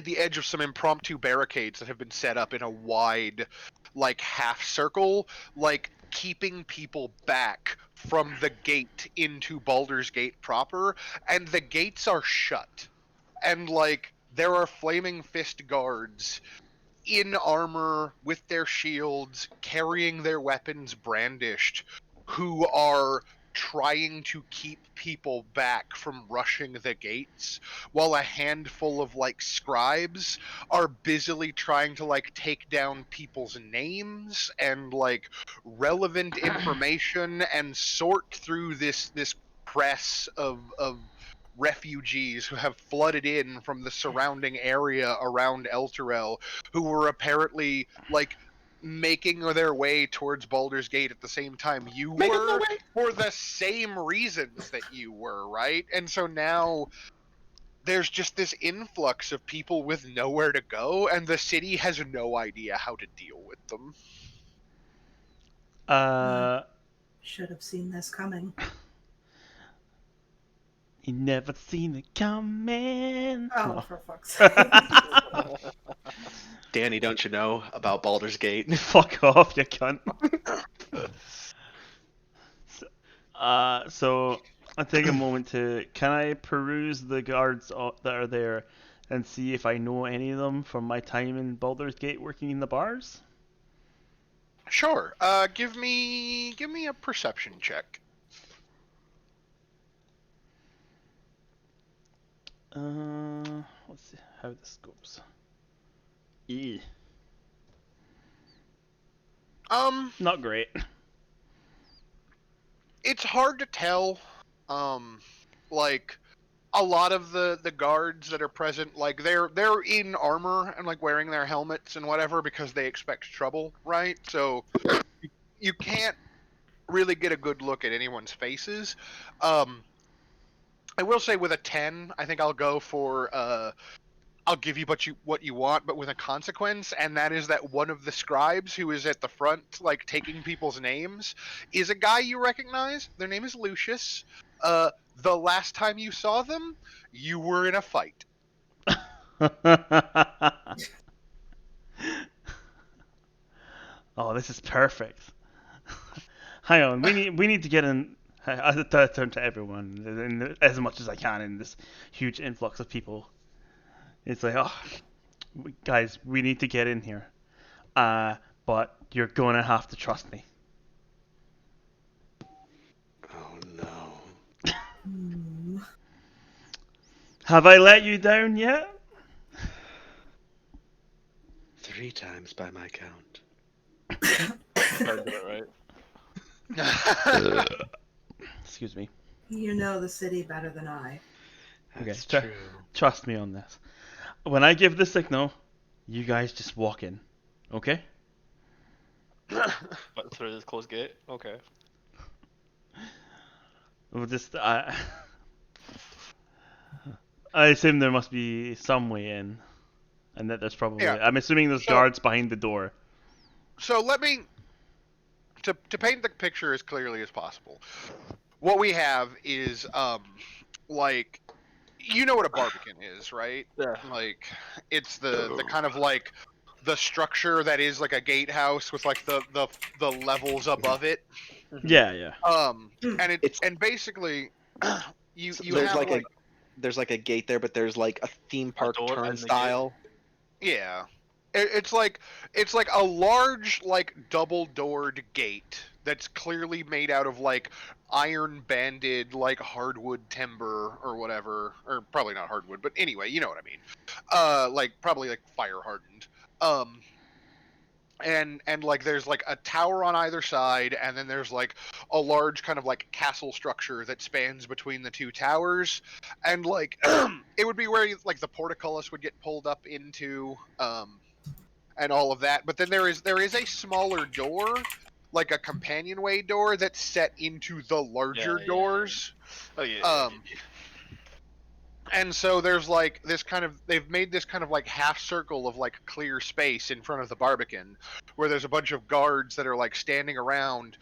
Speaker 5: the edge of some impromptu barricades that have been set up in a wide, like, half circle, like, keeping people back from the gate into Baldur's Gate proper, and the gates are shut. And, like, there are flaming fist guards in armor with their shields, carrying their weapons brandished, who are trying to keep people back from rushing the gates, while a handful of like scribes are busily trying to like take down people's names and like relevant information and sort through this press of refugees who have flooded in from the surrounding area around Elturel, who were apparently like making their way towards Baldur's Gate at the same time you were, for the same reasons that you were, right? And so now there's just this influx of people with nowhere to go, and the city has no idea how to deal with them.
Speaker 2: Should have seen this coming.
Speaker 1: You never seen it coming.
Speaker 2: Oh,
Speaker 1: No.
Speaker 2: for fuck's sake.
Speaker 7: Danny, don't you know about Baldur's Gate?
Speaker 1: Fuck off, you cunt. So I take a moment to. Can I peruse the guards that are there and see if I know any of them from my time in Baldur's Gate working in the bars?
Speaker 5: Sure. Give me a perception check.
Speaker 1: Let's see how this goes. E. Not great.
Speaker 5: It's hard to tell. Like a lot of the guards that are present, like they're in armor and like wearing their helmets and whatever because they expect trouble, right? So you can't really get a good look at anyone's faces. I will say with a 10, I think I'll go for I'll give you what you want, but with a consequence, and that is that one of the scribes who is at the front, like taking people's names, is a guy you recognize. Their name is Lucius. The last time you saw them, you were in a fight.
Speaker 1: Oh, this is perfect. Hang on, we need to get in. I turn to everyone as much as I can in this huge influx of people. It's like, oh, guys, we need to get in here. But you're gonna have to trust me.
Speaker 7: Oh no.
Speaker 1: Have I let you down yet?
Speaker 7: 3 times by my count.
Speaker 3: Sounds about right.
Speaker 1: Excuse me.
Speaker 2: You know the city better than I.
Speaker 7: That's
Speaker 1: Okay,
Speaker 7: true.
Speaker 1: trust me on this. When I give the signal, you guys just walk in, okay?
Speaker 3: But through this closed gate? Okay.
Speaker 1: We'll just I assume there must be some way in, and that there's probably.
Speaker 5: Yeah.
Speaker 1: I'm assuming there's
Speaker 5: So-
Speaker 1: guards behind the door.
Speaker 5: So let me to paint the picture as clearly as possible. What we have is like, you know what a barbican is, right?
Speaker 3: Yeah.
Speaker 5: Like it's the kind of like the structure that is like a gatehouse with like the levels above it.
Speaker 1: Yeah, yeah.
Speaker 5: And
Speaker 7: It's-
Speaker 5: and basically you
Speaker 7: there's
Speaker 5: have
Speaker 7: like there's like a gate there, but there's like a theme park
Speaker 3: door and the gate.
Speaker 7: turnstile.
Speaker 5: Yeah. It's like a large like double-doored gate that's clearly made out of like iron banded like hardwood timber or whatever, or probably not hardwood, but anyway, you know what I mean. Like probably like fire hardened. and like there's like a tower on either side, and then there's like a large kind of like castle structure that spans between the two towers, and like it would be where like the portcullis would get pulled up into, and all of that. But then there is a smaller door, like a companionway door that's set into the larger doors.
Speaker 3: Oh yeah.
Speaker 5: And so there's like this kind of, they've made this kind of like half circle of like clear space in front of the Barbican, where there's a bunch of guards that are like standing around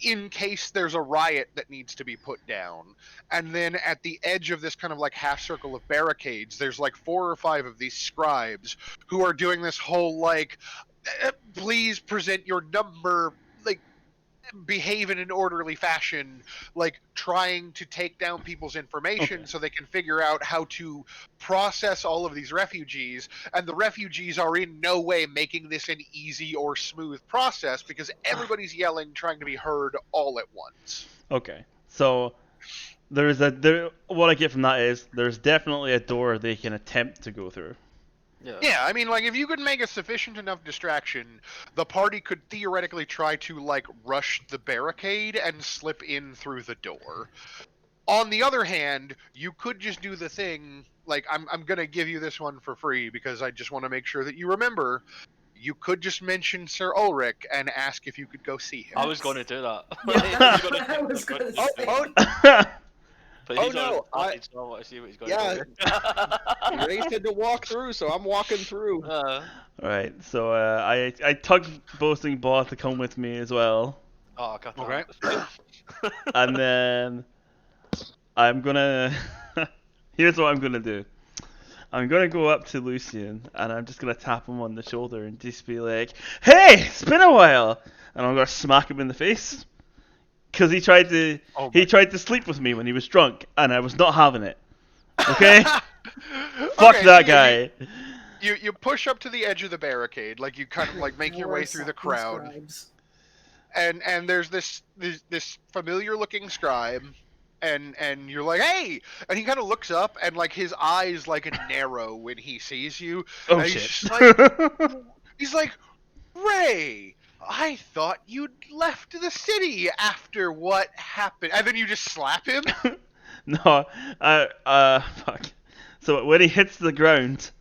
Speaker 5: in case there's a riot that needs to be put down. And then at the edge of this kind of like half circle of barricades, there's like 4 or 5 of these scribes who are doing this whole like, please present your number, like behave in an orderly fashion, like trying to take down people's information so they can figure out how to process all of these refugees. And the refugees are in no way making this an easy or smooth process because everybody's yelling, trying to be heard all at once.
Speaker 1: Okay, so what I get from that is there's definitely a door they can attempt to go through.
Speaker 5: Yeah, I mean, like, if you could make a sufficient enough distraction, the party could theoretically try to, like, rush the barricade and slip in through the door. On the other hand, you could just do the thing, like, I'm gonna give you this one for free because I just want to make sure that you remember. You could just mention Sir Ulrich and ask if you could go see him.
Speaker 3: I was going to do that.
Speaker 2: I was going to say.
Speaker 3: But
Speaker 7: Oh,
Speaker 3: he's
Speaker 7: no,
Speaker 3: I
Speaker 7: I
Speaker 3: want to see what he's going
Speaker 7: Yeah.
Speaker 3: to do.
Speaker 7: Ray said to walk through, so I'm walking through.
Speaker 1: Alright, so I tugged Boasting Boss to come with me as well.
Speaker 3: Oh, God.
Speaker 5: Okay.
Speaker 1: And then I'm gonna here's what I'm gonna do. I'm gonna go up to Lucian and I'm just gonna tap him on the shoulder and just be like, "Hey, it's been a while!" And I'm gonna smack him in the face. Cause he tried to sleep with me when he was drunk and I was not having it. Okay? Fuck
Speaker 5: Okay,
Speaker 1: that
Speaker 5: so
Speaker 1: guy.
Speaker 5: You push up to the edge of the barricade, like you kind of like make your way through the crowd.
Speaker 2: Scribes.
Speaker 5: And there's this familiar looking scribe, and you're like, hey, and he kind of looks up and like his eyes like narrow when he sees you.
Speaker 1: Oh
Speaker 5: and
Speaker 1: shit.
Speaker 5: He's like, Ray, I thought you'd left the city after what happened, and then you just slap him.
Speaker 1: No, fuck. So when he hits the ground,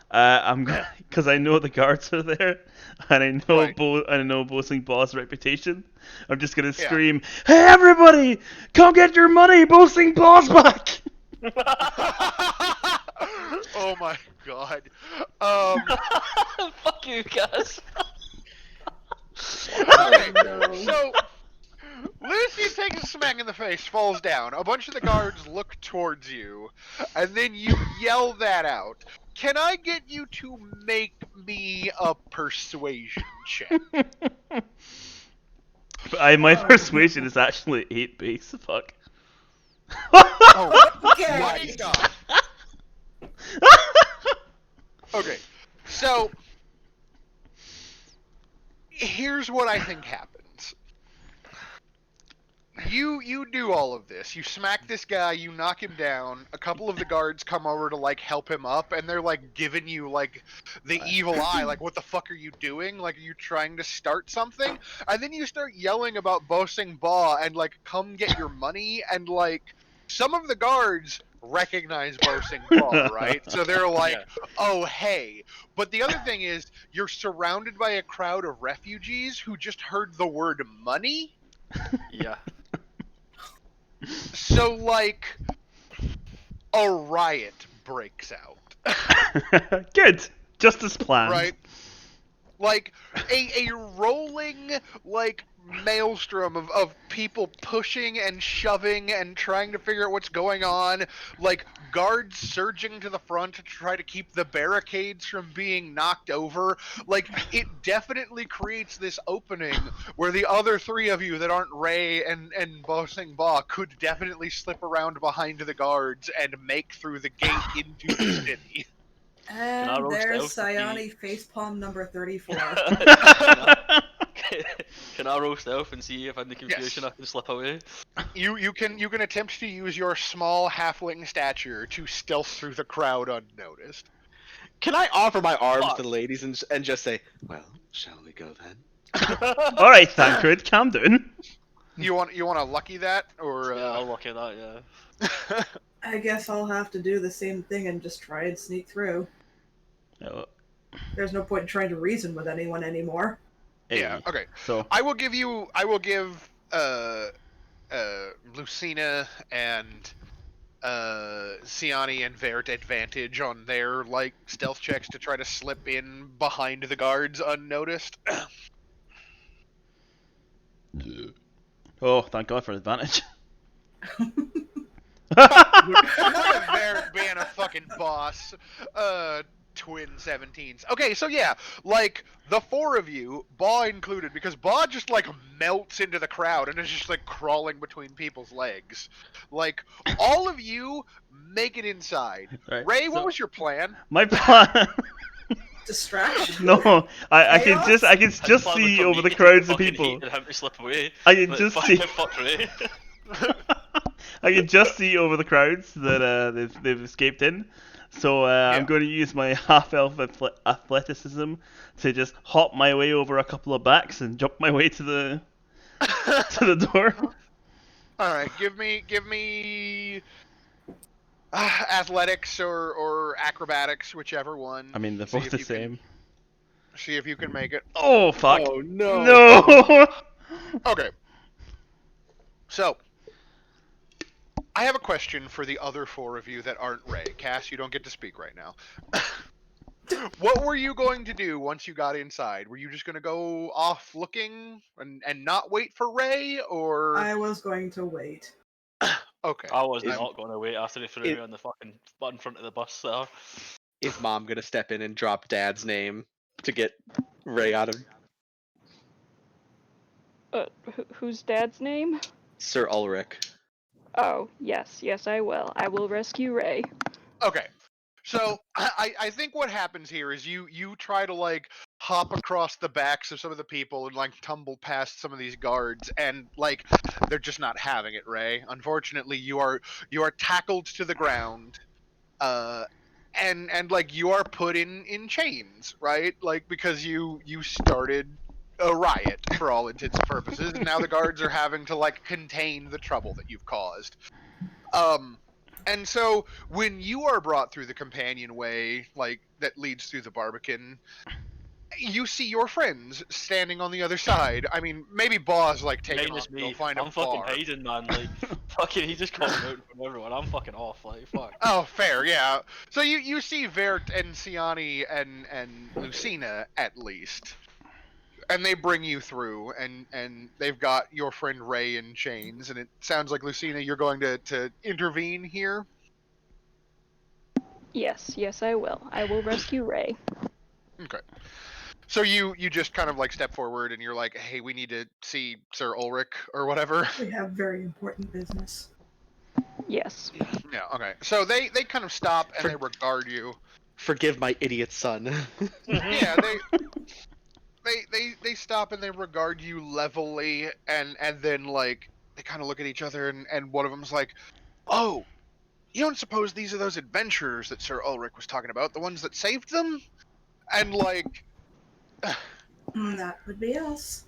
Speaker 1: I'm gonna, cause I know the guards are there, and I know
Speaker 5: Right.
Speaker 1: I know Boasting Boss' reputation. I'm just gonna
Speaker 5: Yeah.
Speaker 1: scream, "Hey everybody, come get your money, Boasting Boss back!"
Speaker 5: Oh my god.
Speaker 3: Fuck you guys.
Speaker 5: Okay,
Speaker 2: no.
Speaker 5: so Lucy takes a smack in the face, falls down. A bunch of the guards look towards you, and then you yell that out. Can I get you to make me a persuasion check?
Speaker 1: My persuasion is actually 8 base. Fuck.
Speaker 5: Oh,
Speaker 2: Okay.
Speaker 5: my god. Okay, so here's what I think happens. You do all of this. You smack this guy, you knock him down. A couple of the guards come over to like help him up, and they're like giving you like the evil eye, like what the fuck are you doing? Like are you trying to start something? And then you start yelling about Boasting Ba and like come get your money, and like some of the guards recognize Boasting Ba, right? So they're like, oh hey. But the other thing is you're surrounded by a crowd of refugees who just heard the word money.
Speaker 3: Yeah.
Speaker 5: So, like, a riot breaks out.
Speaker 1: Good. Just as planned.
Speaker 5: Right? Like, a rolling, like, maelstrom of people pushing and shoving and trying to figure out what's going on. Like, guards surging to the front to try to keep the barricades from being knocked over. Like, it definitely creates this opening where the other 3 of you that aren't Ray and Boasting Ba could definitely slip around behind the guards and make through the gate into the city.
Speaker 2: And
Speaker 3: roast
Speaker 2: there's
Speaker 3: elf?
Speaker 2: Sayani facepalm number 34.
Speaker 3: Can I roll stealth and see if in the confusion I can slip away?
Speaker 5: You can attempt to use your small halfling stature to stealth through the crowd unnoticed.
Speaker 7: Can I offer my arms
Speaker 3: Fuck.
Speaker 7: to the ladies and just say, well, Shall we go then?
Speaker 1: All right, Thancred, calm down.
Speaker 5: You want to lucky that or?
Speaker 3: Yeah, I'll look at that. Yeah.
Speaker 2: I guess I'll have to do the same thing and just try and sneak through.
Speaker 1: Oh,
Speaker 2: There's no point in trying to reason with anyone anymore.
Speaker 5: Yeah.
Speaker 1: hey.
Speaker 5: Okay.
Speaker 1: So
Speaker 5: I will give Lucina and Siani and Vert advantage on their like stealth checks to try to slip in behind the guards unnoticed.
Speaker 1: oh, thank God for advantage.
Speaker 5: Look at Vert being a fucking boss. Twin 17s. Okay, so yeah, like the four of you, Baw included, because Baw just like melts into the crowd and is just like crawling between people's legs. Like all of you make it inside.
Speaker 1: Right,
Speaker 5: Ray,
Speaker 1: so-
Speaker 5: what was your plan?
Speaker 1: My plan.
Speaker 2: Distraction?
Speaker 1: No, I can
Speaker 2: Chaos?
Speaker 1: just
Speaker 3: Plan
Speaker 1: see
Speaker 3: for
Speaker 1: over
Speaker 3: me
Speaker 1: the
Speaker 3: to
Speaker 1: crowds of
Speaker 3: fucking
Speaker 1: people.
Speaker 3: eat and him to slip away.
Speaker 1: I can
Speaker 3: But
Speaker 1: just
Speaker 3: fuck-
Speaker 1: see.
Speaker 3: fuck Ray.
Speaker 1: I can just see over the crowds that they've escaped in. So
Speaker 5: Yeah.
Speaker 1: I'm going to use my half-elf athleticism to just hop my way over a couple of backs and jump my way to the door.
Speaker 5: All right, give me athletics or acrobatics, whichever one.
Speaker 1: I mean, they're
Speaker 5: See
Speaker 1: both
Speaker 5: if
Speaker 1: the
Speaker 5: you can-
Speaker 1: same.
Speaker 5: See if you can make it.
Speaker 1: Oh fuck!
Speaker 7: Oh no!
Speaker 1: No!
Speaker 5: Okay. So, I have a question for the other four of you that aren't Ray. Cass, you don't get to speak right now. What were you going to do once you got inside? Were you just going to go off looking and not wait for Ray, or
Speaker 2: I was going to wait.
Speaker 5: okay?
Speaker 3: I was
Speaker 7: Is-
Speaker 3: not going to wait after they threw
Speaker 7: it-
Speaker 3: me on the fucking in front of the bus there.
Speaker 7: Is Mom gonna step in and drop Dad's name to get Ray out of
Speaker 6: Who's Dad's name?
Speaker 7: Sir Ulrich?
Speaker 6: Oh, yes, I will. I will rescue Ray.
Speaker 5: Okay. So I think what happens here is you try to like hop across the backs of some of the people and like tumble past some of these guards, and like they're just not having it, Ray. Unfortunately, you are tackled to the ground, and like you are put in chains, right? Like because you started a riot for all intents and purposes, and now the guards are having to like contain the trouble that you've caused. And so when you are brought through the companionway, like that leads through the Barbican, you see your friends standing on the other side. I mean, maybe Baw's like taking
Speaker 3: Minus
Speaker 5: off to go
Speaker 3: me.
Speaker 5: find
Speaker 3: I'm
Speaker 5: a
Speaker 3: fucking
Speaker 5: bar.
Speaker 3: hiding, man. Like, fucking, he just called me out from everyone. I'm fucking off. Like, fuck.
Speaker 5: Oh, fair, yeah. So you see Vert and Siani and Lucina at least, and they bring you through, and they've got your friend Ray in chains, and it sounds like Lucina, you're going to intervene here.
Speaker 6: Yes, I will. I will rescue Ray.
Speaker 5: Okay. So you just kind of like step forward and you're like, hey, we need to see Sir Ulrich or whatever.
Speaker 2: We have very important business.
Speaker 6: Yes.
Speaker 5: Yeah. Okay. So they kind of stop and they regard you.
Speaker 7: Forgive my idiot son.
Speaker 5: Yeah. They stop and they regard you levelly, and then like they kind of look at each other, and one of them's like, oh, you don't suppose these are those adventurers that Sir Ulrich was talking about, the ones that saved them? And like,
Speaker 2: That would be us.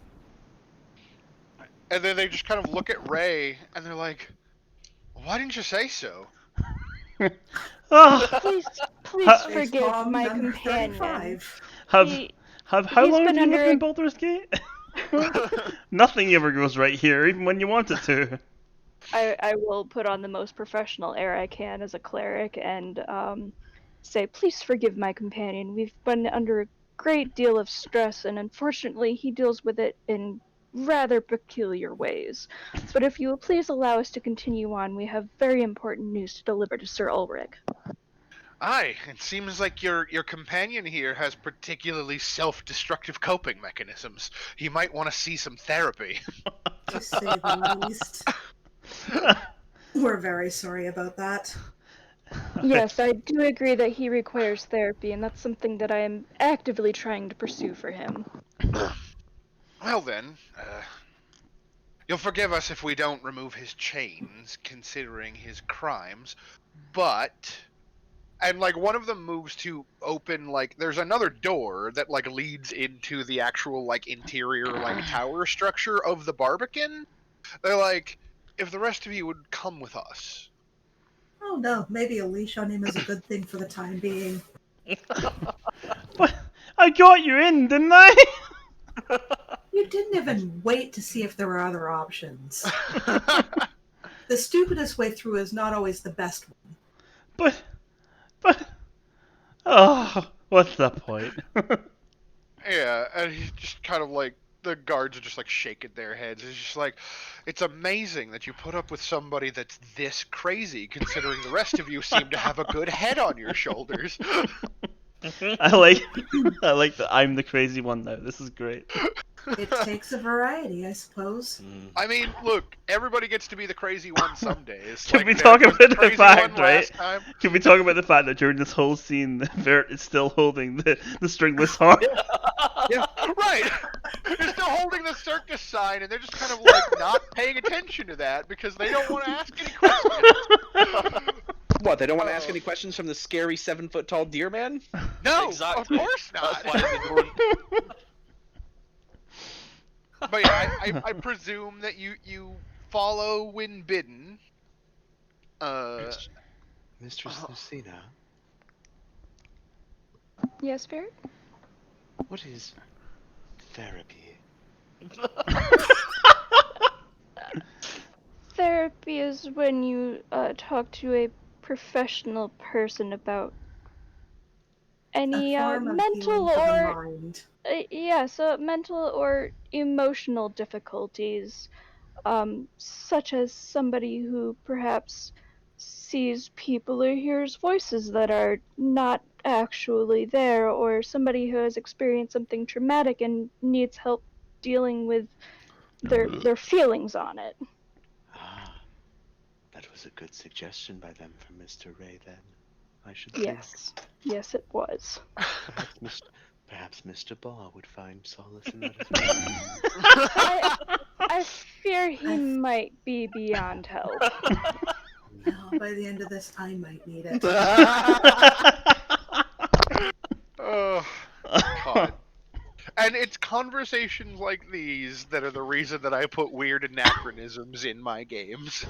Speaker 5: and then they just kind of look at Ray and they're like, why didn't you say so?
Speaker 1: Ah,
Speaker 6: Please
Speaker 2: Space
Speaker 6: forgive
Speaker 2: bomb
Speaker 6: my
Speaker 2: number
Speaker 6: companion.
Speaker 2: 35.
Speaker 1: how
Speaker 6: He-
Speaker 1: long
Speaker 6: he's
Speaker 1: have
Speaker 6: been
Speaker 1: you lived
Speaker 6: under
Speaker 1: in
Speaker 6: a-
Speaker 1: Baldur's Gate? Nothing ever goes right here, even when you want it to.
Speaker 6: I will put on the most professional air I can as a cleric and say, please forgive my companion. We've been under a great deal of stress, and unfortunately, he deals with it in rather peculiar ways. But if you will please allow us to continue on, we have very important news to deliver to Sir Ulrich.
Speaker 5: Aye, it seems like your companion here has particularly self-destructive coping mechanisms. He might want to see some therapy.
Speaker 2: To say the least. We're very sorry about that.
Speaker 6: Yes, I do agree that he requires therapy, and that's something that I am actively trying to pursue for him.
Speaker 5: Well then, you'll forgive us if we don't remove his chains, considering his crimes, but and like one of them moves to open, like there's another door that like leads into the actual like interior like tower structure of the Barbican. They're like, if the rest of you would come with us.
Speaker 2: Oh no, maybe a leash on him is a good thing for the time being.
Speaker 1: But I got you in, didn't I?
Speaker 2: You didn't even wait to see if there were other options. The stupidest way through is not always the best one.
Speaker 1: But, oh, what's the point?
Speaker 5: Yeah, and he's just kind of like, the guards are just like shaking their heads. It's just like, it's amazing that you put up with somebody that's this crazy, considering the rest of you seem to have a good head on your shoulders.
Speaker 1: I like that I'm the crazy one now. This is great.
Speaker 2: It takes a variety, I suppose.
Speaker 5: I mean, look, everybody gets to be the crazy one some days.
Speaker 1: Can
Speaker 5: Like,
Speaker 1: we
Speaker 5: Vert
Speaker 1: talk
Speaker 5: was
Speaker 1: about the
Speaker 5: crazy
Speaker 1: fact,
Speaker 5: one
Speaker 1: right?
Speaker 5: last time.
Speaker 1: Can we talk about the fact that during this whole scene, Vert is still holding the stringless harp?
Speaker 5: Yeah, right. They're still holding the circus sign, and they're just kind of like not paying attention to that because they don't want to ask any questions.
Speaker 7: What, they don't want to ask any questions from the scary 7-foot-tall deer man?
Speaker 5: No,
Speaker 3: Exactly.
Speaker 5: of course not.
Speaker 3: That's why they don't.
Speaker 5: But yeah, I presume that you follow when bidden.
Speaker 7: Mistress Lucina,
Speaker 6: Yes, Barrett?
Speaker 7: what is therapy?
Speaker 6: Therapy is when you talk to a professional person about any
Speaker 2: A form of
Speaker 6: mental
Speaker 2: healing for the
Speaker 6: or
Speaker 2: mind.
Speaker 6: mental or emotional difficulties, such as somebody who perhaps sees people or hears voices that are not actually there, or somebody who has experienced something traumatic and needs help dealing with their feelings on it.
Speaker 7: Ah, that was a good suggestion by them from Mr. Ray, then. I should
Speaker 6: Yes, it was.
Speaker 7: think. Perhaps Mr. Baugh would find solace in that as well.
Speaker 6: I fear he might be beyond help.
Speaker 2: Now, by the end of this, I might need it.
Speaker 5: Oh, God. And it's conversations like these that are the reason that I put weird anachronisms in my games.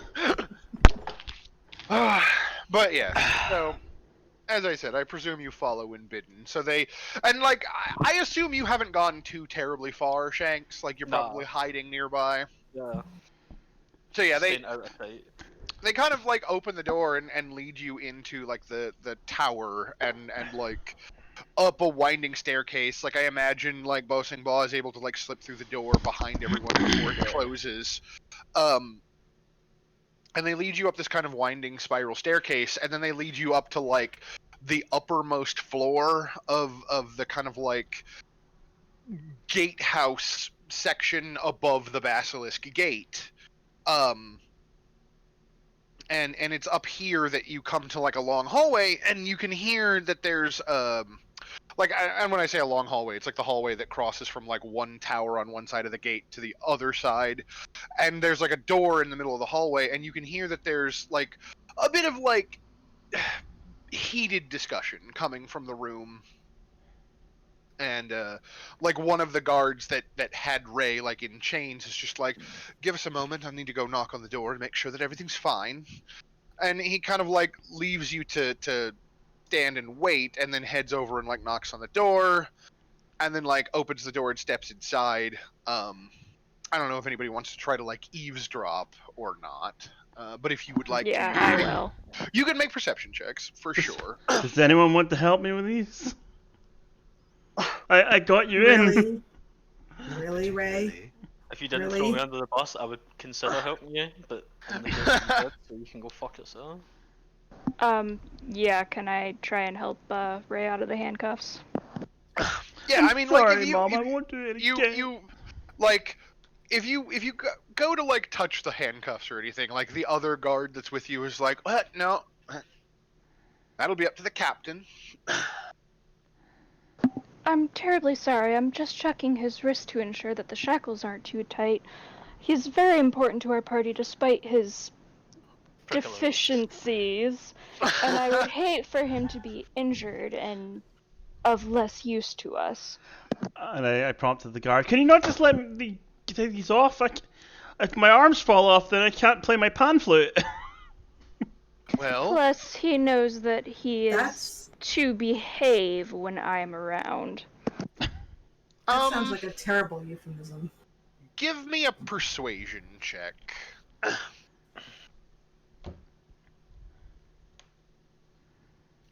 Speaker 5: But yeah, so as I said, I presume you follow when bidden. So like, I assume you haven't gone too terribly far, Shanks. Like, you're probably hiding nearby.
Speaker 3: Yeah.
Speaker 5: So yeah,
Speaker 3: Staying out of sight.
Speaker 5: they kind of like open the door and lead you into like the tower and like up a winding staircase. Like, I imagine like Bossing Baugh is able to like slip through the door behind everyone before it closes. And they lead you up this kind of winding spiral staircase, and then they lead you up to like the uppermost floor of the kind of like gatehouse section above the basilisk gate. And it's up here that you come to like a long hallway, and you can hear that there's like, and when I say a long hallway, it's like the hallway that crosses from like one tower on one side of the gate to the other side, and there's like a door in the middle of the hallway, and you can hear that there's like a bit of like heated discussion coming from the room. And like one of the guards that had Ray like in chains is just like, give us a moment, I need to go knock on the door to make sure that everything's fine. And he kind of like leaves you to stand and wait, and then heads over and like knocks on the door, and then like opens the door and steps inside. I don't know if anybody wants to try to like eavesdrop or not, but if you would like
Speaker 6: Yeah,
Speaker 5: to,
Speaker 6: I will.
Speaker 5: you can make perception checks for sure.
Speaker 1: Does anyone want to help me with these? I got you in.
Speaker 2: Really? Really, Ray?
Speaker 3: If you didn't
Speaker 2: Really?
Speaker 3: throw me under the bus, I would consider helping you, but I'm the person who did, so you can go fuck yourself.
Speaker 6: Yeah, can I try and help Ray out of the handcuffs?
Speaker 5: Yeah,
Speaker 1: I'm
Speaker 5: I mean,
Speaker 1: sorry,
Speaker 5: like if
Speaker 1: Mom, I won't do it again.
Speaker 5: you like if you go to like touch the handcuffs or anything, like the other guard that's with you is like, what? No, that'll be up to the captain.
Speaker 6: I'm terribly sorry. I'm just checking his wrist to ensure that the shackles aren't too tight. He's very important to our party despite his deficiencies, and I would hate for him to be injured and of less use to us.
Speaker 1: And I prompted the guard, can you not just let me take these off? If my arms fall off, then I can't play my pan flute.
Speaker 5: Well,
Speaker 6: Plus, he knows that he is
Speaker 2: That's
Speaker 6: to behave when I'm around.
Speaker 2: that sounds like a terrible euphemism.
Speaker 5: give me a persuasion check.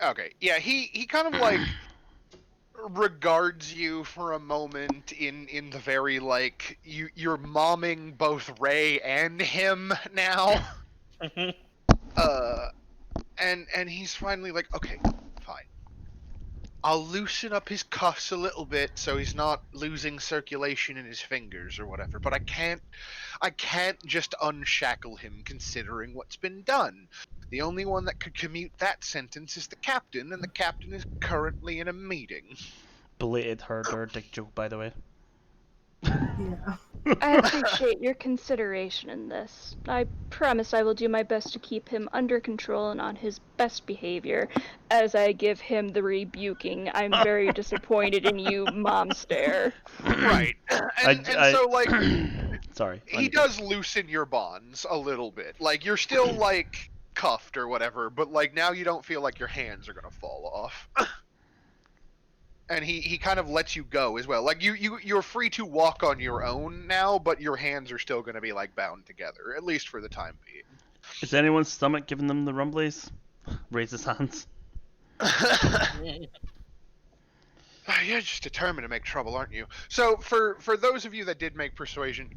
Speaker 5: Okay, yeah, he kind of like regards you for a moment in the very like you're momming both Ray and him now. And he's finally like, okay, fine. I'll loosen up his cuffs a little bit so he's not losing circulation in his fingers or whatever, but I can't just unshackle him considering what's been done. The only one that could commute that sentence is the captain, and the captain is currently in a meeting.
Speaker 1: Belated herder dick joke, by the way.
Speaker 2: Yeah.
Speaker 6: I appreciate your consideration in this. I promise I will do my best to keep him under control and on his best behavior as I give him the rebuking "I'm very disappointed in you" mom stare.
Speaker 5: Right. And so like
Speaker 1: Sorry.
Speaker 5: he does loosen your bonds a little bit. Like you're still like cuffed or whatever, but like now you don't feel like your hands are gonna fall off. And he kind of lets you go as well. Like you're free to walk on your own now, but your hands are still gonna be like bound together, at least for the time being.
Speaker 1: Is anyone's stomach giving them the rumblies? Raise his hands.
Speaker 5: You're just determined to make trouble, aren't you? So for those of you that did make perception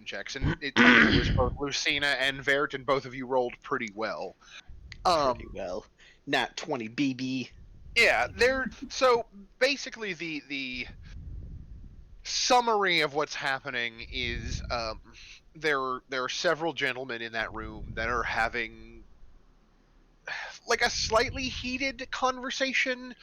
Speaker 5: checks, and I think it was both Lucina and Vert, and both of you rolled pretty well.
Speaker 7: Pretty well. Not 20 BB.
Speaker 5: Yeah, so basically the summary of what's happening is there are several gentlemen in that room that are having like a slightly heated conversation.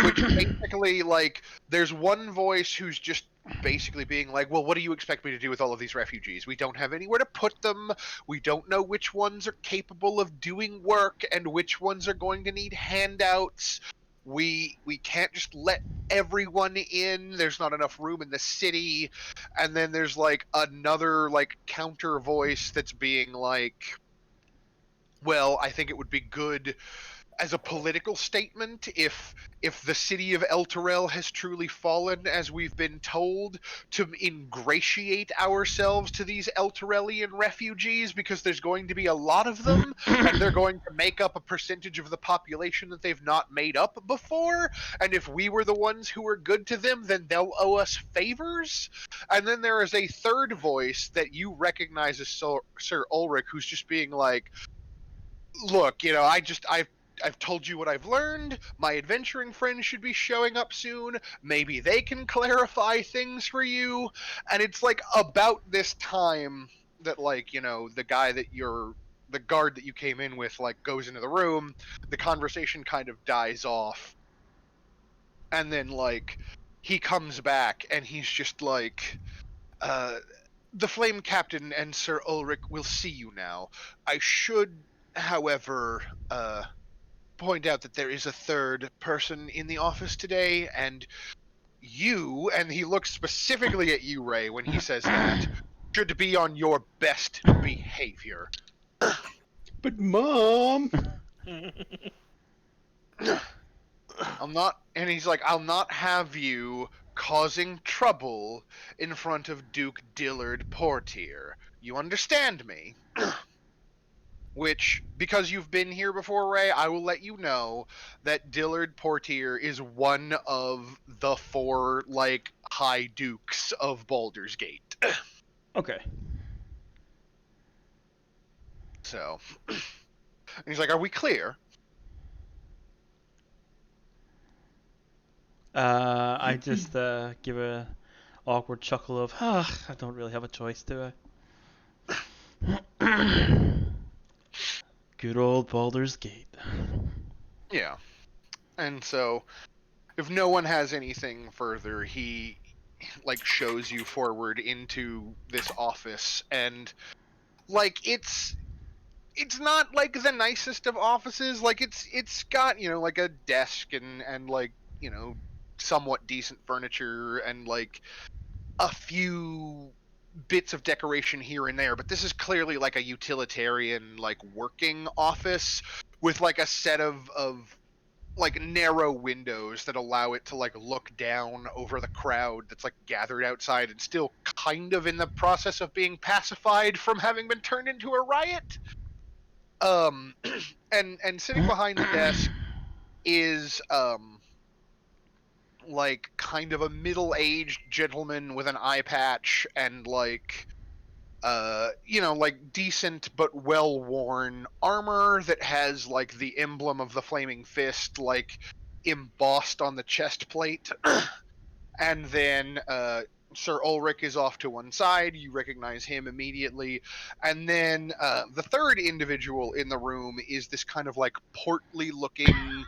Speaker 5: Which basically, like, there's one voice who's just basically being like, well, what do you expect me to do with all of these refugees? We don't have anywhere to put them. We don't know which ones are capable of doing work and which ones are going to need handouts. We can't just let everyone in. There's not enough room in the city. And then there's like another like counter voice that's being like, well, I think it would be good as a political statement if the city of Elturel has truly fallen as we've been told, to ingratiate ourselves to these Elturelian refugees, because there's going to be a lot of them and they're going to make up a percentage of the population that they've not made up before, and if we were the ones who were good to them, then they'll owe us favors. And then there is a third voice that you recognize as Sir Ulrich, who's just being like, look, you know, I've told you what I've learned. My adventuring friends should be showing up soon. Maybe they can clarify things for you. And it's like about this time that, like, you know, the guard that you came in with, like, goes into the room. The conversation kind of dies off. And then, like, he comes back and he's just like, the Flame Captain and Sir Ulrich will see you now. I should, however, point out that there is a third person in the office today, and you, and he looks specifically at you, Ray, when he says that, should be on your best behavior.
Speaker 7: But Mom!
Speaker 5: And he's like, I'll not have you causing trouble in front of Duke Dillard Portier. You understand me? Which, because you've been here before, Ray, I will let you know that Dillard Portier is one of the 4, like, High Dukes of Baldur's Gate.
Speaker 1: Okay.
Speaker 5: So, and he's like, are we clear?
Speaker 1: I just give a awkward chuckle of, I don't really have a choice, do I? Good old Baldur's Gate.
Speaker 5: Yeah. And so, if no one has anything further, he, like, shows you forward into this office, and like it's not like the nicest of offices. Like it's got, you know, like a desk and like, you know, somewhat decent furniture and like a few bits of decoration here and there, but this is clearly like a utilitarian like working office with like a set of like narrow windows that allow it to like look down over the crowd that's like gathered outside and still kind of in the process of being pacified from having been turned into a riot. And sitting behind the desk is like kind of a middle-aged gentleman with an eye patch and like you know, like decent but well-worn armor that has like the emblem of the flaming fist like embossed on the chest plate. And then Sir Ulrich is off to one side. You recognize him immediately. And then the third individual in the room is this kind of like portly looking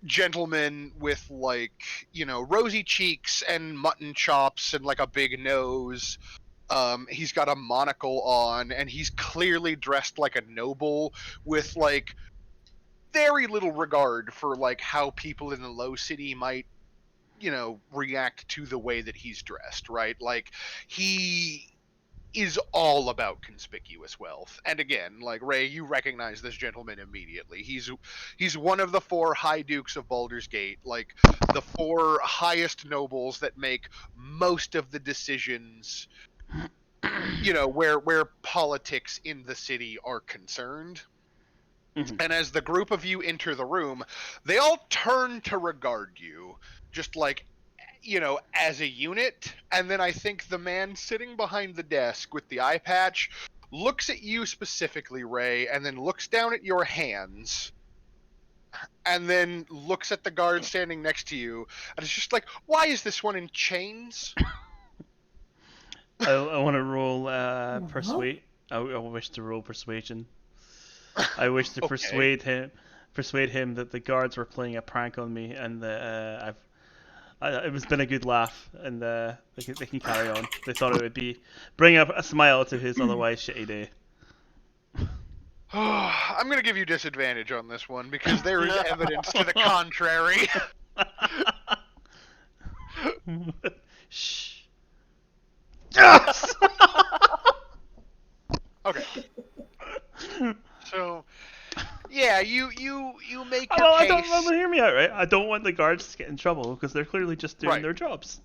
Speaker 5: gentleman with like, you know, rosy cheeks and mutton chops and like a big nose. He's got a monocle on and he's clearly dressed like a noble with like very little regard for like how people in the low city might, you know, react to the way that he's dressed, right? Like he is all about conspicuous wealth. And again, like Ray, you recognize this gentleman immediately. He's one of the 4 High Dukes of Baldur's Gate, like the 4 highest nobles that make most of the decisions, you know, where politics in the city are concerned.
Speaker 1: Mhm.
Speaker 5: And as the group of you enter the room, they all turn to regard you, just like, you know, as a unit. And then I think the man sitting behind the desk with the eye patch looks at you specifically, Ray, and then looks down at your hands, and then looks at the guard standing next to you, and it's just like, why is this one in chains?
Speaker 1: I want to roll
Speaker 2: Well,
Speaker 1: persuade. I wish to roll persuasion. I wish to
Speaker 5: Okay.
Speaker 1: persuade him that the guards were playing a prank on me, and that it was been a good laugh, and they can carry on. They thought it would bring up a smile to his otherwise shitty day.
Speaker 5: I'm going to give you disadvantage on this one because there is evidence to the contrary.
Speaker 1: Shh. Yes.
Speaker 5: Okay. So, yeah, you make your
Speaker 1: Well, I
Speaker 5: case.
Speaker 1: don't hear me out, right? I don't want the guards to get in trouble because they're clearly just doing
Speaker 5: Right.
Speaker 1: their jobs.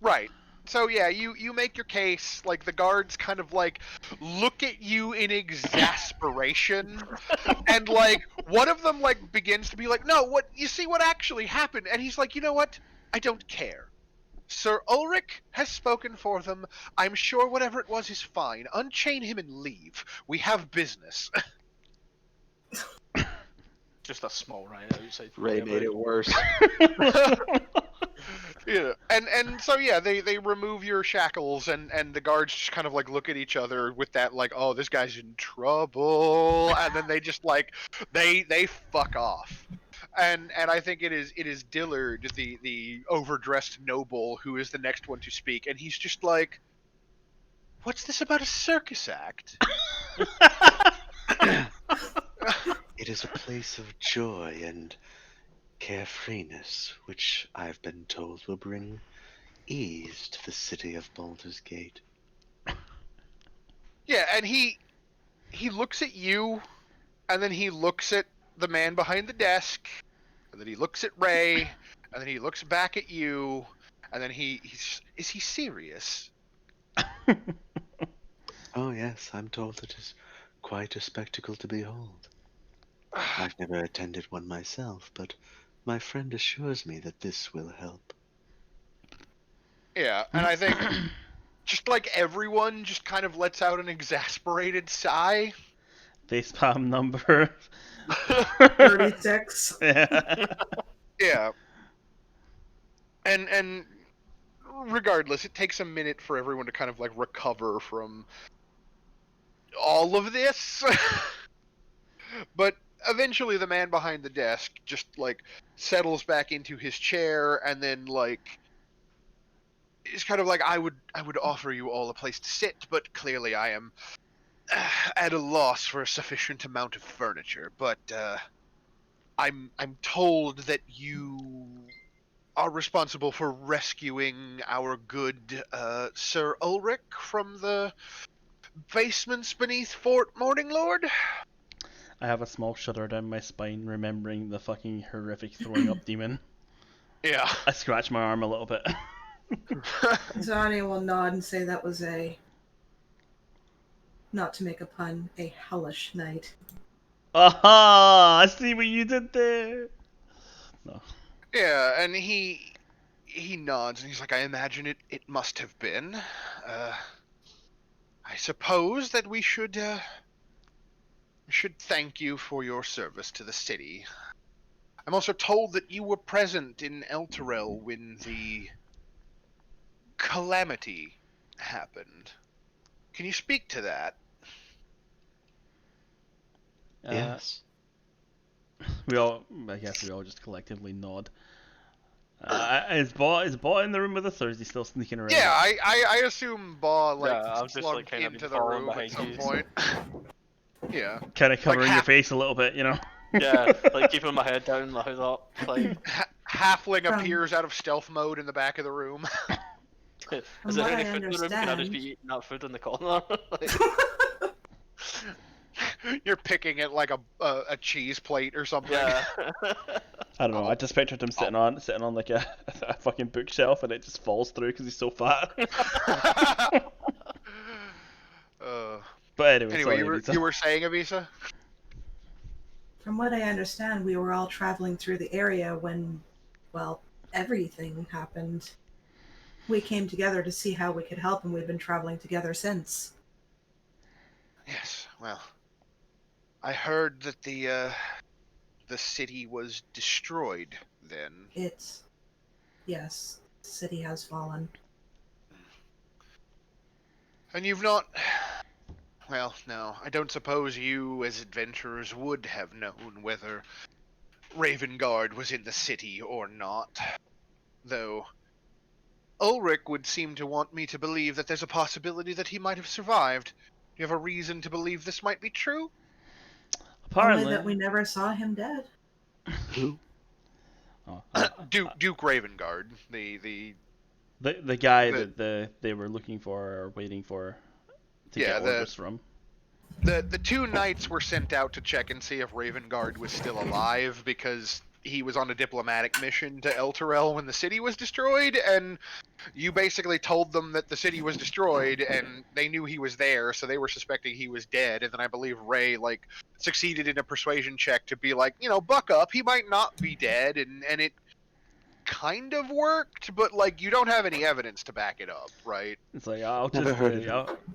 Speaker 5: Right. So yeah, you make your case. Like the guards kind of like look at you in exasperation, and like one of them like begins to be like, "No, what you see what actually happened?" And he's like, "You know what? I don't care. Sir Ulrich has spoken for them. I'm sure whatever it was is fine. Unchain him and leave. We have business."
Speaker 3: Just a small riot outside.
Speaker 7: Ray made it worse.
Speaker 5: Yeah, and so yeah, they remove your shackles, and the guards just kind of like look at each other with that like, oh, this guy's in trouble, and then they just like they fuck off. And I think it is Dillard, the overdressed noble, who is the next one to speak, and he's just like, what's this about a circus act?
Speaker 7: It is a place of joy and carefreeness, which I've been told will bring ease to the city of Baldur's Gate.
Speaker 5: Yeah, and he looks at you, and then he looks at the man behind the desk, and then he looks at Ray, and then he looks back at you, and then is he serious?
Speaker 7: Oh yes, I'm told it is quite a spectacle to behold. I've never attended one myself, but my friend assures me that this will help.
Speaker 5: Yeah, and I think just like everyone just kind of lets out an exasperated sigh.
Speaker 1: They spam number
Speaker 2: 36.
Speaker 1: Yeah.
Speaker 5: Yeah. And regardless, it takes a minute for everyone to kind of like recover from all of this. But eventually the man behind the desk just like settles back into his chair, and then like is kind of like, I would offer you all a place to sit, but clearly I am at a loss for a sufficient amount of furniture, but I'm told that you are responsible for rescuing our good Sir Ulrich from the basements beneath Fort Morning Lord.
Speaker 1: I have a small shudder down my spine, remembering the fucking horrific throwing up demon.
Speaker 5: Yeah.
Speaker 1: I scratch my arm a little bit.
Speaker 2: Zania will nod and say that was not to make a pun, a hellish night.
Speaker 1: Aha! I see what you did there. No.
Speaker 5: Yeah, and he nods and he's like, I imagine it must have been. I suppose that we should thank you for your service to the city. I'm also told that you were present in Elturel when the calamity happened. Can you speak to that?
Speaker 7: Yes.
Speaker 1: I guess we all just collectively nod. Is Bot in the room with us, or is he still sneaking around?
Speaker 5: Yeah, I assume Ba
Speaker 3: Yeah, I'm just,
Speaker 5: slugged
Speaker 3: kind of
Speaker 5: into the
Speaker 3: following
Speaker 5: room at
Speaker 3: behind
Speaker 5: some
Speaker 3: you.
Speaker 5: point. Yeah.
Speaker 1: Kind of covering your
Speaker 5: half-
Speaker 1: face a little bit, you know?
Speaker 3: Yeah, like keeping my head down, my hood up. Like,
Speaker 5: Halfling
Speaker 2: From-
Speaker 5: appears out of stealth mode in the back of the room.
Speaker 3: is there
Speaker 2: what
Speaker 3: any
Speaker 2: I
Speaker 3: food in the room? Can I just
Speaker 2: understand-
Speaker 3: be eating that food in the corner? Like,
Speaker 5: You're picking at like a cheese plate or something.
Speaker 3: yeah.
Speaker 1: I don't know. I just pictured him sitting on like a fucking bookshelf, and it just falls through because he's so fat. But anyway,
Speaker 5: Anyway,
Speaker 1: sorry, Lisa.
Speaker 5: you were saying, Avisa?
Speaker 2: From what I understand, we were all traveling through the area when, well, everything happened. We came together to see how we could help, and we've been traveling together since.
Speaker 5: Yes. Well, I heard that the city was destroyed then.
Speaker 2: Yes, the city has fallen.
Speaker 5: And you've not... Well, no, I don't suppose you, as adventurers, would have known whether Ravengard was in the city or not. Though, Ulrich would seem to want me to believe that there's a possibility that he might have survived. Do you have a reason to believe this might be true?
Speaker 1: Apparently,
Speaker 2: Only that we never saw him dead.
Speaker 7: Who?
Speaker 1: Oh,
Speaker 5: Duke Ravengard, the
Speaker 1: guy
Speaker 5: the-
Speaker 1: that they were looking for or waiting for to
Speaker 5: Yeah,
Speaker 1: get orders from.
Speaker 5: The two knights were sent out to check and see if Ravengard was still alive because he was on a diplomatic mission to Elturel when the city was destroyed, and you basically told them that the city was destroyed and they knew he was there, so they were suspecting he was dead. And then I believe Ray succeeded in a persuasion check to be like, buck up, he might not be dead, and it kind of worked, but you don't have any evidence to back it up, right?
Speaker 1: It's like I'll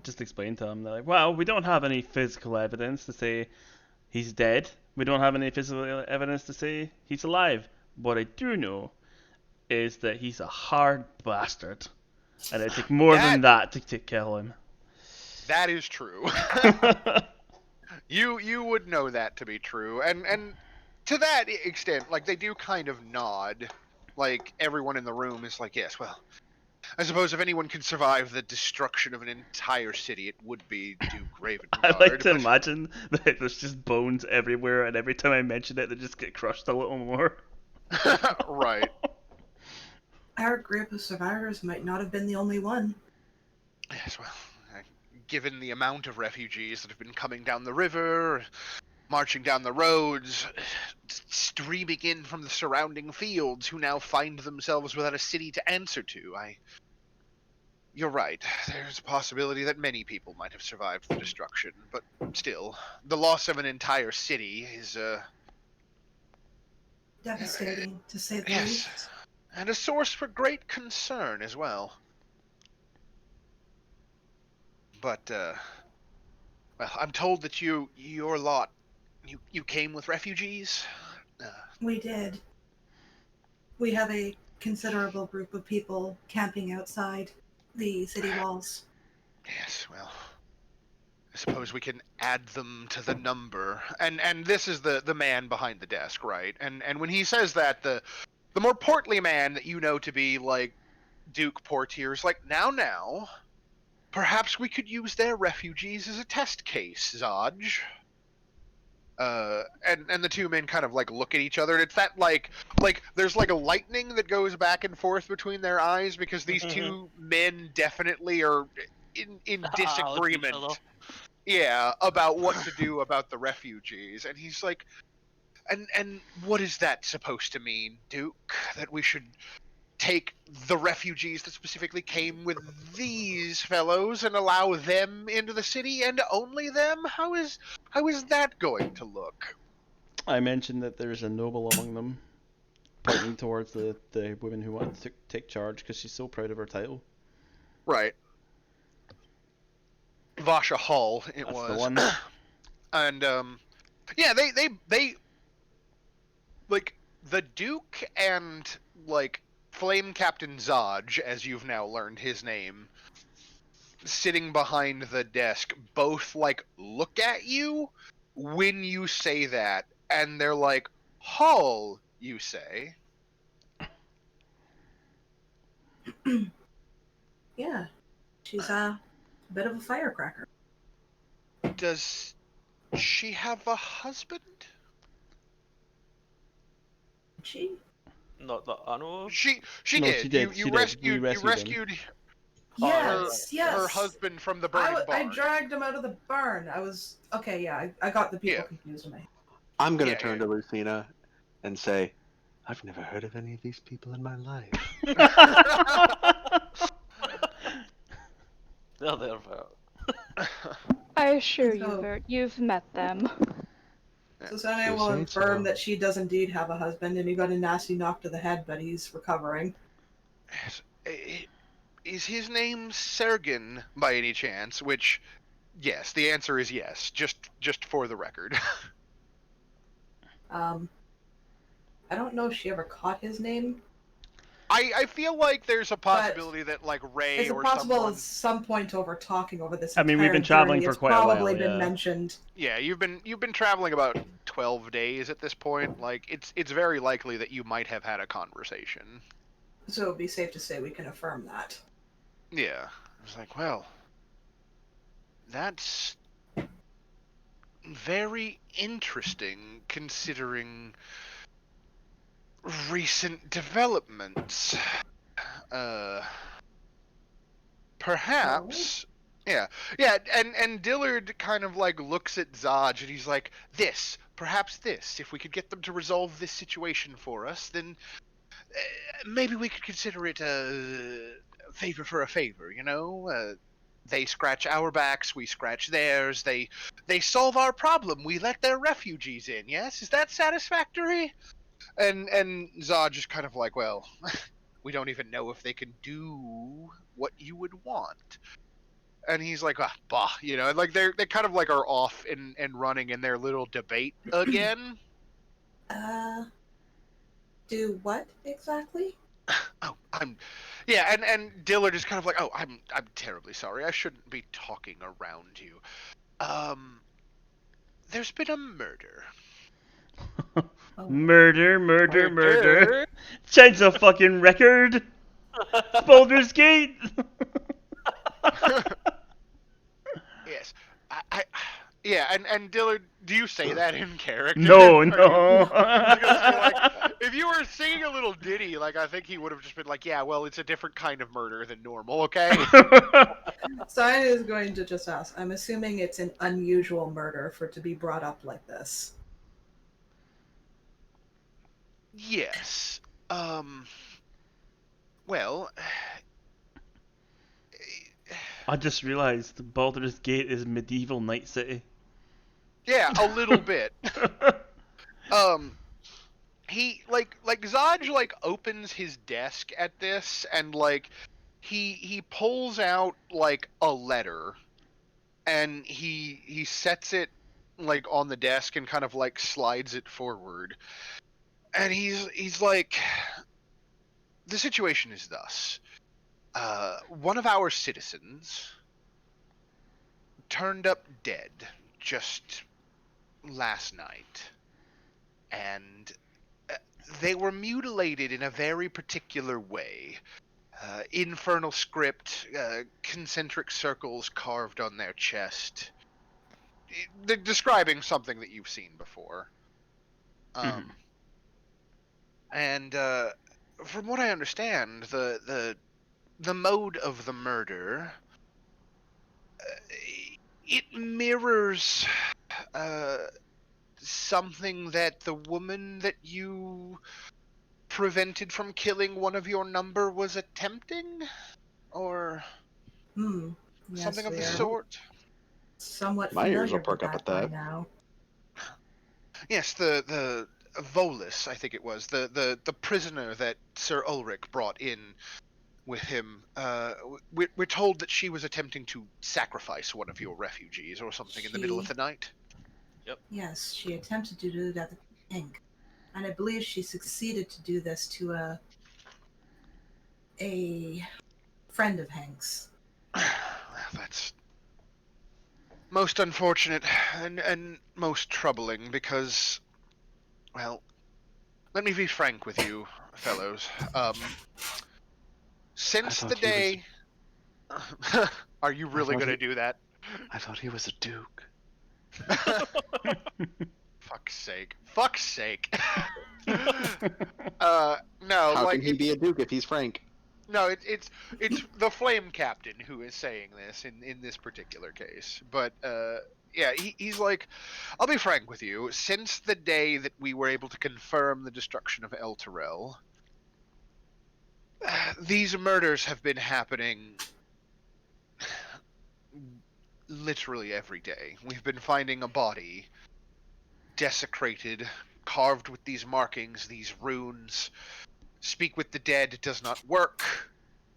Speaker 1: just explain to them. They're like, well, we don't have any physical evidence to say he's dead. We don't have any physical evidence to say he's alive. What I do know is that he's a hard bastard, and it take more than that to kill him.
Speaker 5: That is true. You would know that to be true, and to that extent, they do kind of nod. Everyone in the room is like, yes, well, I suppose if anyone can survive the destruction of an entire city, it would be Duke Ravengard.
Speaker 1: I like to imagine that there's just bones everywhere, and every time I mention it, they just get crushed a little more.
Speaker 5: Right.
Speaker 2: Our group of survivors might not have been the only one.
Speaker 5: Yes, well, given the amount of refugees that have been coming down the river, marching down the roads, streaming in from the surrounding fields, who now find themselves without a city to answer to, You're right. There's a possibility that many people might have survived the destruction, but still, the loss of an entire city is,
Speaker 2: Devastating, to say the
Speaker 5: yes,
Speaker 2: least.
Speaker 5: and a source for great concern as well. But, well, I'm told that your lot, you came with refugees?
Speaker 2: We did. We have a considerable group of people camping outside the city walls.
Speaker 5: Yes, well, I suppose we can add them to the number. And this is the man behind the desk, right? And when he says that, the more portly man that you know to be Duke Portier's now, perhaps we could use their refugees as a test case, Zaj. And the two men kind of like look at each other, and it's that like there's like a lightning that goes back and forth between their eyes because these two men definitely are in disagreement. Yeah, about what to do about the refugees, and he's like, and what is that supposed to mean, Duke? That we should take the refugees that specifically came with these fellows and allow them into the city and only them? How is that going to look?
Speaker 1: I mentioned that there's a noble among them, pointing towards the woman who wanted to take charge because she's so proud of her title.
Speaker 5: Right. Vasha Hall, it
Speaker 1: That's
Speaker 5: was.
Speaker 1: the one.
Speaker 5: And yeah, they like the Duke and like Flame Captain Zaj, as you've now learned his name, sitting behind the desk, both like look at you when you say that, and they're like, Hall, you say?
Speaker 2: Yeah, she's a bit of a firecracker.
Speaker 5: Does she have a husband?
Speaker 2: She?
Speaker 3: Not that I know of.
Speaker 5: She
Speaker 1: No,
Speaker 5: did.
Speaker 1: she did.
Speaker 5: You
Speaker 1: She did. We
Speaker 5: rescued
Speaker 2: Yes, yes.
Speaker 5: her husband from the burning
Speaker 2: I
Speaker 5: barn.
Speaker 2: dragged him out of the barn. I was okay. Yeah, I got the people confused in my head.
Speaker 7: I'm gonna turn to Lucina and say, I've never heard of any of these people in my life.
Speaker 3: They're there for
Speaker 6: I assure you,
Speaker 2: So-
Speaker 6: Vert, you've met them.
Speaker 2: So Sunday
Speaker 7: You
Speaker 2: will
Speaker 7: say
Speaker 2: confirm
Speaker 7: so.
Speaker 2: that she does indeed have a husband, and he got a nasty knock to the head, but he's recovering.
Speaker 5: Is his name Sergen by any chance? Which, yes, the answer is yes. Just for the record.
Speaker 2: I don't know if she ever caught his name.
Speaker 5: I feel like there's a possibility that like Ray
Speaker 2: Is it
Speaker 5: or
Speaker 2: possible
Speaker 5: someone.
Speaker 2: at some point over talking over this
Speaker 1: I mean,
Speaker 2: entire
Speaker 1: we've been traveling
Speaker 2: journey,
Speaker 1: for
Speaker 2: it's
Speaker 1: quite a while,
Speaker 2: probably been
Speaker 1: yeah.
Speaker 2: mentioned.
Speaker 5: Yeah, you've been traveling about 12 days at this point. Like it's very likely that you might have had a conversation.
Speaker 2: So it would be safe to say we can affirm that.
Speaker 5: Yeah. I was like, well, that's very interesting considering recent developments. Perhaps. Yeah, and Dillard kind of like looks at Zaj and he's like, perhaps this. If we could get them to resolve this situation for us, then maybe we could consider it a favor for a favor, you know? They scratch our backs, we scratch theirs. They solve our problem, we let their refugees in. Yes, is that satisfactory? And Zaj is kind of like, well, we don't even know if they can do what you would want. And he's like, bah, you know, and like they kind of like are off and running in their little debate again.
Speaker 2: Do what exactly?
Speaker 5: Oh, and Dillard is kind of like, oh, I'm terribly sorry. I shouldn't be talking around you. There's been a murder.
Speaker 1: Murder. Change the fucking record. Baldur's Gate.
Speaker 5: Yes, yeah, and Dillard, do you say that in character?
Speaker 1: No.
Speaker 5: I was gonna say, like, if you were singing a little ditty, like, I think he would have just been like, yeah, well, it's a different kind of murder than normal, okay?
Speaker 2: Stein is going to just ask. I'm assuming it's an unusual murder for it to be brought up like this.
Speaker 5: Yes. Well,
Speaker 1: I just realized Baldur's Gate is medieval Night City.
Speaker 5: yeah, a little bit. He like Zaj like opens his desk at this and like he pulls out like a letter and he sets it like on the desk and kind of like slides it forward. And he's like, the situation is thus. One of our citizens turned up dead just last night. And they were mutilated in a very particular way. infernal script, concentric circles carved on their chest. They're describing something that you've seen before. And from what I understand, the mode of the murder, it mirrors something that the woman that you prevented from killing one of your number was attempting, or
Speaker 2: Yes,
Speaker 5: something of
Speaker 2: we
Speaker 5: the
Speaker 2: are
Speaker 5: sort.
Speaker 2: somewhat
Speaker 7: My ears
Speaker 2: familiar
Speaker 7: will perk
Speaker 2: with
Speaker 7: up at
Speaker 2: by
Speaker 7: that.
Speaker 2: now.
Speaker 5: Yes, the Volus, I think it was, the prisoner that Sir Ulrich brought in with him. We're told that she was attempting to sacrifice one of your refugees or something in the middle of the night.
Speaker 2: Yes, she attempted to do that at the Pink. And I believe she succeeded to do this to a friend of Hank's.
Speaker 5: That's most unfortunate and most troubling because, well, let me be frank with you, fellows. Since the day... Are you really going to do that?
Speaker 7: I thought he was a duke.
Speaker 5: Fuck's sake. Fuck's sake. No,
Speaker 7: How
Speaker 5: like
Speaker 7: can he be a duke if he's Frank?
Speaker 5: No, it's the Flame Captain who is saying this in this particular case. But yeah, he's like, I'll be frank with you. Since the day that we were able to confirm the destruction of El Terrell, these murders have been happening literally every day. We've been finding a body desecrated, carved with these markings, these runes. Speak with the dead does not work.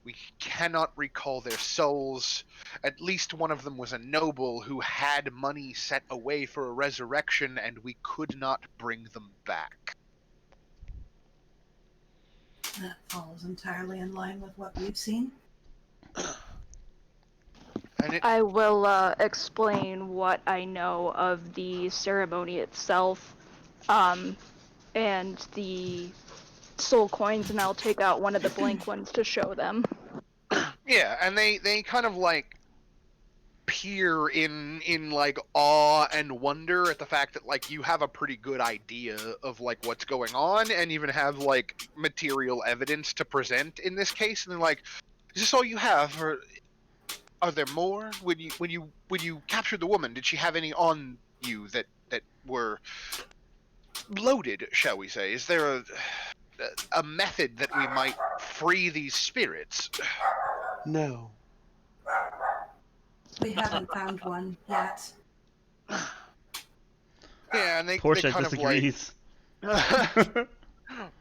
Speaker 5: We cannot recall their souls. At least one of them was a noble who had money set away for a resurrection, and we could not bring them back.
Speaker 2: That falls entirely in line with what we've seen.
Speaker 5: And it,
Speaker 6: I will explain what I know of the ceremony itself, and the soul coins, and I'll take out one of the blank ones to show them.
Speaker 5: yeah, and they kind of like peer in like awe and wonder at the fact that like you have a pretty good idea of like what's going on and even have like material evidence to present in this case, and they're like, is this all you have, or are there more? When you captured the woman, did she have any on you that were loaded, shall we say? Is there a method that we might free these spirits?
Speaker 7: No.
Speaker 2: We haven't found one yet.
Speaker 5: Yeah, and they
Speaker 1: Portia
Speaker 5: kind
Speaker 1: disagrees.
Speaker 5: of like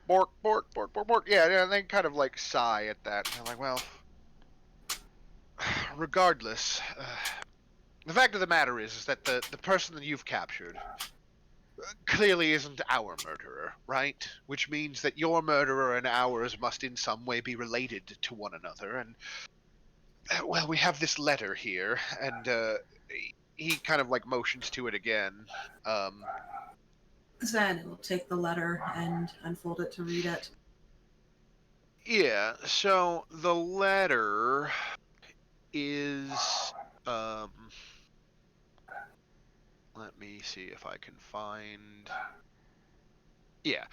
Speaker 5: bork, bork, bork, bork, bork. Yeah, and they kind of like sigh at that. They're like, well, regardless, the fact of the matter is that the person that you've captured clearly isn't our murderer, right? Which means that your murderer and ours must in some way be related to one another. And, well, we have this letter here, and he kind of like motions to it again.
Speaker 2: Zen will take the letter and unfold it to read it.
Speaker 5: Yeah, so the letter is let me see if I can find. Yeah.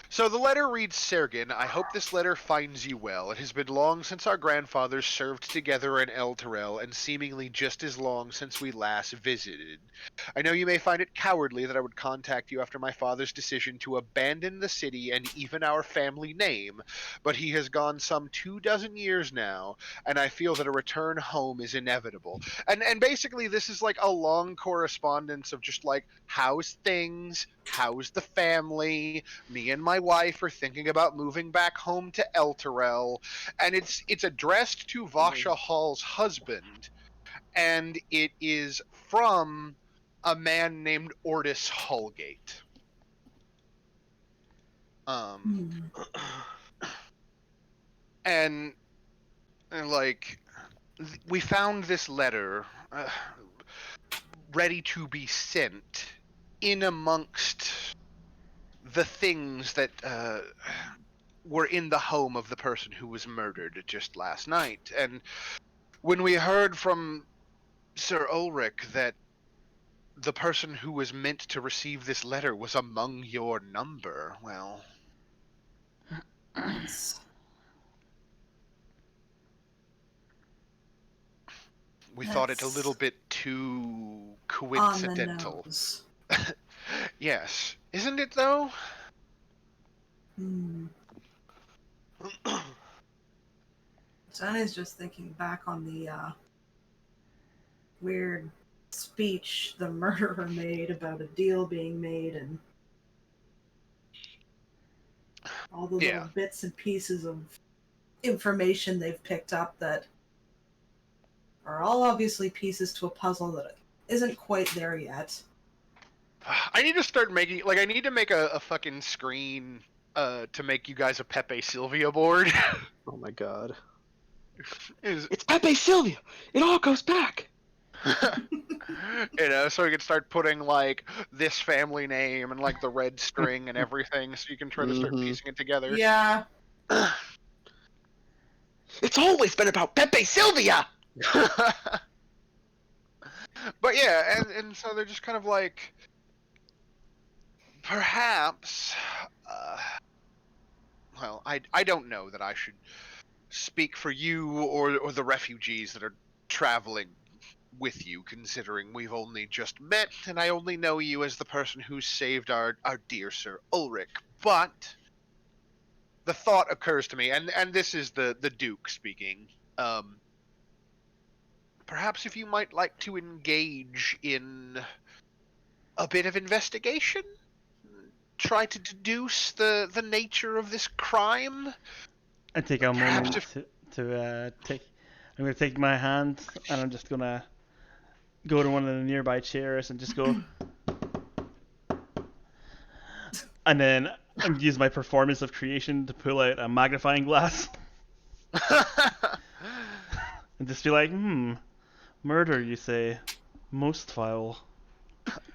Speaker 5: So the letter reads, Sergen, I hope this letter finds you well. It has been long since our grandfathers served together in El Terrell, and seemingly just as long since we last visited. I know you may find it cowardly that I would contact you after my father's decision to abandon the city and even our family name, but he has gone some 24 years now, and I feel that a return home is inevitable. And basically this is like a long correspondence of just like, how's things? How's the family? Me and my wife are thinking about moving back home to El Terrell, and it's addressed to Vasha Hall's husband, and it is from a man named Ortis Hallgate. And like we found this letter ready to be sent in amongst the things that were in the home of the person who was murdered just last night. And when we heard from Sir Ulrich that the person who was meant to receive this letter was among your number, well,
Speaker 2: Yes.
Speaker 5: we thought it a
Speaker 2: That's
Speaker 5: little bit too
Speaker 2: on the
Speaker 5: coincidental.
Speaker 2: nose.
Speaker 5: Yes. Isn't it, though?
Speaker 2: Sonny's just thinking back on the weird speech the murderer made about a deal being made and all the little bits and pieces of information they've picked up that are all obviously pieces to a puzzle that isn't quite there yet.
Speaker 5: I need to start making, like, I need to make a fucking screen to make you guys a Pepe Sylvia board.
Speaker 8: Oh my god.
Speaker 7: It's Pepe Sylvia! It all goes back!
Speaker 5: You know, so we can start putting, like, this family name and, like, the red string and everything, so you can try to start piecing it together.
Speaker 2: Yeah.
Speaker 7: It's always been about Pepe Sylvia!
Speaker 5: But yeah, and so they're just kind of like, perhaps, well, I don't know that I should speak for you or the refugees that are traveling with you, considering we've only just met, and I only know you as the person who saved our dear Sir Ulrich. But the thought occurs to me, and this is the Duke speaking, perhaps if you might like to engage in a bit of investigation, try to deduce the nature of this crime.
Speaker 1: I take a moment to take. I'm gonna take my hand and I'm just gonna go to one of the nearby chairs and just go. And then I'm use my performance of creation to pull out a magnifying glass. And just be like, murder, you say? Most foul.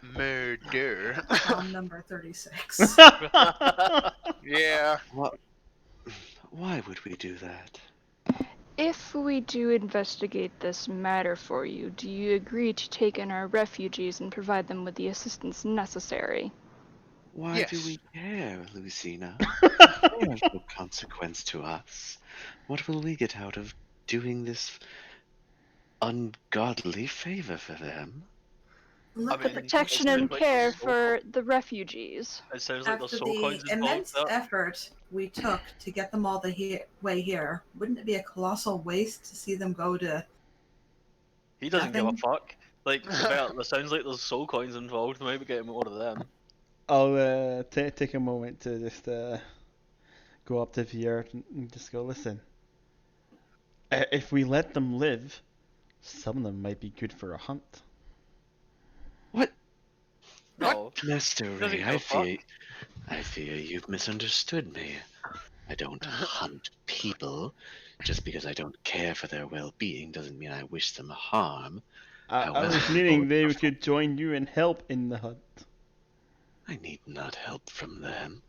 Speaker 5: Murder.
Speaker 2: On number 36.
Speaker 5: Yeah.
Speaker 7: Why would we do that?
Speaker 6: If we do investigate this matter for you, do you agree to take in our refugees and provide them with the assistance necessary?
Speaker 7: Why do we care, Lucina? They have no consequence to us. What will we get out of doing this ungodly favor for them?
Speaker 6: The protection and care for the refugees.
Speaker 3: It sounds like
Speaker 2: After
Speaker 3: there's soul coins
Speaker 2: the
Speaker 3: involved.
Speaker 2: immense effort we took to get them all the way here, wouldn't it be a colossal waste to see them go to
Speaker 3: He doesn't give a fuck. Like, it sounds like there's soul coins involved. Maybe get him one of them.
Speaker 1: I'll take a moment to just go up to Vier and just go, listen. If we let them live, some of them might be good for a hunt.
Speaker 7: What?
Speaker 3: No.
Speaker 7: Master Ray, I fear you've misunderstood me. I don't hunt people. Just because I don't care for their well-being doesn't mean I wish them harm.
Speaker 1: I was meaning they could join you and help in the hunt.
Speaker 7: I need not help from them.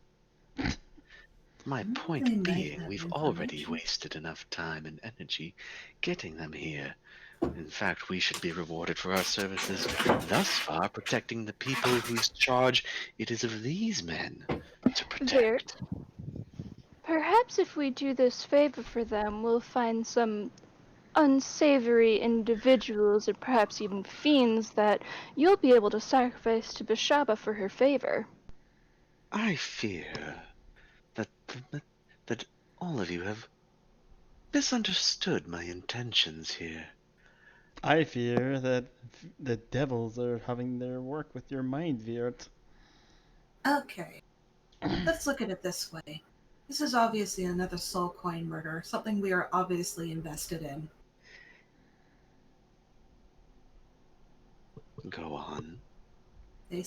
Speaker 7: My point being, we've already wasted enough time and energy getting them here. In fact, we should be rewarded for our services thus far, protecting the people whose charge it is of these men to protect.
Speaker 6: Perhaps if we do this favor for them, we'll find some unsavory individuals and perhaps even fiends that you'll be able to sacrifice to Bashaba for her favor.
Speaker 7: I fear that all of you have misunderstood my intentions here.
Speaker 1: I fear that the devils are having their work with your mind, Viert.
Speaker 2: Okay. Let's look at it this way. This is obviously another soul coin murder, something we are obviously invested in.
Speaker 7: Go on.
Speaker 2: The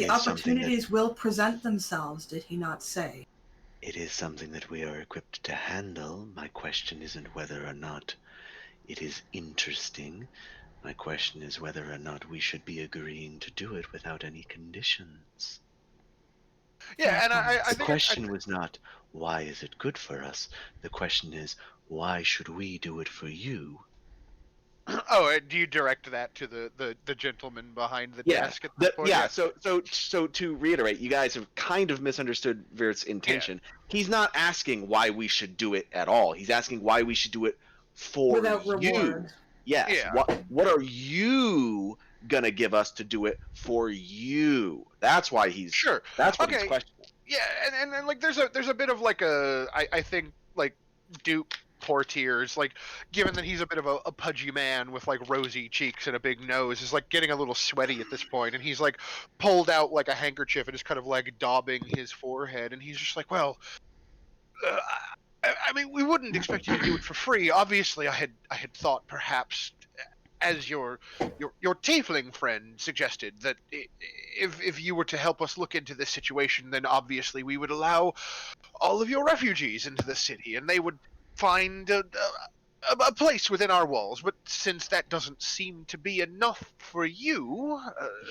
Speaker 2: opportunities will present themselves, did he not say?
Speaker 7: It is something that we are equipped to handle. My question isn't whether or not it is interesting. My question is whether or not we should be agreeing to do it without any conditions.
Speaker 5: Yeah, and I
Speaker 7: The
Speaker 5: think
Speaker 7: question was not, why is it good for us? The question is, why should we do it for you?
Speaker 5: Oh, do you direct that to the gentleman behind the
Speaker 7: Yeah,
Speaker 5: desk at this point?
Speaker 7: yeah. So to reiterate, you guys have kind of misunderstood Vert's intention. He's not asking why we should do it at all. He's asking why we should do it for
Speaker 2: Without
Speaker 7: you.
Speaker 2: reward.
Speaker 7: Yes.
Speaker 5: Yeah.
Speaker 7: What are you gonna give us to do it for you? That's why he's
Speaker 5: Sure.
Speaker 7: That's what he's
Speaker 5: Okay.
Speaker 7: questioning.
Speaker 5: Yeah, and like there's a bit of like I think like Duke Portier's like, given that he's a bit of a pudgy man with like rosy cheeks and a big nose, is like getting a little sweaty at this point, and he's like pulled out like a handkerchief and is kind of like daubing his forehead, and he's just like, well, uh, I mean, we wouldn't expect you to do it for free. Obviously, I had thought perhaps, as your tiefling friend suggested, that if you were to help us look into this situation, then obviously we would allow all of your refugees into the city, and they would find a place within our walls. But since that doesn't seem to be enough for you,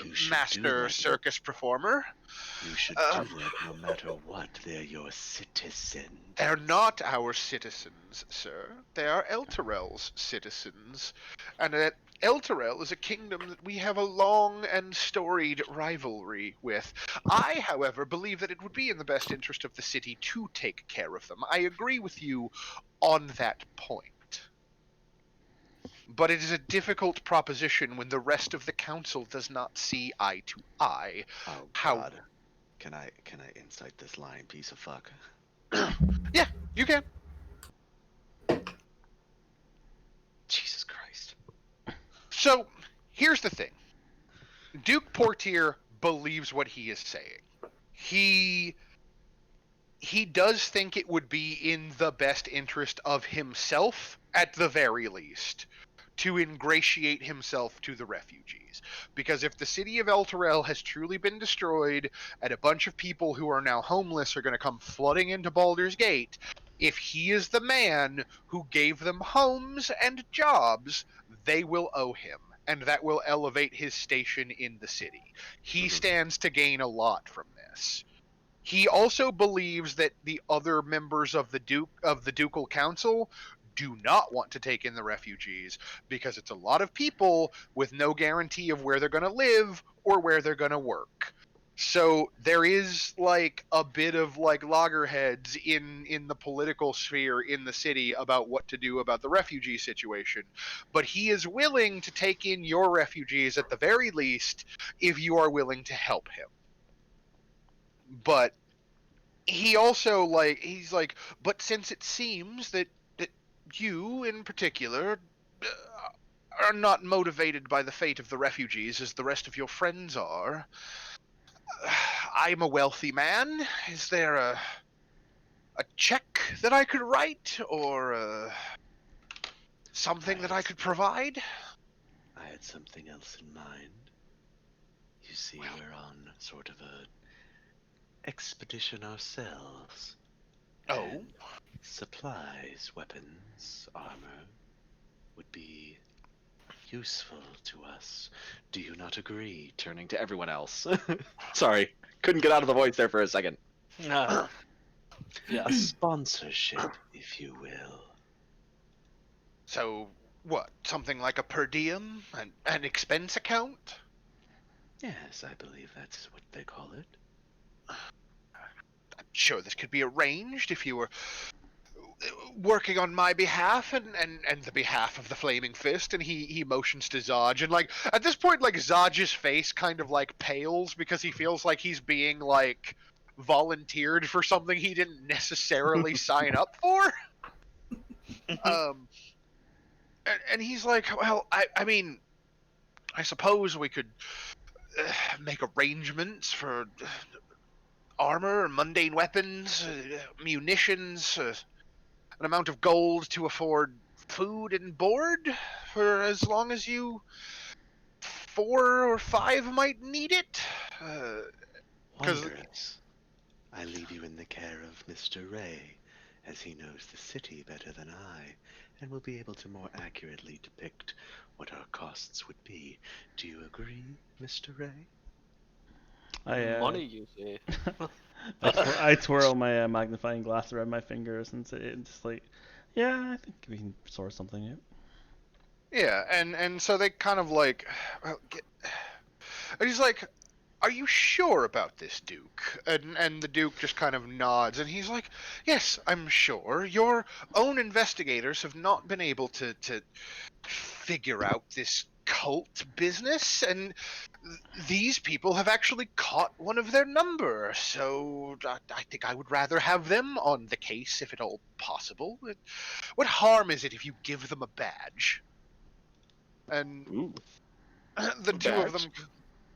Speaker 7: You should do
Speaker 5: master
Speaker 7: that.
Speaker 5: circus performer,
Speaker 7: You should
Speaker 5: Uh,
Speaker 7: do that no matter what. They're your citizens.
Speaker 5: they're not our citizens, sir. They are Elturel's citizens. And Elturel is a kingdom that we have a long and storied rivalry with. I, however, believe that it would be in the best interest of the city to take care of them. I agree with you on that point. But it is a difficult proposition when the rest of the council does not see eye to eye.
Speaker 7: Oh
Speaker 5: How-
Speaker 7: God. Can I incite this lying piece of fuck?
Speaker 5: Yeah, you can.
Speaker 7: Jesus Christ.
Speaker 5: So, here's the thing. Duke Portier believes what he is saying. He does think it would be in the best interest of himself, at the very least, to ingratiate himself to the refugees. Because if the city of Elturel has truly been destroyed, and a bunch of people who are now homeless are going to come flooding into Baldur's Gate, if he is the man who gave them homes and jobs, they will owe him, and that will elevate his station in the city. He stands to gain a lot from this. He also believes that the other members of the ducal council do not want to take in the refugees because it's a lot of people with no guarantee of where they're going to live or where they're going to work. So there is like a bit of like loggerheads in the political sphere in the city about what to do about the refugee situation. But he is willing to take in your refugees at the very least if you are willing to help him. But he also he's like, but since it seems that you in particular are not motivated by the fate of the refugees as the rest of your friends are, I'm a wealthy man. Is there a check that I could write, or something that I could provide?
Speaker 7: I had something else in mind. You see, we're on sort of a expedition ourselves.
Speaker 5: Oh,
Speaker 7: And supplies, weapons, armor would be useful to us. Do you not agree? Turning to everyone else. Sorry, couldn't get out of the voice there for a second.
Speaker 3: Yeah.
Speaker 7: A sponsorship, if you will.
Speaker 5: so what? Something like a per diem, an expense account?
Speaker 7: Yes, I believe that's what they call it.
Speaker 5: I'm sure this could be arranged if you were working on my behalf and the behalf of the Flaming Fist. And he motions to Zaj, and like at this point, like Zaj's face kind of like pales because he feels like he's being like volunteered for something he didn't necessarily sign up for. And he's like, well, I mean, I suppose we could make arrangements for armor, mundane weapons, munitions, an amount of gold to afford food and board for as long as you 4 or 5 might need it. 'Cause-
Speaker 7: Wondrous. I leave you in the care of Mr. Ray, as he knows the city better than I, and will be able to more accurately depict what our costs would be. Do you agree, Mr. Ray?
Speaker 3: Money, you say?
Speaker 1: I twirl my magnifying glass around my fingers and say, just like, yeah, I think we can sort something out.
Speaker 5: Yeah, and so they kind of like, well, and he's like, "Are you sure about this, Duke?" And the Duke just kind of nods, and he's like, "Yes, I'm sure. Your own investigators have not been able to figure out this cult business, and these people have actually caught one of their number. So I think I would rather have them on the case if at all possible. What harm is it if you give them a badge?" And
Speaker 7: Ooh,
Speaker 5: the
Speaker 7: a
Speaker 5: two of
Speaker 7: badge.
Speaker 5: them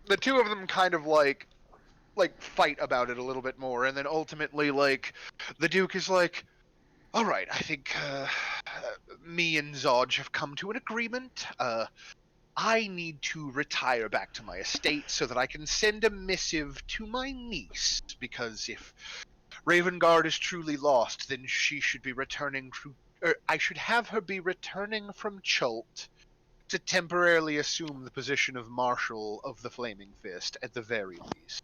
Speaker 5: the two of them kind of like fight about it a little bit more, and then ultimately like the Duke is like, "All right, I think me and Zodge have come to an agreement. I need to retire back to my estate so that I can send a missive to my niece, because if Ravengard is truly lost, then she should be returning to, I should have her be returning from Chult to temporarily assume the position of Marshal of the Flaming Fist at the very least.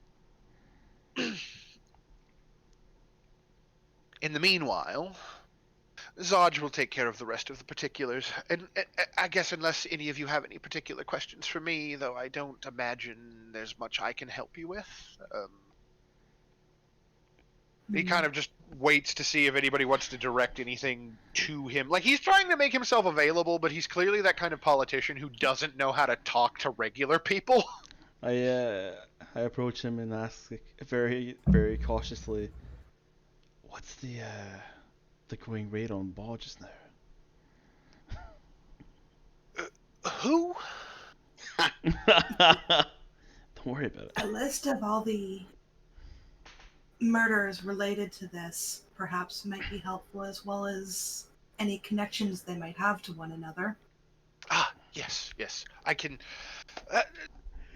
Speaker 5: In the meanwhile, Zodge will take care of the rest of the particulars. And I guess unless any of you have any particular questions for me, though I don't imagine there's much I can help you with. He kind of just waits to see if anybody wants to direct anything to him. Like, he's trying to make himself available, but he's clearly that kind of politician who doesn't know how to talk to regular people.
Speaker 1: I approach him and ask like, very very cautiously, what's the going rate on ball just now?
Speaker 5: Who?
Speaker 1: Don't worry about it.
Speaker 2: A list of all the murders related to this perhaps might be helpful, as well as any connections they might have to one another.
Speaker 5: Ah, yes. I can.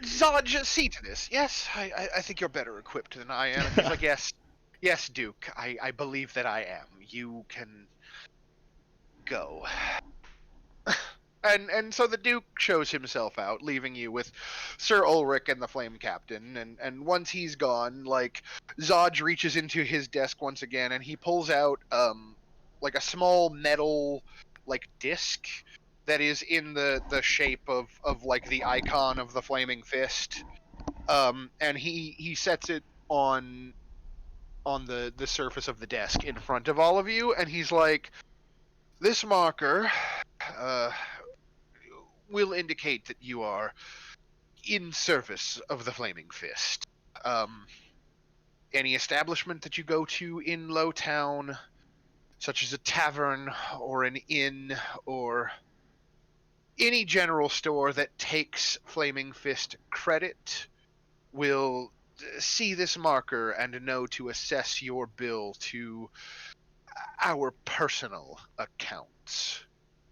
Speaker 5: Zodge, see to this. Yes, I think you're better equipped than I am. And he's like, yes, Duke. I believe that I am. You can go. And so the Duke shows himself out, leaving you with Sir Ulrich and the Flame Captain. And once he's gone, like, Zodge reaches into his desk once again, and he pulls out like a small metal like disc that is in the shape of like the icon of the Flaming Fist. And he sets it on the surface of the desk in front of all of you, and he's like, "This marker uh, will indicate that you are in service of the Flaming Fist. Um, any establishment that you go to in Lowtown, such as a tavern or an inn or any general store that takes Flaming Fist credit, will see this marker and know to assess your bill to our personal accounts.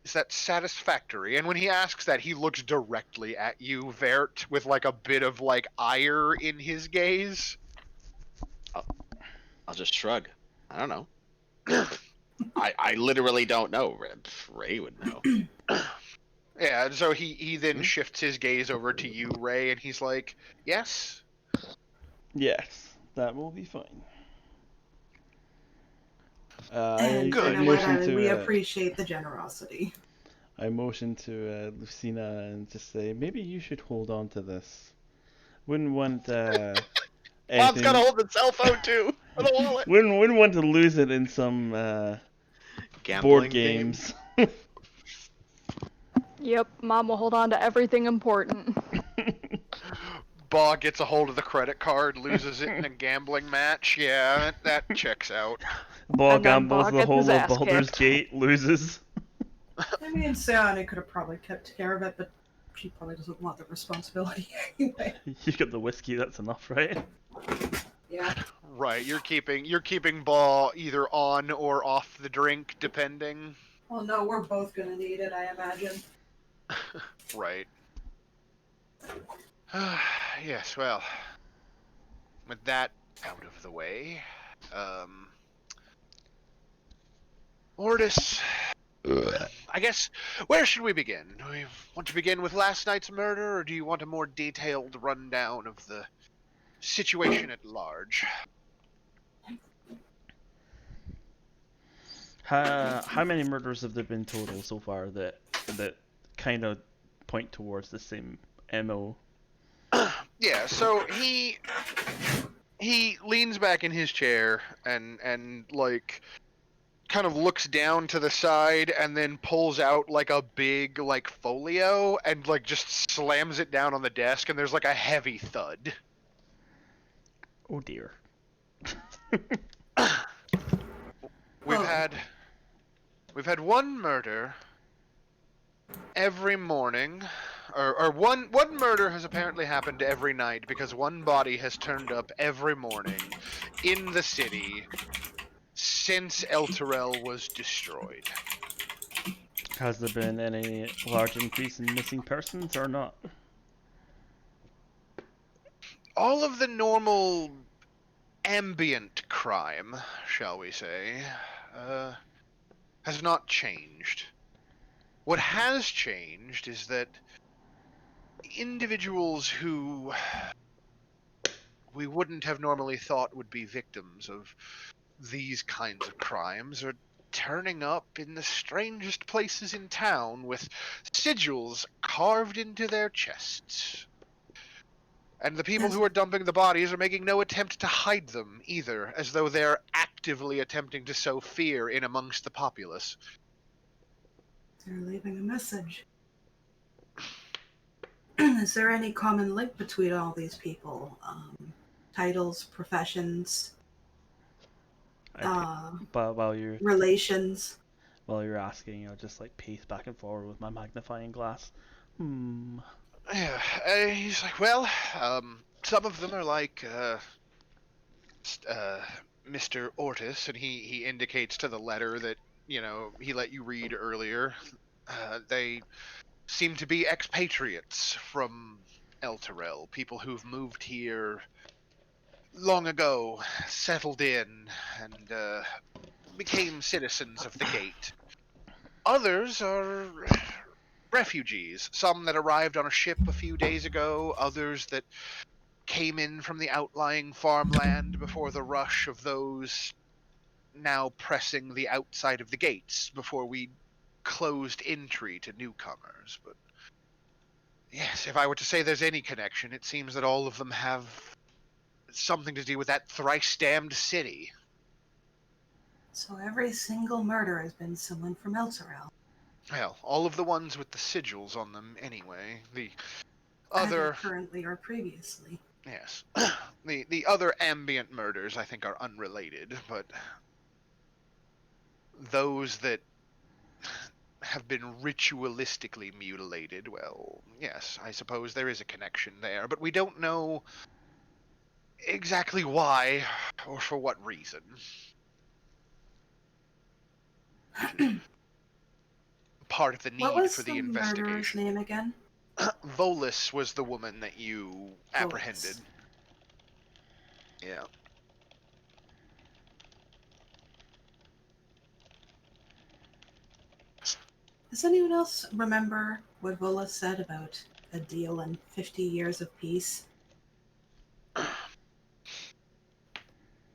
Speaker 5: Is that satisfactory?" And when he asks that, he looks directly at you, Vert, with like a bit of like ire in his gaze.
Speaker 7: I'll just shrug. I don't know. I literally don't know. Ray would know.
Speaker 5: Yeah, and so he then shifts his gaze over to you, Ray, and he's like, "Yes."
Speaker 1: Yes, that will be fine.
Speaker 2: And
Speaker 5: Good.
Speaker 2: you know what?
Speaker 1: motion
Speaker 2: We
Speaker 1: to
Speaker 2: appreciate the generosity.
Speaker 1: I motion to Lucina and just say, maybe you should hold on to this. Wouldn't want
Speaker 5: Mom's
Speaker 1: anything.
Speaker 5: gotta hold the cell phone too for the wallet.
Speaker 1: Wouldn't want to lose it in some
Speaker 7: Gambling
Speaker 1: board
Speaker 7: game?
Speaker 1: games.
Speaker 6: Yep, Mom will hold on to everything important.
Speaker 5: Ba gets a hold of the credit card, loses it in a gambling match. Yeah, that checks out.
Speaker 1: Ball
Speaker 6: And then
Speaker 1: gambles
Speaker 6: Ball
Speaker 1: the
Speaker 6: gets
Speaker 1: whole
Speaker 6: his
Speaker 1: of
Speaker 6: ass
Speaker 1: Baldur's
Speaker 6: kicked.
Speaker 1: Gate, loses.
Speaker 2: I mean, Sayane could have probably kept care of it, but she probably doesn't want the responsibility anyway.
Speaker 1: You got the whiskey, that's enough, right?
Speaker 2: Yeah.
Speaker 5: Right, you're keeping Ba either on or off the drink, depending.
Speaker 2: Well, no, we're both gonna need it, I imagine.
Speaker 5: Right. Yes, well, with that out of the way, Ordis, I guess, where should we begin? Do we want to begin with last night's murder, or do you want a more detailed rundown of the situation at large?
Speaker 1: How many murders have there been total so far that kind of point towards the same MO?
Speaker 5: Yeah, so he leans back in his chair and like kind of looks down to the side and then pulls out like a big like folio and like just slams it down on the desk, and there's like a heavy thud.
Speaker 1: Oh dear.
Speaker 5: We've
Speaker 2: Oh.
Speaker 5: had one murder every morning, or one murder has apparently happened every night because one body has turned up every morning in the city since Elturel was destroyed.
Speaker 1: Has there been any large increase in missing persons or not?
Speaker 5: All of the normal ambient crime, shall we say, has not changed. What has changed is that individuals who we wouldn't have normally thought would be victims of these kinds of crimes are turning up in the strangest places in town with sigils carved into their chests. And the people who are dumping the bodies are making no attempt to hide them either, as though they're actively attempting to sow fear in amongst the populace.
Speaker 2: They're leaving a message. Is there any common link between all these people? Titles, professions,
Speaker 1: But while you're
Speaker 2: relations?
Speaker 1: while you're asking, I'll just like pace back and forward with my magnifying glass.
Speaker 5: Yeah, he's like, well, some of them are like Mr. Ortis, and he indicates to the letter that, you know, he let you read earlier. They seem to be expatriates from Elturel, people who've moved here long ago, settled in, and became citizens of the Gate. Others are refugees, some that arrived on a ship a few days ago, others that came in from the outlying farmland before the rush of those now pressing the outside of the gates before we closed entry to newcomers. But yes, if I were to say there's any connection, it seems that all of them have something to do with that thrice-damned city.
Speaker 2: So every single murder has been someone from Elturel.
Speaker 5: Well, all of the ones with the sigils on them anyway. The
Speaker 2: Either
Speaker 5: other...
Speaker 2: currently or previously.
Speaker 5: Yes. The other ambient murders, I think, are unrelated, but those that have been ritualistically mutilated, well, yes, I suppose there is a connection there, but we don't know exactly why or for what reason. Part of the need for the investigation.
Speaker 2: What was the murderer's name again?
Speaker 5: Volus was the woman that you apprehended. Yeah.
Speaker 2: Does anyone else remember what Volus said about a deal and 50 years of peace?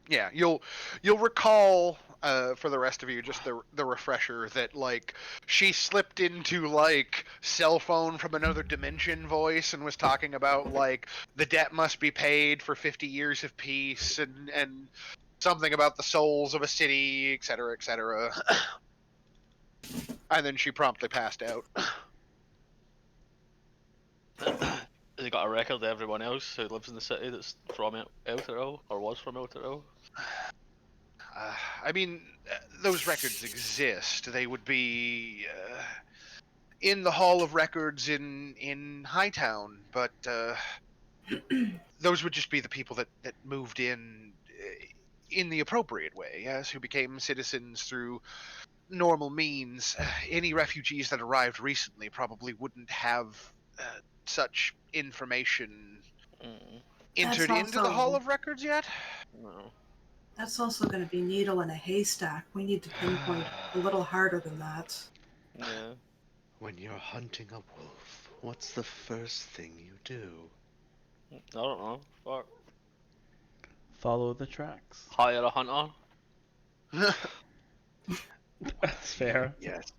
Speaker 5: Yeah, you'll recall for the rest of you just the refresher that like she slipped into like cell phone from another dimension voice and was talking about like the debt must be paid for 50 years of peace and something about the souls of a city, etc., etc. And then she promptly passed out.
Speaker 3: Has he got a record of everyone else who lives in the city that's from Elturel or was from Elturel?
Speaker 5: I mean, those records exist. They would be in the Hall of Records in Hightown, but those would just be the people that moved in the appropriate way, yes, who became citizens through normal means. Any refugees that arrived recently probably wouldn't have such information entered into the Hall of Records yet.
Speaker 3: No.
Speaker 2: That's also going to be needle in a haystack. We need to pinpoint a little harder than that.
Speaker 3: Yeah.
Speaker 7: When you're hunting a wolf, what's the first thing you do?
Speaker 3: I don't know. Fuck.
Speaker 1: Follow the tracks.
Speaker 3: Hire a hunter.
Speaker 1: That's fair.
Speaker 7: Yes.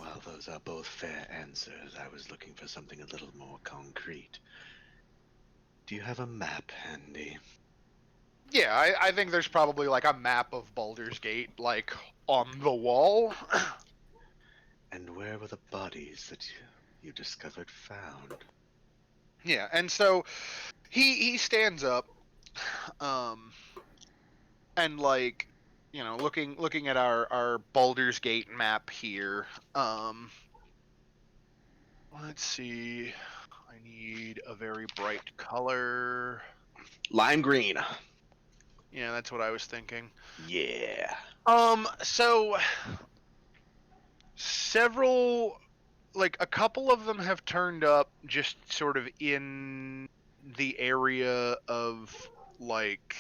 Speaker 7: Well, those are both fair answers. I was looking for something a little more concrete. Do you have a map handy?
Speaker 5: Yeah, I think there's probably like a map of Baldur's Gate, like on the wall.
Speaker 7: And where were the bodies that you discovered found?
Speaker 5: Yeah, and so he stands up, and like, you know, looking at our Baldur's Gate map here. Let's see. I need a very bright color.
Speaker 7: Lime green.
Speaker 5: Yeah, that's what I was thinking.
Speaker 7: Yeah.
Speaker 5: So several, like a couple of them have turned up just sort of in the area of like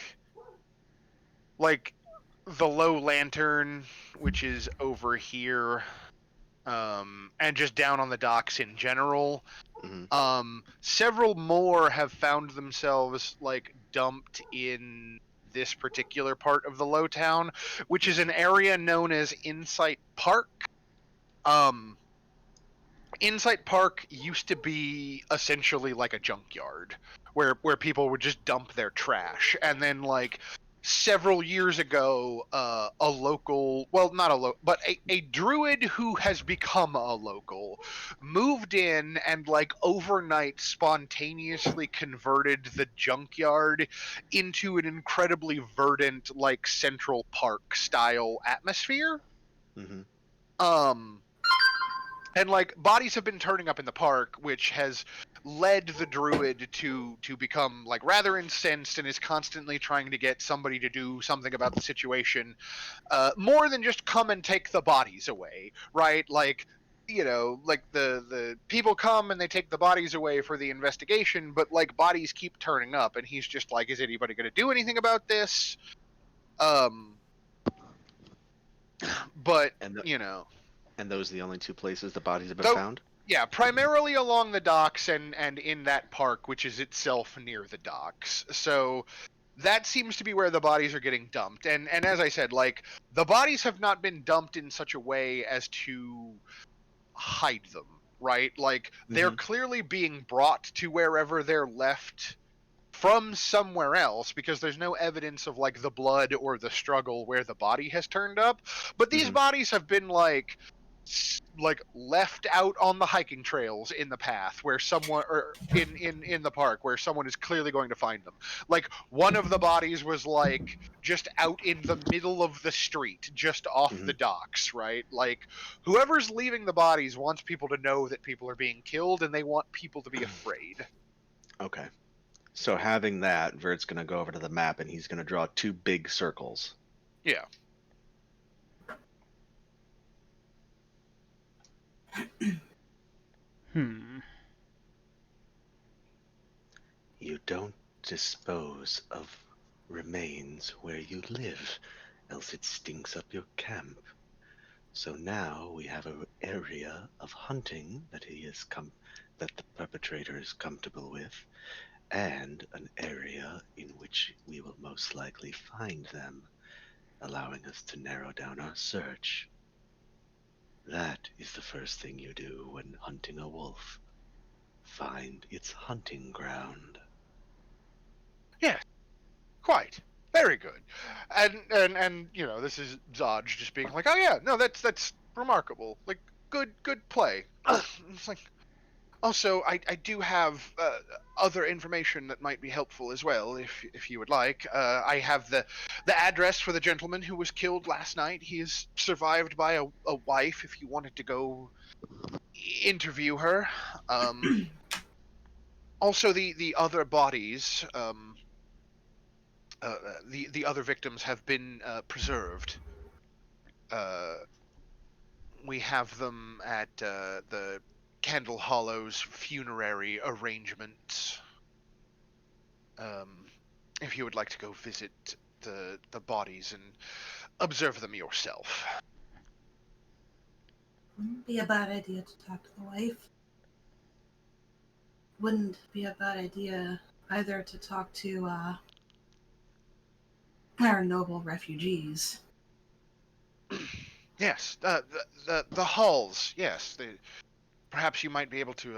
Speaker 5: the Low Lantern, which is over here, and just down on the docks in general. Several more have found themselves like dumped in this particular part of the Low Town, which is an area known as Insight Park. Um, Insight Park used to be essentially like a junkyard where people would just dump their trash, and then like several years ago, a local, well, not a local, but a druid who has become a local moved in and like overnight spontaneously converted the junkyard into an incredibly verdant like Central Park style atmosphere. Um and like bodies have been turning up in the park, which has led the druid to become like rather incensed and is constantly trying to get somebody to do something about the situation, more than just come and take the bodies away, right? Like, you know, like the people come and they take the bodies away for the investigation, but like bodies keep turning up, and he's just like, is anybody going to do anything about this? um but
Speaker 7: And
Speaker 5: you know,
Speaker 7: and those are the only two places the bodies have been
Speaker 5: though,
Speaker 7: found?
Speaker 5: yeah, primarily along the docks and in that park, which is itself near the docks. So that seems to be where the bodies are getting dumped. And as I said, like the bodies have not been dumped in such a way as to hide them, right? Like they're clearly being brought to wherever they're left from somewhere else, because there's no evidence of like the blood or the struggle where the body has turned up. But these bodies have been like left out on the hiking trails in the path where someone, or in the park where someone is clearly going to find them. Like one of the bodies was like just out in the middle of the street just off the docks, right? Like whoever's leaving the bodies wants people to know that people are being killed, and they want people to be afraid.
Speaker 7: Okay. So having that, Vert's going to go over to the map and he's going to draw two big circles.
Speaker 5: Yeah.
Speaker 7: You don't dispose of remains where you live, else it stinks up your camp. So now we have an area of hunting that that the perpetrator is comfortable with, and an area in which we will most likely find them, allowing us to narrow down our search. That is the first thing you do when hunting a wolf. Find its hunting ground.
Speaker 5: Yes, quite. Very good. And you know, this is Zodge just being like, oh yeah, no, that's remarkable. Like, good play. It's like, also, I do have other information that might be helpful as well, if you would like. I have the address for the gentleman who was killed last night. He is survived by a wife. If you wanted to go interview her. Also, the other bodies. The other victims have been preserved. We have them at the Candle Hollows funerary arrangements. If you would like to go visit the bodies and observe them yourself.
Speaker 2: Wouldn't be a bad idea to talk to the wife. Wouldn't be a bad idea either to talk to our noble refugees.
Speaker 5: Yes, the hulls. Yes, perhaps you might be able to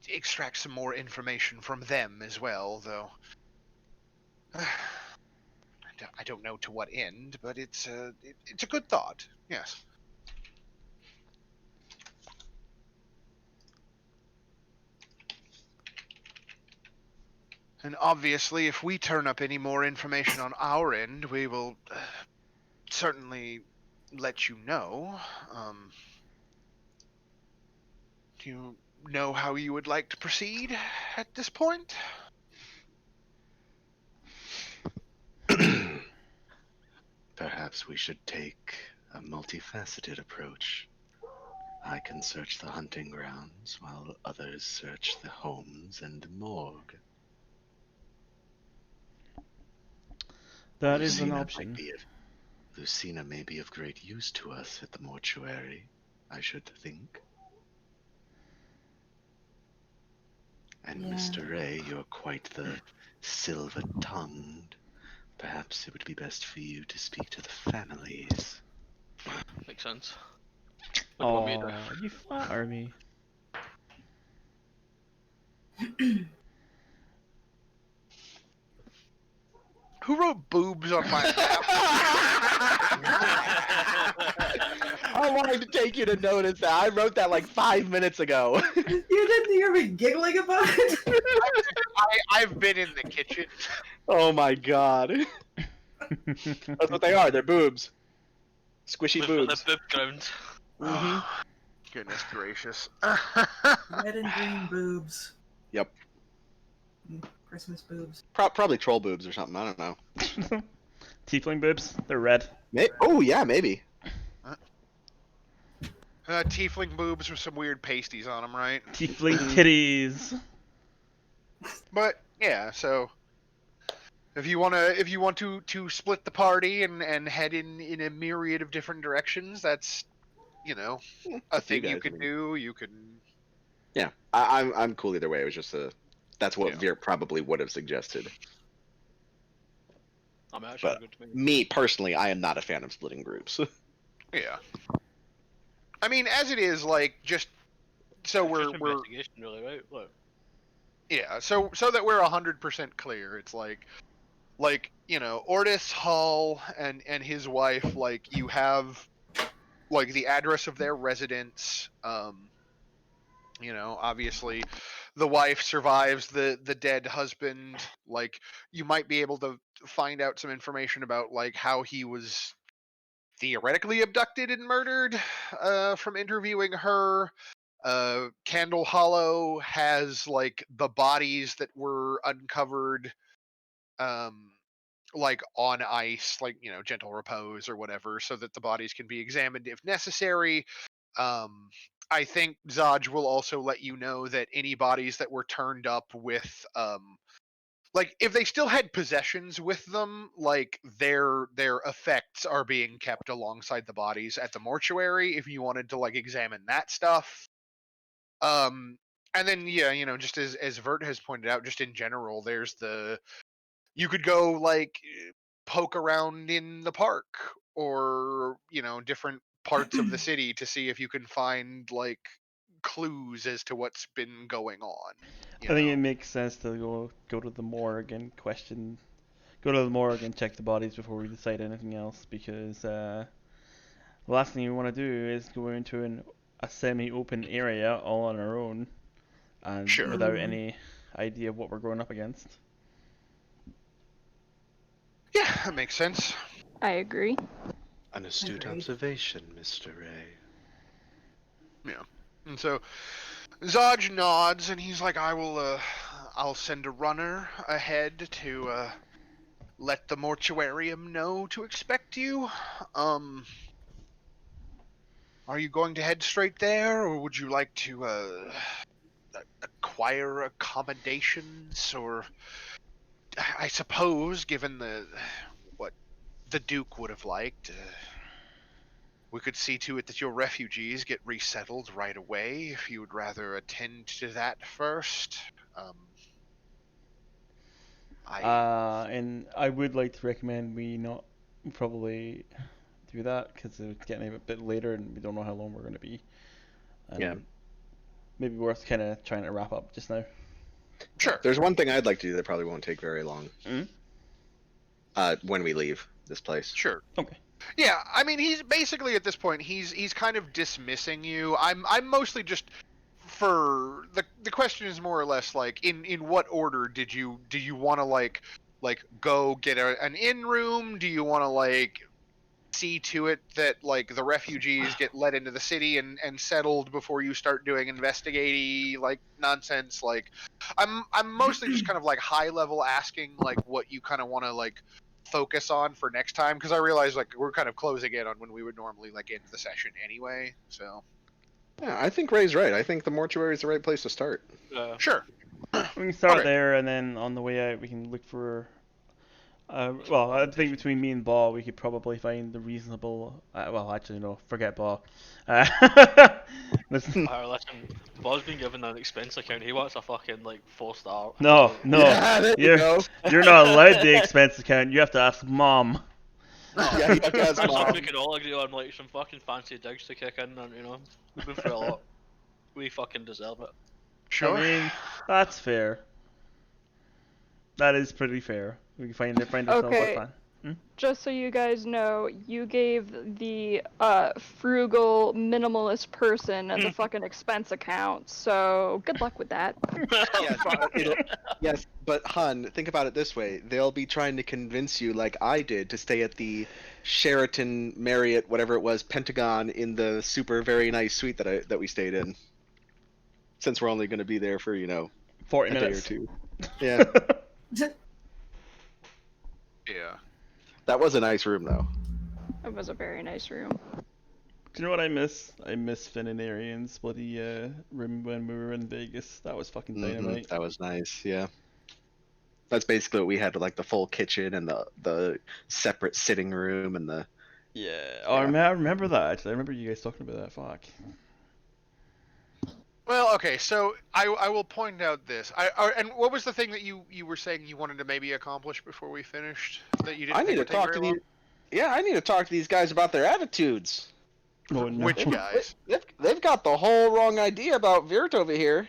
Speaker 5: extract some more information from them as well. Though I don't know to what end, but it's a good thought. Yes. And obviously, if we turn up any more information on our end, we will certainly let you know. Do you know how you would like to proceed at this point?
Speaker 7: Perhaps we should take a multifaceted approach. I can search the hunting grounds while others search the homes and the morgue.
Speaker 1: That is an
Speaker 7: Lucina
Speaker 1: option.
Speaker 7: Lucina may be of great use to us at the mortuary, I should think. And
Speaker 2: Yeah.
Speaker 7: Mr. Ray, you're quite the silver-tongued. Perhaps it would be best for you to speak to the families.
Speaker 3: Makes sense. What do you want me to do?
Speaker 1: Oh, you flatter me.
Speaker 5: Who wrote boobs on my map?
Speaker 7: I wanted to take you to notice that. I wrote that like 5 minutes ago.
Speaker 2: You didn't hear me giggling about it?
Speaker 5: I've been in the kitchen.
Speaker 7: Oh my god. That's what they are. They're boobs. Squishy boobs.
Speaker 3: The boob ground.
Speaker 7: Mm-hmm.
Speaker 5: Goodness gracious.
Speaker 2: Red and green boobs.
Speaker 7: Yep.
Speaker 2: Christmas boobs.
Speaker 7: Probably troll boobs or something. I don't know.
Speaker 1: Tiefling boobs? They're red.
Speaker 7: Oh yeah, maybe.
Speaker 5: Tiefling boobs with some weird pasties on them, right?
Speaker 1: Tiefling titties.
Speaker 5: But yeah, so if you want to split the party and head in a myriad of different directions, that's a thing you can do. You can.
Speaker 7: Yeah, I'm cool either way. It was just that's what
Speaker 5: Yeah.
Speaker 7: Veer probably would have suggested.
Speaker 3: I mean, actually
Speaker 7: But
Speaker 3: good to me.
Speaker 7: me personally, I am not a fan of splitting groups.
Speaker 5: Yeah. I mean, as it is, like just so
Speaker 3: It's
Speaker 5: we're
Speaker 3: investigation, really, right? Look.
Speaker 5: yeah, so that we're 100% clear. It's like Ortis Hall and his wife, like you have like the address of their residence. Obviously the wife survives the dead husband. Like you might be able to find out some information about like how he was theoretically abducted and murdered from interviewing her. Candle Hollow has like the bodies that were uncovered like on ice, like gentle repose or whatever, so that the bodies can be examined if necessary. I think Zaj will also let you know that any bodies that were turned up with like if they still had possessions with them, like their effects are being kept alongside the bodies at the mortuary if you wanted to like examine that stuff. And then yeah, just as Vert has pointed out, just in general, there's you could go like poke around in the park or different parts of the city to see if you can find like clues as to what's been going on.
Speaker 1: I think it makes sense to go to the morgue and check the bodies before we decide anything else, because the last thing you want to do is go into a semi-open area all on our own and
Speaker 5: Sure.
Speaker 1: without any idea of what we're going up against.
Speaker 5: Yeah, that makes sense.
Speaker 6: I agree.
Speaker 7: An astute
Speaker 2: Agreed.
Speaker 7: observation, Mr. Ray.
Speaker 5: Yeah. And so Zaj nods and he's like, I'll send a runner ahead to let the mortuarium know to expect you. Are you going to head straight there, or would you like to acquire accommodations, or I suppose, given what the Duke would have liked, we could see to it that your refugees get resettled right away. If you would rather attend to that first,
Speaker 1: And I would like to recommend we not probably do that because it's getting a bit later and we don't know how long we're going to be. And
Speaker 7: Yeah.
Speaker 1: maybe worth kind of trying to wrap up just now.
Speaker 5: Sure.
Speaker 7: There's one thing I'd like to do that probably won't take very long.
Speaker 1: Mm?
Speaker 7: When we leave this place.
Speaker 5: Sure.
Speaker 1: Okay.
Speaker 5: Yeah, I mean, he's basically at this point he's kind of dismissing you. I'm mostly just for the question is more or less like in what order do you want to like go get an in room? Do you want to like see to it that like the refugees get let into the city and settled before you start doing investigating like nonsense? Like I'm mostly just kind of like high level asking like what you kind of want to like focus on for next time, because I realize like we're kind of closing in on when we would normally like end the session anyway. So
Speaker 7: Yeah, I think Ray's right. I think the mortuary is the right place to start.
Speaker 5: sure.
Speaker 1: We can start
Speaker 5: Okay.
Speaker 1: there, and then on the way out, we can look for. Well, I think between me and Ball, we could probably find the reasonable. Well, actually, no, forget Ball. Listen,
Speaker 3: Listen, Bob's been given an expense account. He wants a fucking like 4-star.
Speaker 1: no, no,
Speaker 7: Yeah, there you go.
Speaker 1: you're not allowed the expense account. You have to ask Mom.
Speaker 5: Oh,
Speaker 7: Yeah, you have to ask
Speaker 3: That's
Speaker 7: Mom.
Speaker 3: something we can all agree on, like some fucking fancy digs to kick in, and we've been through a lot. We fucking deserve it.
Speaker 5: sure.
Speaker 1: I mean, that's fair. That is pretty fair. We can find ourselves
Speaker 6: Okay.
Speaker 1: a plan.
Speaker 6: Just so you guys know, you gave the frugal minimalist person the fucking expense account, so good luck with that.
Speaker 7: Yes, but hun, think about it this way: they'll be trying to convince you, like I did, to stay at the Sheraton, Marriott, whatever it was, Pentagon, in the super very nice suite that we stayed in. Since we're only going to be there for
Speaker 1: 40
Speaker 7: a day or
Speaker 1: minutes.
Speaker 7: two. Yeah,
Speaker 5: Yeah.
Speaker 7: that was a nice room though.
Speaker 6: It was a very nice room.
Speaker 1: Do you know what I miss? I miss Finn and Arian's bloody room when we were in Vegas. That was fucking dynamite.
Speaker 7: That was nice. Yeah, that's basically what we had, like the full kitchen and the separate sitting room and the.
Speaker 1: Yeah. Oh, I remember that actually. I remember you guys talking about that. Fuck.
Speaker 5: Well, okay, so I will point out this. And what was the thing that you were saying you wanted to maybe accomplish before we finished that you didn't
Speaker 7: I need
Speaker 5: think
Speaker 7: to
Speaker 5: would take
Speaker 7: talk
Speaker 5: very
Speaker 7: to
Speaker 5: long?
Speaker 7: these. Yeah, I need to talk to these guys about their attitudes.
Speaker 1: Oh no.
Speaker 5: Which guys?
Speaker 7: They've got the whole wrong idea about Virt over here.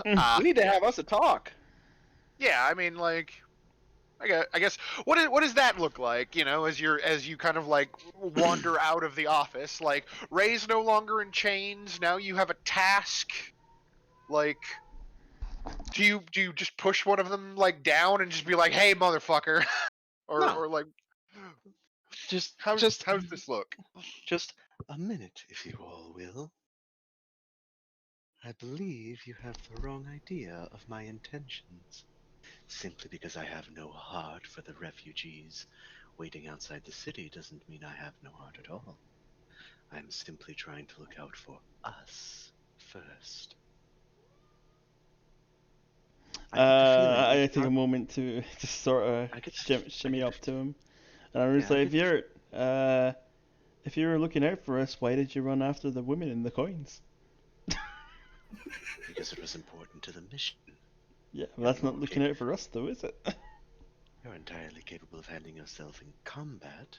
Speaker 7: We need to have us a talk.
Speaker 5: Yeah, I mean, like, I guess what does that look like? As you kind of like wander out of the office, like Ray's no longer in chains. Now you have a task. Like, do you just push one of them like down and just be like, "Hey, motherfucker,"
Speaker 7: No.
Speaker 5: or like,
Speaker 7: Just
Speaker 5: how's this look?
Speaker 7: Just a minute, if you all will. I believe you have the wrong idea of my intentions. Simply because I have no heart for the refugees waiting outside the city doesn't mean I have no heart at all. I'm simply trying to look out for us first.
Speaker 1: I take a moment to just sort of
Speaker 7: I get
Speaker 1: shimmy up to him, and I'm just
Speaker 7: Yeah, I
Speaker 1: like, Virt, if you were looking out for us, why did you run after the women and the coins?
Speaker 7: Because it was important to the mission.
Speaker 1: Yeah, well, that's not looking out for us, though, is it?
Speaker 7: You're entirely capable of handling yourself in combat,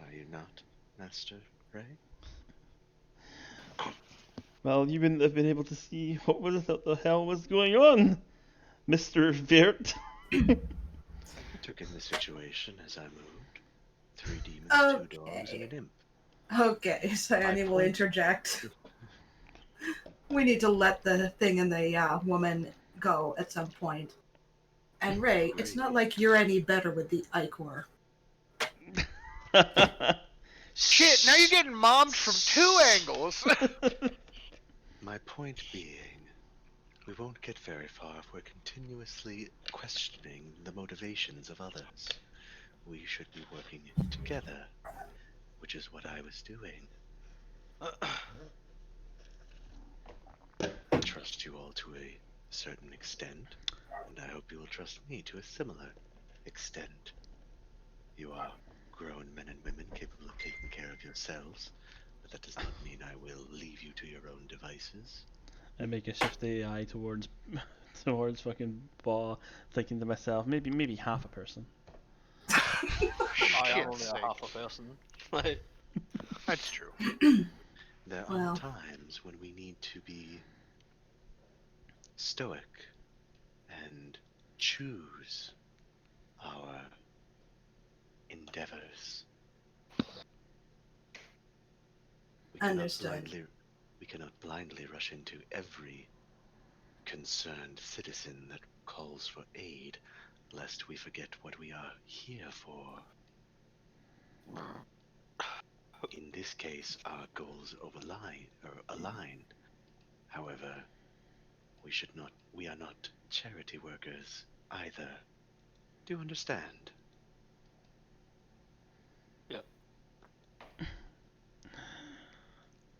Speaker 7: are you not, Master Ray?
Speaker 1: Well, you wouldn't have been able to see what the hell was going on, Mr. Virt.
Speaker 7: I took in the situation as I moved. 3 demons, 2 dogs, and an imp.
Speaker 2: Okay, so Annie will interject. We need to let the thing and the woman go at some point. And Ray, it's not like you're any better with the Ichor.
Speaker 5: Shit! Now you're getting mommed from 2 angles.
Speaker 7: My point being, we won't get very far if we're continuously questioning the motivations of others. We should be working together, which is what I was doing. I trust you all to a a certain extent, and I hope you will trust me to a similar extent. You are grown men and women capable of taking care of yourselves, but that does not mean I will leave you to your own devices.
Speaker 1: I make a shift the eye towards towards fucking Ball, thinking to myself, maybe half a person.
Speaker 3: I am only
Speaker 5: Shit's
Speaker 3: a
Speaker 5: sake.
Speaker 3: half a person. Like,
Speaker 5: That's true.
Speaker 7: There
Speaker 2: Well.
Speaker 7: are times when we need to be stoic and choose our endeavors.
Speaker 2: Understood.
Speaker 7: We cannot blindly rush into every concerned citizen that calls for aid, lest we forget what we are here for. In this case, our goals align. However, we are not charity workers either. Do you understand?
Speaker 3: yep.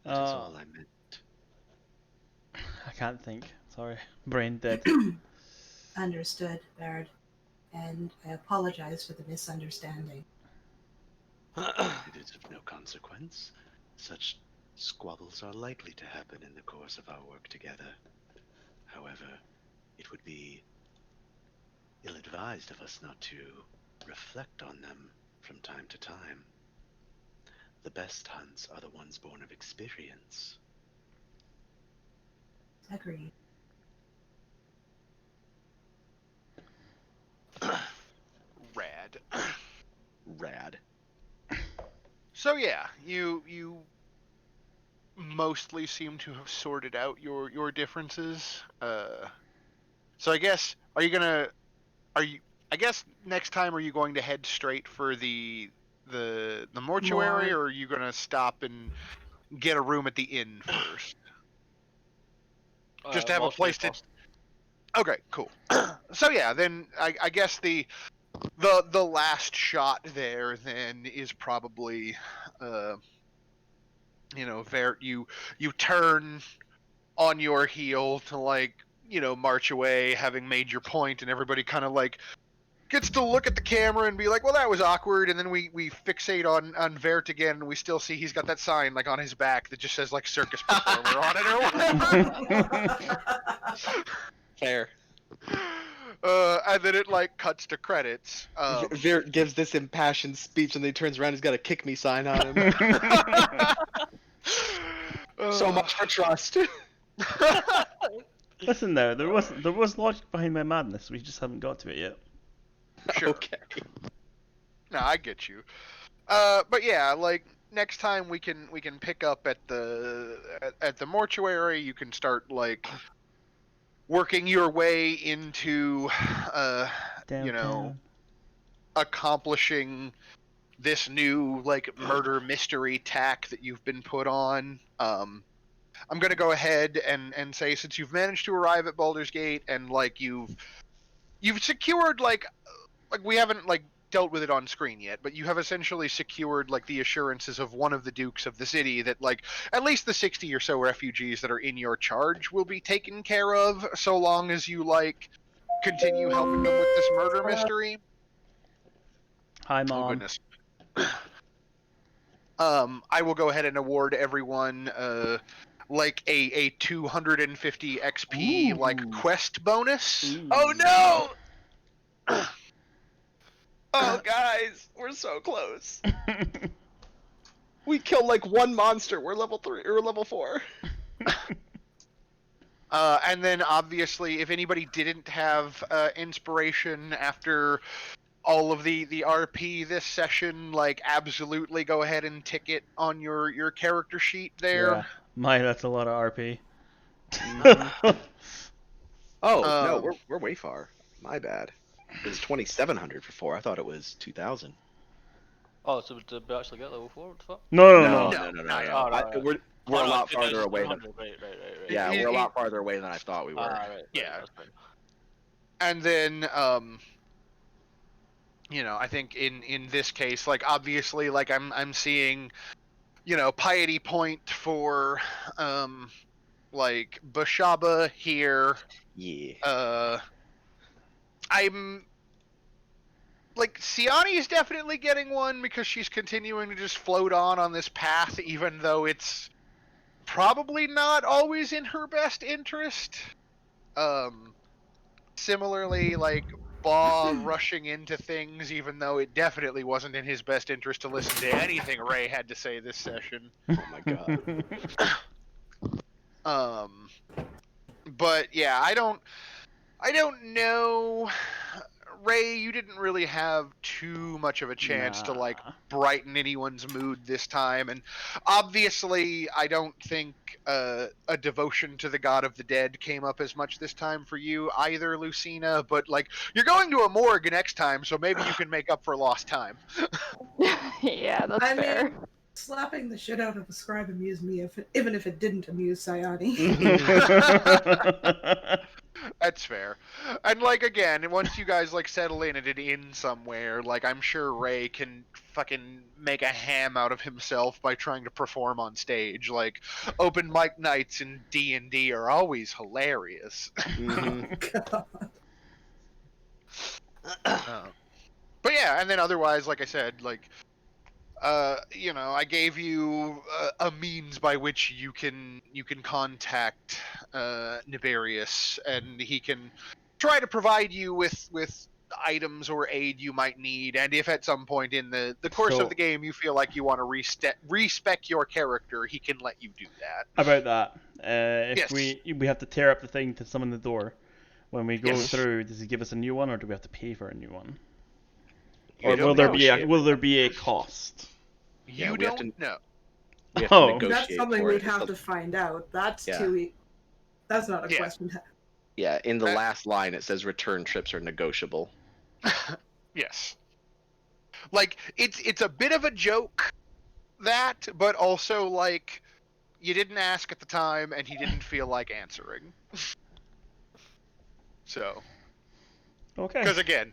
Speaker 7: That is all I meant.
Speaker 1: I can't think. Sorry, brain dead.
Speaker 2: Understood, Baird. And I apologize for the misunderstanding.
Speaker 7: It is of no consequence. Such squabbles are likely to happen in the course of our work together. However, it would be ill-advised of us not to reflect on them from time to time. The best hunts are the ones born of experience.
Speaker 2: Agreed.
Speaker 5: Rad.
Speaker 7: Rad.
Speaker 5: So yeah, you mostly seem to have sorted out your differences. So I guess I guess next time are you going to head straight for the mortuary,
Speaker 2: Morgue.
Speaker 5: or are you going to stop and get a room at the inn first? Just to have a
Speaker 3: Mortuary
Speaker 5: place to.
Speaker 3: first.
Speaker 5: Okay, cool. So yeah, then I guess the last shot there then is probably you turn on your heel to march away, having made your point, and everybody kind of gets to look at the camera and be like, well, that was awkward, and then we fixate on Vert again, and we still see he's got that sign on his back that just says circus performer on it or whatever.
Speaker 7: Fair.
Speaker 5: And then it cuts to credits.
Speaker 7: Virt gives this impassioned speech and then he turns around, he's got a kick me sign on him. So much for trust.
Speaker 1: Listen there was logic behind my madness. We just haven't got to it yet.
Speaker 5: Sure.
Speaker 7: Okay.
Speaker 5: No, I get you. But yeah, next time we can pick up at the mortuary. You can start working your way into
Speaker 1: Downtown.
Speaker 5: accomplishing this new murder mystery tack that you've been put on. I'm gonna go ahead and say, since you've managed to arrive at Baldur's Gate and you've secured we haven't dealt with it on screen yet, but you have essentially secured the assurances of one of the dukes of the city that at least the 60 or so refugees that are in your charge will be taken care of, so long as you continue helping them with this murder mystery.
Speaker 1: Hi,
Speaker 5: Oh
Speaker 1: Mom.
Speaker 5: goodness. I will go ahead and award everyone a 250 XP
Speaker 1: Ooh.
Speaker 5: quest bonus.
Speaker 1: Ooh.
Speaker 7: Oh no! Oh guys, we're so close. We killed one monster. We're level 3 or level 4.
Speaker 5: And then obviously, if anybody didn't have inspiration after all of the RP this session, absolutely go ahead and tick it on your character sheet there.
Speaker 1: Yeah, that's a lot of RP.
Speaker 7: Oh no, we're way far. My bad. It was 2,700 for 4. I thought it was 2,000.
Speaker 3: Oh, so did we actually get level 4? What the fuck?
Speaker 1: No.
Speaker 5: No.
Speaker 7: Yeah.
Speaker 3: Oh, right.
Speaker 7: We're a lot farther away than.
Speaker 3: Right.
Speaker 7: Yeah, we're a lot farther away than I thought we were.
Speaker 3: Right.
Speaker 5: Yeah.
Speaker 3: That's fine.
Speaker 5: And then I think in this case, obviously, I'm seeing piety point for like Bashaba here.
Speaker 7: Yeah.
Speaker 5: I'm like Siani is definitely getting one because she's continuing to just float on this path, even though it's probably not always in her best interest. Similarly, like Baw rushing into things, even though it definitely wasn't in his best interest to listen to anything Ray had to say this session.
Speaker 7: Oh my god.
Speaker 5: But yeah, I don't know. Ray, you didn't really have too much of a chance to like brighten anyone's mood this time, and obviously I don't think a devotion to the god of the dead came up as much this time for you either, Lucina, but like you're going to a morgue next time, so maybe you can make up for lost time.
Speaker 6: Yeah, that's fair.
Speaker 2: mean, slapping the shit out of a scribe amused me, even if it didn't amuse Sayani.
Speaker 5: That's fair. And like again, once you guys like settle in at an inn somewhere, like I'm sure Ray can fucking make a ham out of himself by trying to perform on stage. Like open mic nights in D&D are always hilarious.
Speaker 2: God.
Speaker 5: But yeah, and then otherwise, like I said, like you know, I gave you a means by which you can contact Niberius, and he can try to provide you with items or aid you might need. And if at some point in the course of the game you feel like you want to respec your character, he can let you do that.
Speaker 1: About that, if
Speaker 5: Yes.
Speaker 1: we have to tear up the thing to summon the door, when we go
Speaker 5: Yes.
Speaker 1: through, does he give us a new one, or do we have to pay for a new one?
Speaker 7: You
Speaker 1: Or
Speaker 7: don't
Speaker 1: will there be
Speaker 7: negotiate
Speaker 1: will
Speaker 7: with
Speaker 1: there
Speaker 7: them.
Speaker 1: be a cost?
Speaker 7: Yeah,
Speaker 5: You
Speaker 7: we have
Speaker 5: don't know.
Speaker 7: We have to
Speaker 1: Oh.
Speaker 7: negotiate
Speaker 2: That's something
Speaker 7: for
Speaker 2: we'd
Speaker 7: it.
Speaker 2: have to find out. That's
Speaker 7: Yeah.
Speaker 2: too. That's not a
Speaker 5: Yeah.
Speaker 2: question.
Speaker 7: Yeah, in the
Speaker 5: That-
Speaker 7: last line it says return trips are negotiable.
Speaker 5: Yes. Like it's a bit of a joke, that, but also like you didn't ask at the time and he didn't feel like answering. So,
Speaker 1: Okay.
Speaker 5: because again,